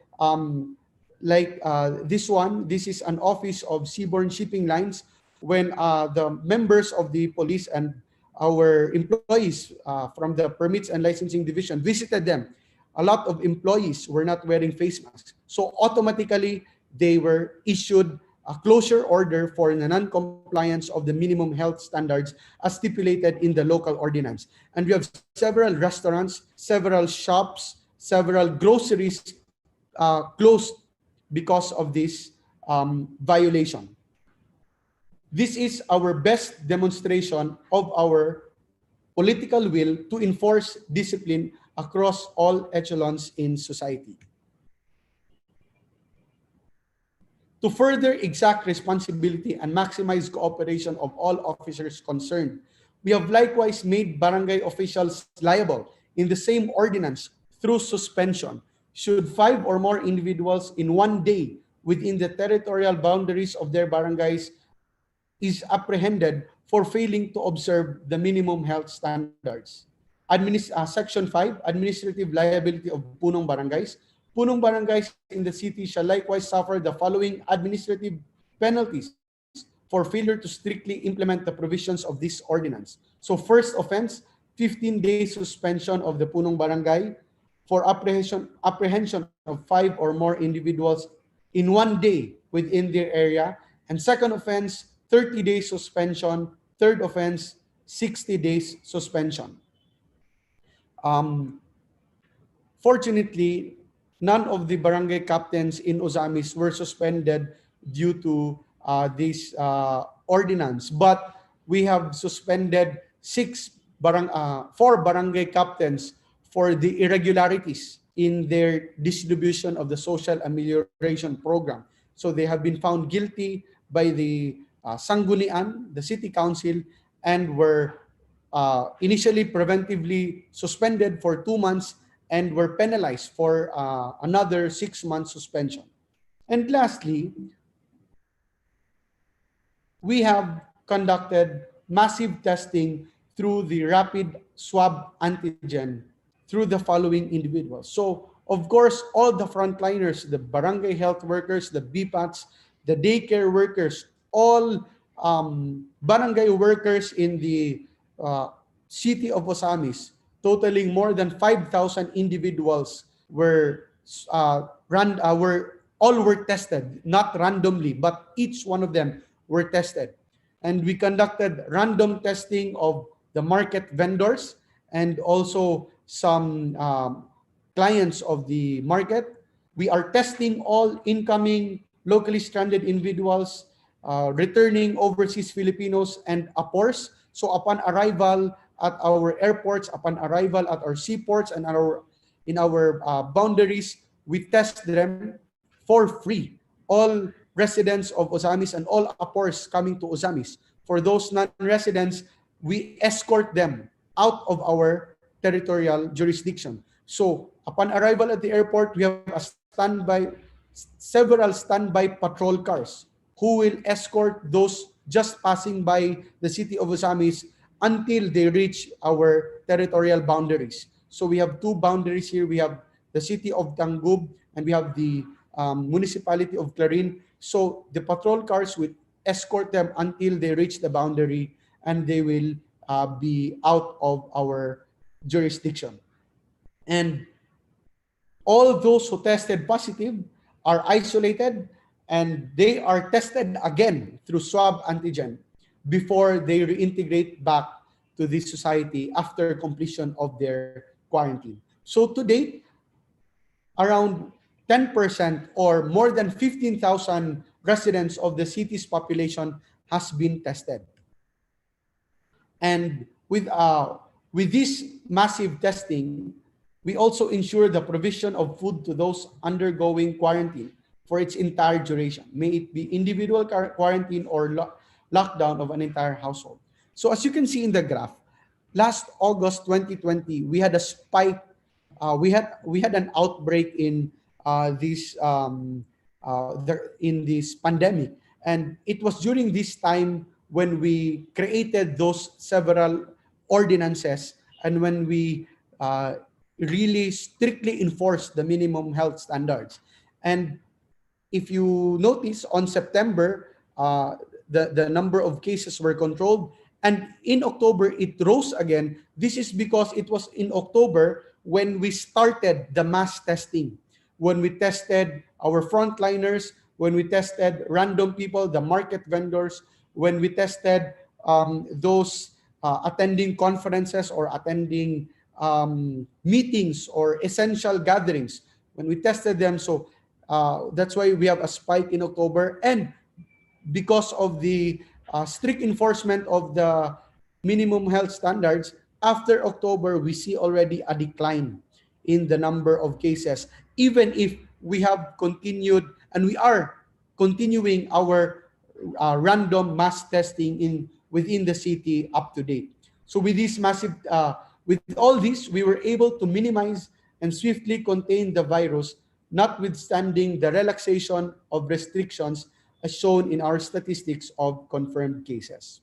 this one, this is an office of Seaborne Shipping Lines. When the members of the police and our employees from the permits and licensing division visited them, a lot of employees were not wearing face masks. So automatically, they were issued a closure order for the non-compliance of the minimum health standards as stipulated in the local ordinance. And we have several restaurants, several shops, several groceries closed because of this violation. This is our best demonstration of our political will to enforce discipline across all echelons in society. To further exact responsibility and maximize cooperation of all officers concerned, we have likewise made barangay officials liable in the same ordinance through suspension should 5 or more individuals in 1 day within the territorial boundaries of their barangays is apprehended for failing to observe the minimum health standards. Section 5, Administrative Liability of Punong Barangays. Punong barangays in the city shall likewise suffer the following administrative penalties for failure to strictly implement the provisions of this ordinance. So first offense, 15-day suspension of the Punong Barangay for apprehension of 5 or more individuals in 1 day within their area. And second offense, 30 days suspension. Third offense, 60 days suspension. Fortunately, none of the barangay captains in Ozamiz were suspended due to this ordinance, but we have suspended 4 barangay captains for the irregularities in their distribution of the social amelioration program. So they have been found guilty by the Sanggunian, the city council, and were initially preventively suspended for 2 months and were penalized for another 6-month suspension. And lastly, we have conducted massive testing through the rapid swab antigen through the following individuals. So, of course, all the frontliners, the barangay health workers, the BPATs, the daycare workers, all barangay workers in the city of Ozamiz, totaling more than 5,000 individuals were all were tested, not randomly, but each one of them were tested. And we conducted random testing of the market vendors and also some clients of the market. We are testing all incoming locally stranded individuals, returning overseas Filipinos, and APORs. So upon arrival at our airports, upon arrival at our seaports and in our boundaries, we test them for free. All residents of Ozamiz and all APORs coming to Ozamiz. For those non-residents, we escort them out of our territorial jurisdiction. So upon arrival at the airport, we have several standby patrol cars who will escort those just passing by the city of Ozamiz until they reach our territorial boundaries. So we have two boundaries here. We have the city of Tangub and we have the municipality of Clarin. So the patrol cars will escort them until they reach the boundary and they will be out of our jurisdiction. And all those who tested positive are isolated and they are tested again through swab antigen before they reintegrate back to the society after completion of their quarantine. So to date, around 10% or more than 15,000 residents of the city's population has been tested. And with this massive testing, we also ensure the provision of food to those undergoing quarantine for its entire duration. May it be individual quarantine or lockdown of an entire household. So as you can see in the graph, last August 2020, we had a spike. We had an outbreak in this pandemic, and it was during this time when we created those several ordinances and when we really strictly enforced the minimum health standards. And if you notice, on September, the number of cases were controlled, and in October it rose again. This is because it was in October when we started the mass testing, when we tested our frontliners, when we tested random people, the market vendors, when we tested those attending conferences or attending meetings or essential gatherings, when we tested them. So that's why we have a spike in October. And because of the strict enforcement of the minimum health standards, after October, we see already a decline in the number of cases, even if we have continued and we are continuing our random mass testing within the city up to date. So with this massive, with all this, we were able to minimize and swiftly contain the virus, notwithstanding the relaxation of restrictions as shown in our statistics of confirmed cases.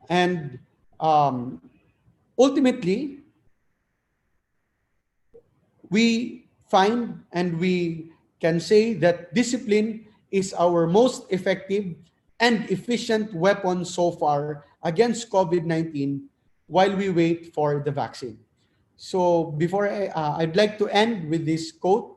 And ultimately, we find and we can say that discipline is our most effective and efficient weapon so far against COVID-19 while we wait for the vaccine. So before I'd like to end with this quote,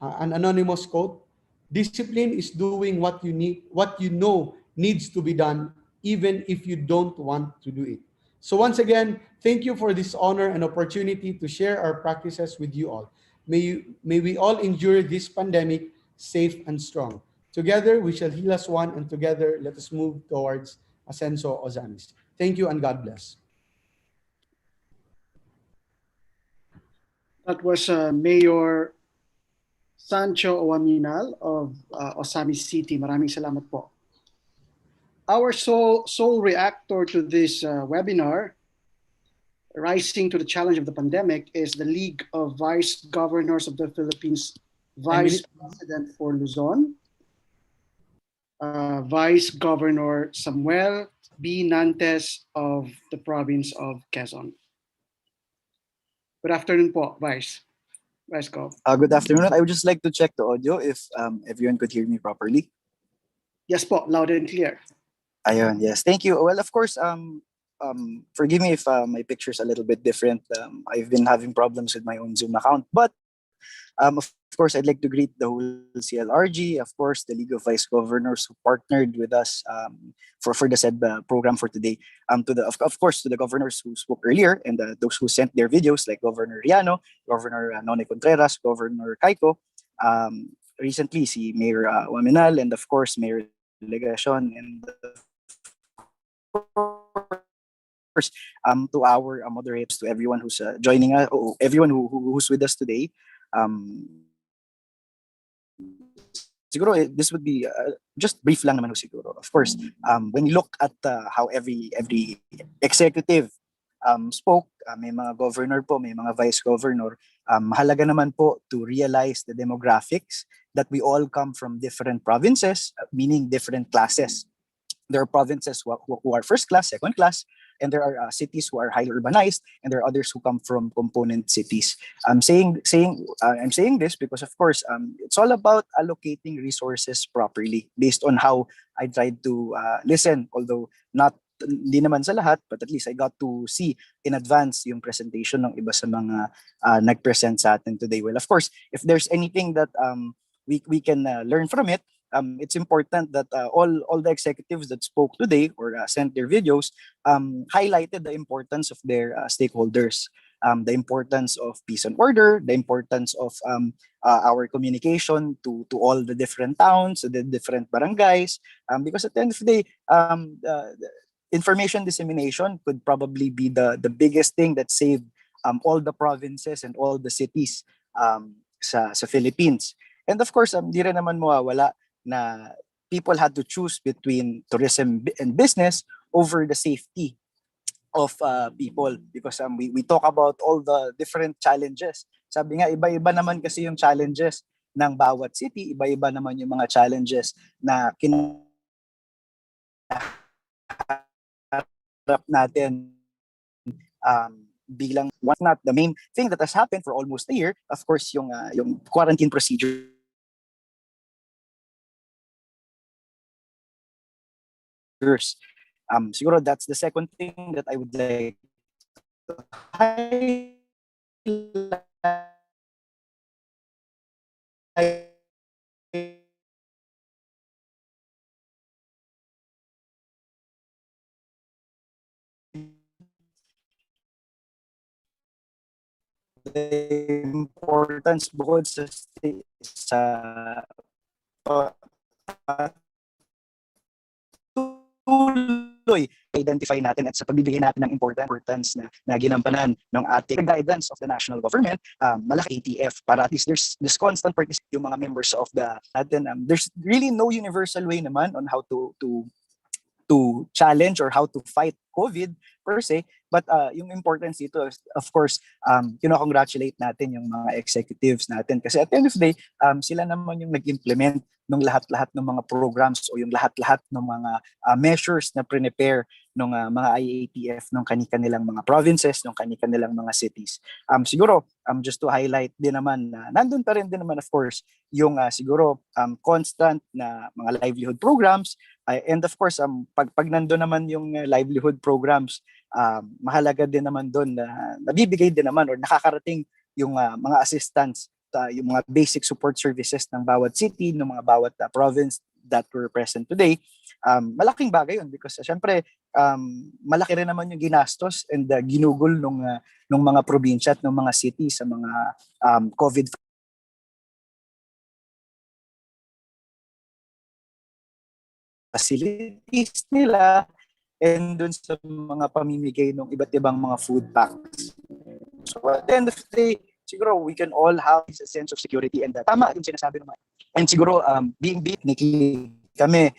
an anonymous quote: "Discipline is doing what you know needs to be done, even if you don't want to do it." So once again, thank you for this honor and opportunity to share our practices with you all. May we all endure this pandemic safe and strong. Together, we shall heal as one, and together, let us move towards Ascenso Ozamiz. Thank you and God bless. That was Mayor Sancho Owaminal of Ozamiz City. Maraming salamat po. Our sole reactor to this webinar, Rising to the Challenge of the Pandemic, is the League of Vice Governors of the Philippines, Vice President for Luzon, Vice Governor Samuel B. Nantes of the province of Quezon. Good afternoon po, Vice. Vice Gov. Good afternoon. I would just like to check the audio if everyone could hear me properly. Yes po, loud and clear. Ayun, yes. Thank you. Well, of course, forgive me if my picture is a little bit different. I've been having problems with my own Zoom account. But of course, I'd like to greet the whole CLRG, of course, the League of Vice Governors who partnered with us for the said program for today. Of course, to the governors who spoke earlier and those who sent their videos, like Governor Riano, Governor Nonay Contreras, Governor Caico, recently si Mayor Waminal, and of course, Mayor Legacion, and to our moderators, to everyone who's joining us, everyone who's with us today. Siguro this would be just brief lang naman siguro. Of course, when you look at how every executive spoke, may mga governor po, may mga vice governor, mahalaga naman po to realize the demographics that we all come from different provinces, meaning different classes. There are provinces who are first class, second class, and there are cities who are highly urbanized, and there are others who come from component cities. I'm saying this because, of course, it's all about allocating resources properly based on how I tried to listen, although not hindi naman sa lahat, but at least I got to see in advance yung presentation ng iba sa mga nag-present sa atin today. Well, of course, if there's anything that we can learn from it, it's important that all the executives that spoke today or sent their videos highlighted the importance of their stakeholders, the importance of peace and order, the importance of our communication to all the different towns, the different barangays, because at the end of the day, information dissemination could probably be the biggest thing that saved all the provinces and all the cities sa Philippines. And of course, di rin naman mawawala na people had to choose between tourism and business over the safety of people, because we talk about all the different challenges. Sabi nga, iba-iba naman kasi yung challenges ng bawat city, iba-iba naman yung mga challenges na kinaharap natin bilang one, not the main thing that has happened for almost a year, of course, yung quarantine procedure. Siguro that's the second thing that I would like to highlight. The importance bukod sa tuloy identify natin at sa pagbibigay natin ng importance na ginampanan ng ating guidance of the national government, malaki ATF, para at least there's this constant participation yung mga members of the natin. There's really no universal way naman on how to challenge or how to fight COVID per se, but yung importance dito, of course, congratulate natin yung mga executives natin kasi at the end of the day, sila naman yung nag-implement ng lahat-lahat ng mga programs o yung lahat-lahat ng mga measures na prepare ng mga IATF ng kanilang mga provinces, ng kanilang mga cities. Siguro, just to highlight din naman na nandun pa rin din naman, of course, yung siguro constant na mga livelihood programs, and of course, pag nandun naman yung livelihood programs, mahalaga din naman doon na nabibigay din naman or nakakarating yung mga assistance, yung mga basic support services ng bawat city, ng mga bawat province that were present today. Malaking bagay yun because syempre malaki rin naman yung ginastos and ginugol nung mga probinsya at ng mga cities sa mga COVID facilities nila and dun sa mga pamimigay ng iba't ibang mga food packs. So at the end of the day, siguro we can all have a sense of security and tama yung sinasabi naman. And siguro being kami,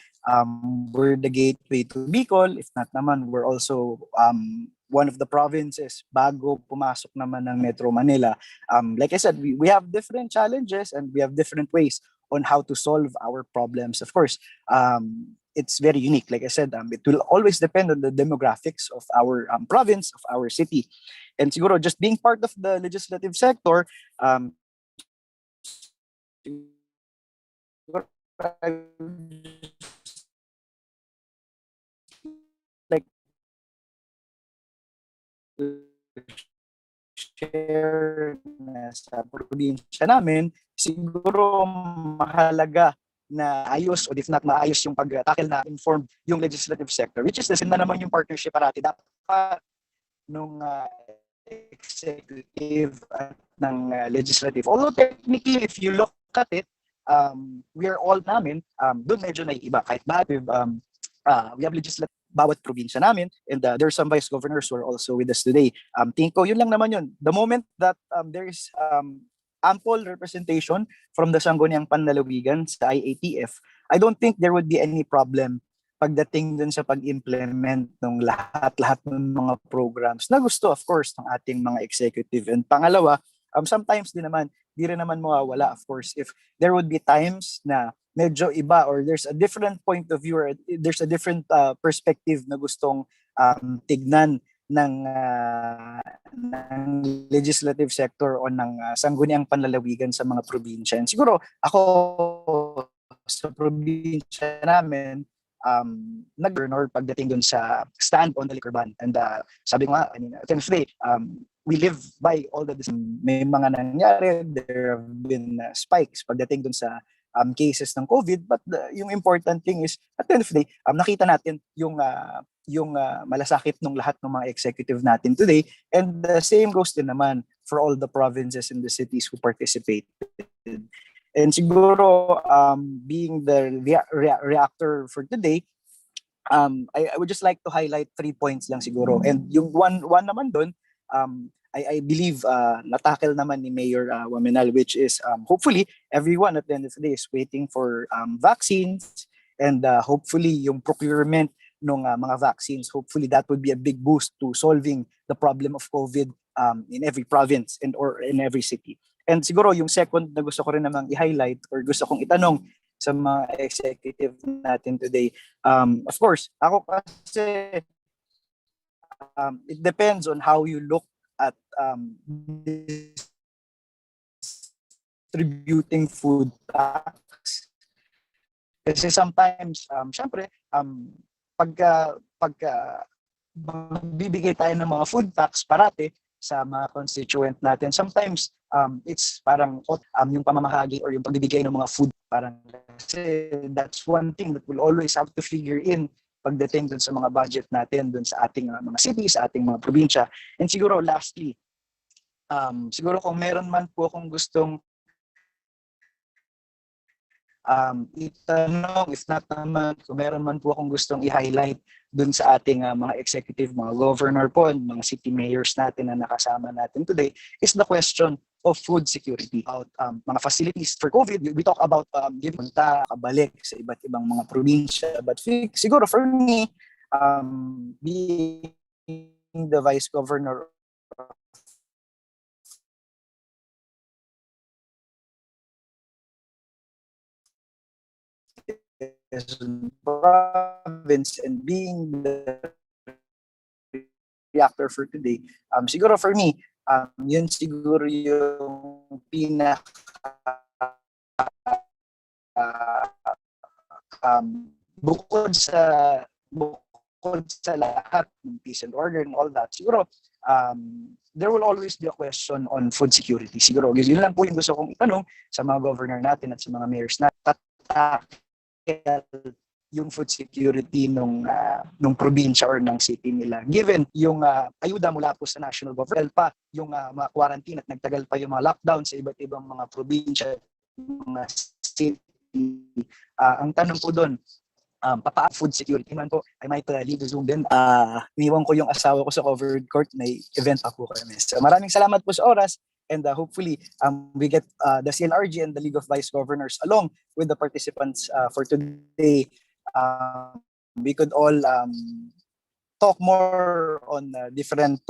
we're the gateway to Bicol. If not naman, we're also one of the provinces bago pumasok naman ng Metro Manila. Like I said, we have different challenges and we have different ways on how to solve our problems. Of course, it's very unique. Like I said, it will always depend on the demographics of our province, of our city. And siguro just being part of the legislative sector, like share na sa probinsya namin, siguro mahalaga na ayos o if not maayos yung pag-tackle na informed yung legislative sector, which is the same na naman yung partnership parati dapat nung executive at ng legislative. Although technically, if you look at it, we are all namin, doon medyo naiiba. Kahit ba, we have legislative bawat probinsya namin, and there are some vice governors who are also with us today. Tingin ko, yun lang naman yun. The moment that there is ample representation from the Sangguniang Panlalawigan sa IATF, I don't think there would be any problem pagdating dun sa pag-implement ng lahat-lahat ng mga programs na gusto, of course, ng ating mga executive. And pangalawa, sometimes din naman, di rin naman mawawala, of course, if there would be times na medyo iba or there's a different point of view or there's a different perspective na gustong tignan ng legislative sector o ng sangguniang panlalawigan sa mga probinsya. And siguro ako sa probinsya namin, nag-governor pagdating dun sa stand on the liquor ban. And sabi ko nga, I mean, at the end of the day, we live by all the may mga nangyari, there have been spikes pagdating dun sa cases ng COVID, but yung important thing is at the end of the day, nakita natin yung malasakit ng lahat ng mga executive natin today, and the same goes din naman for all the provinces and the cities who participated. And siguro being the reactor for today, I would just like to highlight 3 points lang siguro, and yung one naman doon, I believe natakil naman ni Mayor Waminal, which is hopefully everyone at the end of the day is waiting for vaccines, and hopefully yung procurement ng mga vaccines, hopefully that would be a big boost to solving the problem of COVID in every province and or in every city. And siguro yung second na gusto ko rin namang i-highlight or gusto kong itanong sa mga executive natin today, of course, ako kasi it depends on how you look at distributing food tax. Kasi sometimes, syempre, pagka bibigay tayo ng mga food tax parati sa mga constituent natin, sometimes it's parang yung pamamahagi or yung pagbibigay ng mga food, parang kasi that's one thing that we'll always have to figure in pagdating dun sa mga budget natin, dun sa ating mga cities, sa ating mga probinsya. And siguro lastly, siguro kung meron man po akong gustong itanong, if not naman, kung meron man po akong gustong i-highlight dun sa ating mga executive, mga governor po, mga city mayors natin na nakasama natin today, is the question of food security. About mga facilities for COVID, we talk about giving kabalik sa iba't ibang mga probinsya. But siguro for me, being the vice governor province and being the reactor for today, siguro for me, yun siguro yung bukod sa lahat ng peace and order and all that, siguro there will always be a question on food security. Siguro yun lang po yung gusto kong itanong sa mga governor natin at sa mga mayors natin, yung food security nung probinsya or ng city nila. Given yung ayuda mula po sa national government, pa yung mga quarantine at nagtagal pa yung mga lockdown sa iba't ibang mga probinsya, mga city. Ang tanong po doon, food security man po, I might leave the Zoom din. Iniwan ko yung asawa ko sa covered court, may event pa po kami. So maraming salamat po sa oras. And hopefully, we get the CLRG and the League of Vice Governors along with the participants for today. We could all talk more on different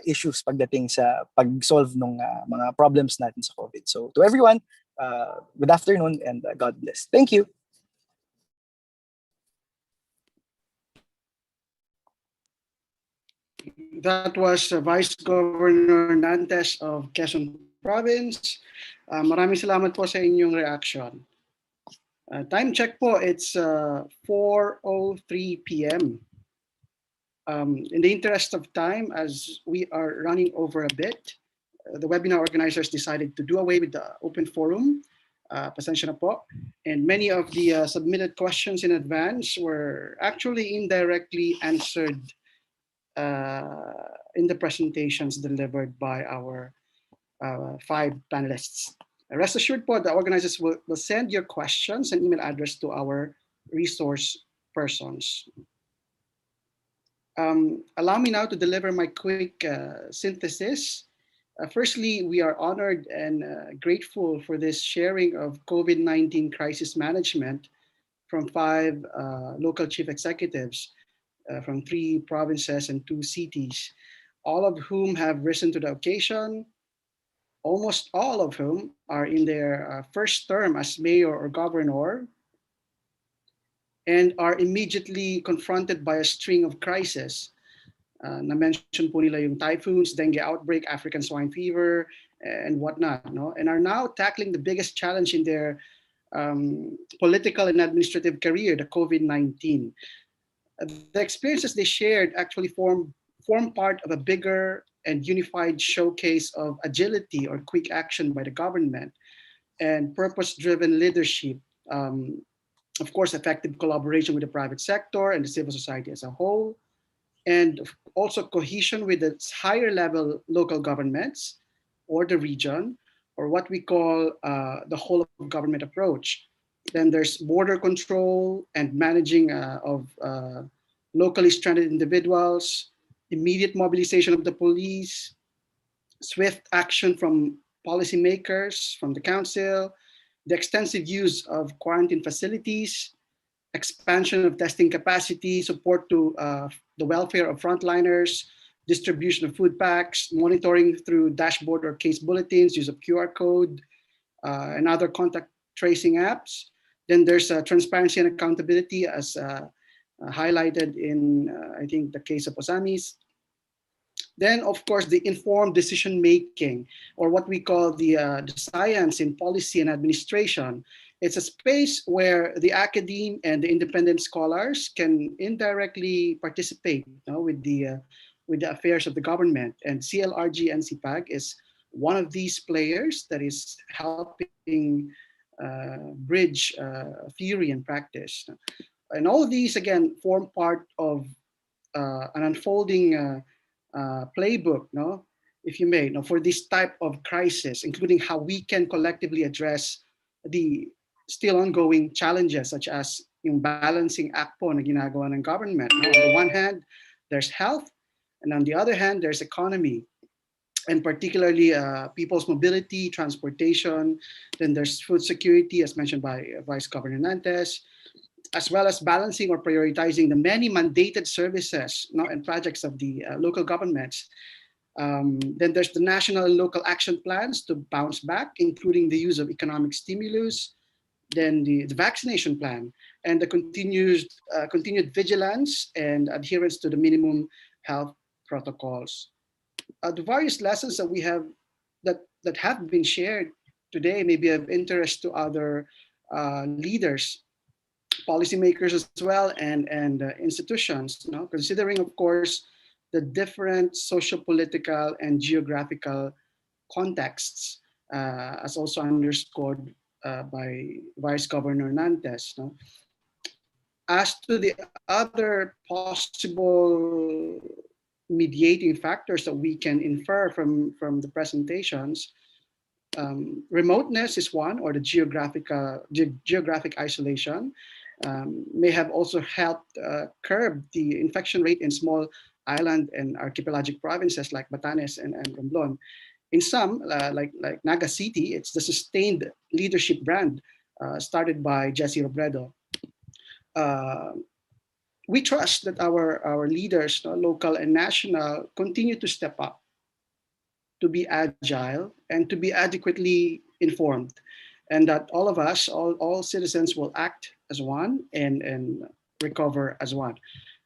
issues pagdating sa pag-solve ng mga problems natin sa COVID. So to everyone, Good afternoon and God bless. Thank you. That was Vice Governor Nantes of Quezon Province. Maraming salamat po sa inyong reaction. Time check po, it's 4:03 p.m. In the interest of time, as we are running over a bit, the webinar organizers decided to do away with the open forum. Pasensya na po. And many of the submitted questions in advance were actually indirectly answered in the presentations delivered by our 5 panelists. Rest assured po, the organizers will send your questions and email address to our resource persons. Allow me now to deliver my quick synthesis. Firstly, we are honored and grateful for this sharing of COVID-19 crisis management from 5 local chief executives from 3 provinces and 2 cities, all of whom have risen to the occasion, almost all of whom are in their first term as mayor or governor, and are immediately confronted by a string of crises. Na-mention po nila yung typhoons, dengue outbreak, African swine fever, and whatnot, no? And are now tackling the biggest challenge in their political and administrative career, the COVID-19. The experiences they shared actually form part of a bigger and unified showcase of agility or quick action by the government and purpose-driven leadership. Of course, effective collaboration with the private sector and the civil society as a whole, and also cohesion with the higher level local governments or the region, or what we call the whole of government approach. Then there's border control and managing of locally stranded individuals, immediate mobilization of the police, swift action from policymakers, from the council, the extensive use of quarantine facilities, expansion of testing capacity, support to the welfare of frontliners, distribution of food packs, monitoring through dashboard or case bulletins, use of QR code, and other contact tracing apps. Then there's transparency and accountability as highlighted in, I think, the case of Ozamiz. Then, of course, the informed decision-making, or what we call the science in policy and administration. It's a space where the academe and the independent scholars can indirectly participate, with the affairs of the government. And CLRG and CPAG is one of these players that is helping bridge theory and practice. And all of these, again, form part of an unfolding playbook, if you may, for this type of crisis, including how we can collectively address the still ongoing challenges, such as yung balancing act po na ginagawa ng government. On the one hand, there's health, and on the other hand, there's economy, and particularly people's mobility, transportation. Then there's food security, as mentioned by Vice Governor Nantes, as well as balancing or prioritizing the many mandated services and projects of the local governments. Then there's the national and local action plans to bounce back, including the use of economic stimulus, then the vaccination plan, and the continued vigilance and adherence to the minimum health protocols. The various lessons that we have that have been shared today may be of interest to other leaders, policymakers as well, and institutions, considering, of course, the different socio-political and geographical contexts, as also underscored by Vice Governor Nantes. As to the other possible mediating factors that we can infer from the presentations, remoteness is one, or the geographic isolation may have also helped curb the infection rate in small island and archipelagic provinces like Batanes and Romblon. In some, like Naga City, it's the sustained leadership brand started by Jesse Robredo. We trust that our leaders, local and national, continue to step up, to be agile, and to be adequately informed. and that all of us, all citizens will act as one and recover as one.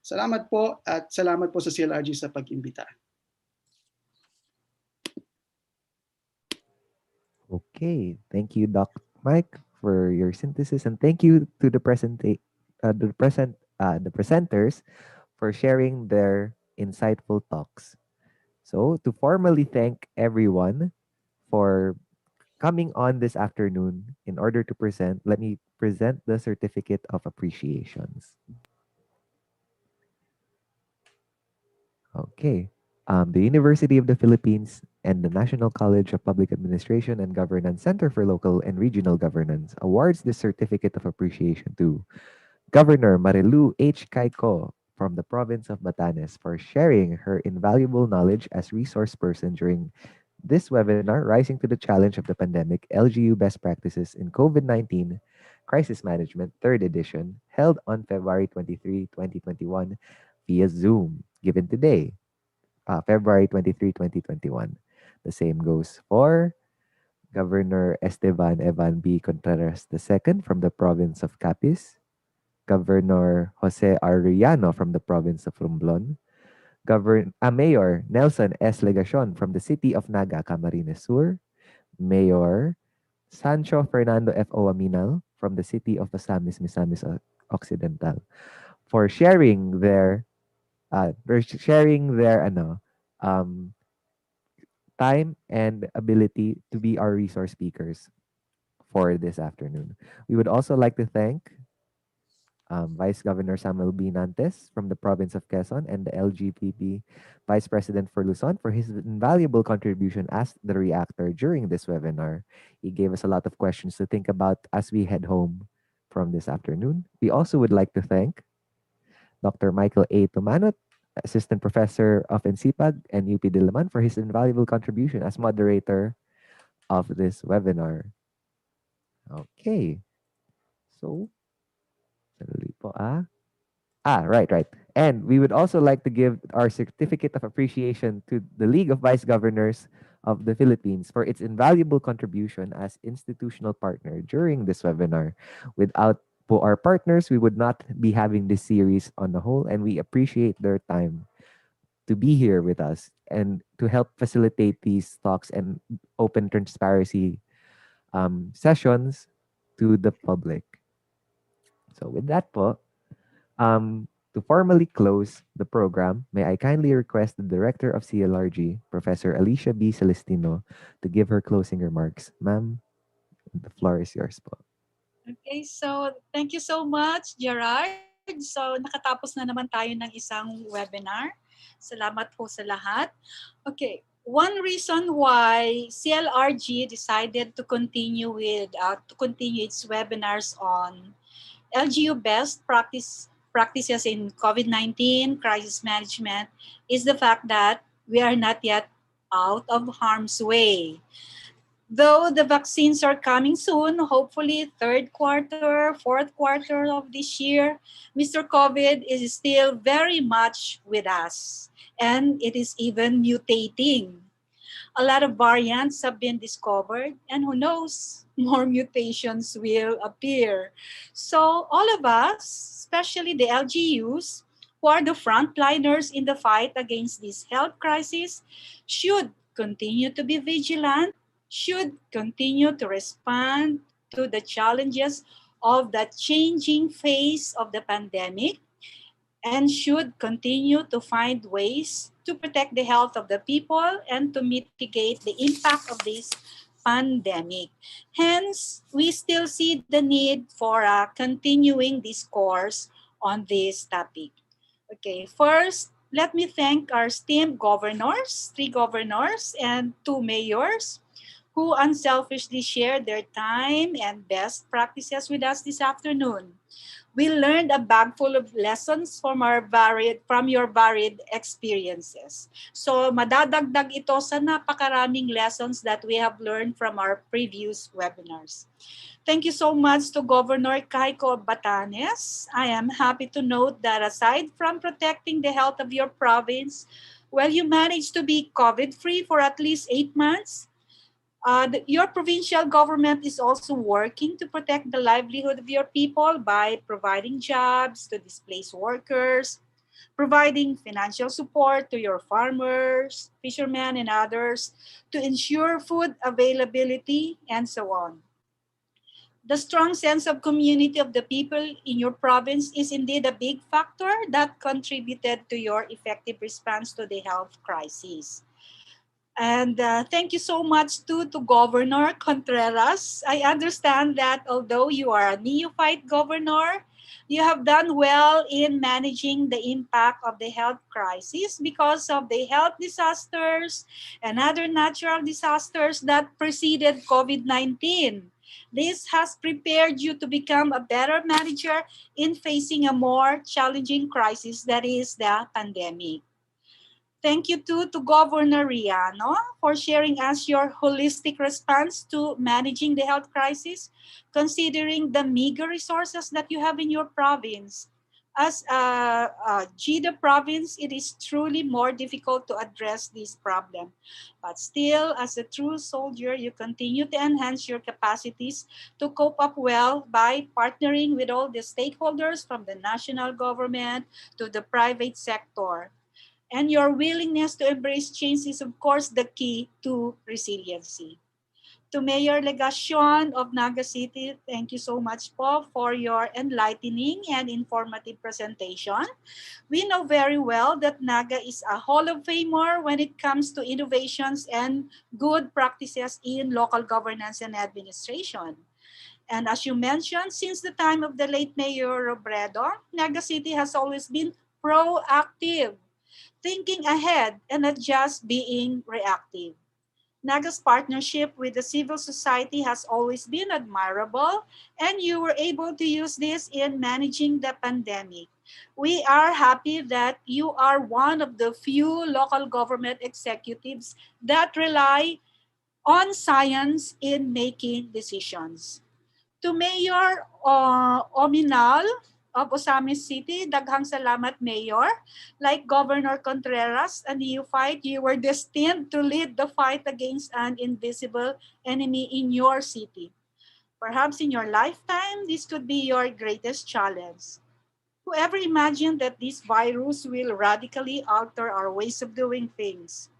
Salamat po at salamat po sa CLRG sa pag-imbita. Okay, thank you, Doc Mike, for your synthesis, and thank you to the the presenters for sharing their insightful talks. So, to formally thank everyone for coming on this afternoon in order to present, let me present the certificate of appreciations. Okay. The University of the Philippines and the National College of Public Administration and Governance Center for Local and Regional Governance awards this certificate of appreciation to Governor Marilu H. Caico from the province of Batanes for sharing her invaluable knowledge as resource person during this webinar, Rising to the Challenge of the Pandemic, LGU Best Practices in COVID-19 Crisis Management, 3rd edition, held on February 23, 2021 via Zoom, given today, February 23, 2021. The same goes for Governor Esteban Evan B. Contreras II from the province of Capiz, Governor Jose Arellano from the province of Romblon, Mayor Nelson S. Legacion from the city of Naga, Camarines Sur, Mayor Sancho Fernando F. Oaminal from the city of Ozamiz, Misamis Occidental, for sharing their time and ability to be our resource speakers for this afternoon. We would also like to thank Vice Governor Samuel B. Nantes from the province of Quezon and the LGPP Vice President for Luzon for his invaluable contribution as the reactor during this webinar. He gave us a lot of questions to think about as we head home from this afternoon. We also would like to thank Dr. Michael A. Tumanot, Assistant Professor of NCPAG and UP Diliman, for his invaluable contribution as moderator of this webinar. Okay. So, sandali po right. And we would also like to give our certificate of appreciation to the League of Vice Governors of the Philippines for its invaluable contribution as institutional partner during this webinar. Without po our partners, we would not be having this series on the whole, and we appreciate their time to be here with us and to help facilitate these talks and open transparency sessions to the public. So with that po, to formally close the program, may I kindly request the Director of CLRG, Professor Alicia B. Celestino, to give her closing remarks. Ma'am, the floor is yours po. Okay, so thank you so much, Gerard. So nakatapos na naman tayo ng isang webinar. Salamat po sa lahat. Okay, one reason why CLRG decided to continue its webinars on LGU best practices in COVID-19 crisis management is the fact that we are not yet out of harm's way. Though the vaccines are coming soon, hopefully third quarter, fourth quarter of this year, Mr. COVID is still very much with us, and it is even mutating. A lot of variants have been discovered, and who knows, more mutations will appear. So all of us, especially the LGUs, who are the frontliners in the fight against this health crisis, should continue to be vigilant, should continue to respond to the challenges of the changing phase of the pandemic, and should continue to find ways to protect the health of the people and to mitigate the impact of this pandemic. Hence, we still see the need for a continuing discourse on this topic. Okay, first, let me thank our esteemed governors, 3 governors and 2 mayors, who unselfishly shared their time and best practices with us this afternoon. We learned a bag full of lessons from your varied experiences. So madadagdag ito sa napakaraming lessons that we have learned from our previous webinars. Thank you so much to Governor Caico of Batanes. I am happy to note that aside from protecting the health of your province, well, you managed to be COVID-free for at least 8 months. Your provincial government is also working to protect the livelihood of your people by providing jobs to displaced workers, providing financial support to your farmers, fishermen, and others to ensure food availability, and so on. The strong sense of community of the people in your province is indeed a big factor that contributed to your effective response to the health crisis. And thank you so much to Governor Contreras. I understand that although you are a neophyte governor, you have done well in managing the impact of the health crisis because of the health disasters and other natural disasters that preceded COVID-19. This has prepared you to become a better manager in facing a more challenging crisis, that is the pandemic. Thank you to Governor Riano for sharing us your holistic response to managing the health crisis, considering the meager resources that you have in your province. As a GIDA province, it is truly more difficult to address this problem. But still, as a true soldier, you continue to enhance your capacities to cope up well by partnering with all the stakeholders from the national government to the private sector. And your willingness to embrace change is, of course, the key to resiliency. To Mayor Legacion of Naga City, thank you so much po for your enlightening and informative presentation. We know very well that Naga is a Hall of Famer when it comes to innovations and good practices in local governance and administration. And as you mentioned, since the time of the late Mayor Robredo, Naga City has always been proactive, thinking ahead and not just being reactive. Naga's partnership with the civil society has always been admirable, and you were able to use this in managing the pandemic. We are happy that you are one of the few local government executives that rely on science in making decisions. To Mayor Ominal of Ozamiz City, daghang salamat, Mayor. Like Governor Contreras, a neophyte, you were destined to lead the fight against an invisible enemy in your city. Perhaps in your lifetime, this could be your greatest challenge. Whoever imagined that this virus will radically alter our ways of doing things?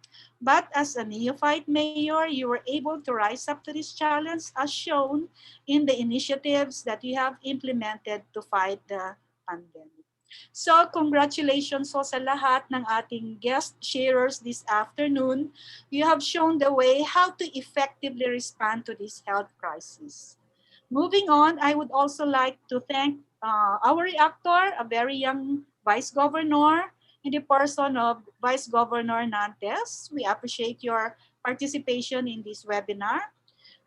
But as a neophyte mayor, you were able to rise up to this challenge as shown in the initiatives that you have implemented to fight the pandemic. So congratulations po sa lahat ng ating guest sharers this afternoon. You have shown the way how to effectively respond to this health crisis. Moving on, I would also like to thank our reactor, a very young Vice Governor, in the person of Vice Governor Nantes. We appreciate your participation in this webinar.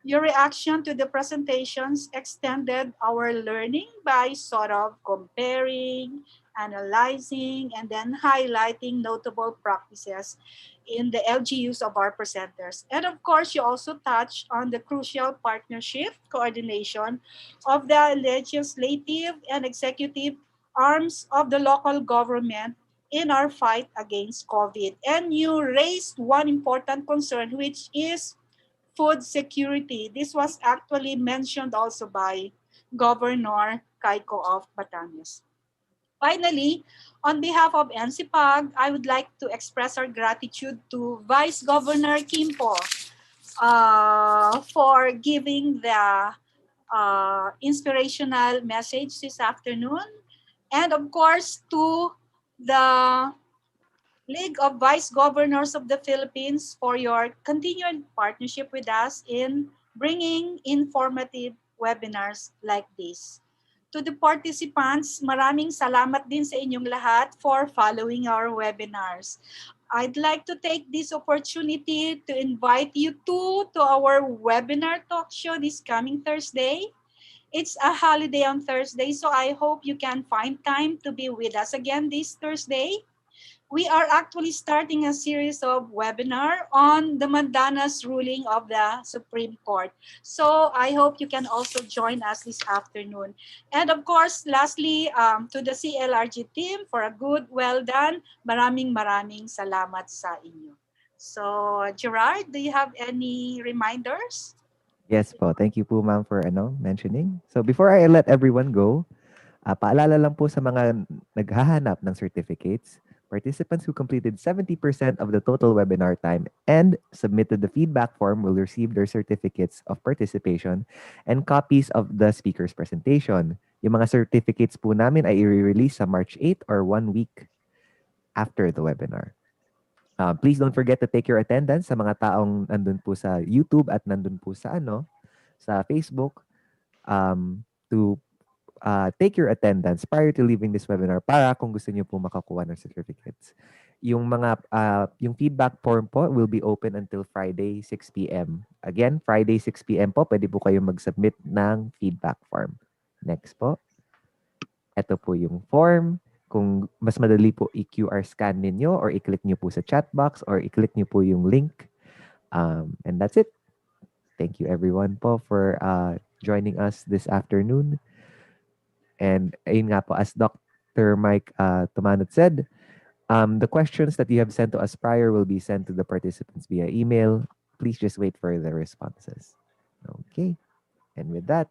Your reaction to the presentations extended our learning by sort of comparing, analyzing, and then highlighting notable practices in the LGUs of our presenters. And of course, you also touched on the crucial partnership coordination of the legislative and executive arms of the local government in our fight against COVID. And you raised one important concern, which is food security. This was actually mentioned also by Governor Kaiko of Batanes. Finally, on behalf of NCPAG, I would like to express our gratitude to Vice Governor Kimpo for giving the inspirational message this afternoon. And of course, to the League of Vice Governors of the Philippines for your continued partnership with us in bringing informative webinars like this. To the participants, maraming salamat din sa inyong lahat for following our webinars. I'd like to take this opportunity to invite you to our webinar talk show this coming Thursday. It's a holiday on Thursday, so I hope you can find time to be with us again this Thursday. We are actually starting a series of webinar on the Mandanas ruling of the Supreme Court. So I hope you can also join us this afternoon. And of course, lastly, to the CLRG team for a good, well done. Maraming salamat sa inyo. So, Gerard, do you have any reminders? Yes po. Thank you po, ma'am, for mentioning. So before I let everyone go, paalala lang po sa mga naghahanap ng certificates, participants who completed 70% of the total webinar time and submitted the feedback form will receive their certificates of participation and copies of the speaker's presentation. Yung mga certificates po namin ay i-release sa March 8 or 1 week after the webinar. Please don't forget to take your attendance sa mga taong nandun po sa YouTube at nandun po sa sa Facebook to take your attendance prior to leaving this webinar para kung gusto niyo po makakuha ng certificates. Yung yung feedback form po will be open until Friday 6 p.m. Again, Friday 6 p.m. po pwede po kayong mag-submit ng feedback form. Next po. Ito po yung form. Kung mas madali po i-QR scan ninyo or i-click niyo po sa chat box or i-click niyo po yung link. And that's it. Thank you everyone po for joining us this afternoon. And ayun nga po, as Dr. Mike Tumanot said, the questions that you have sent to us prior will be sent to the participants via email. Please just wait for the responses. Okay. And with that,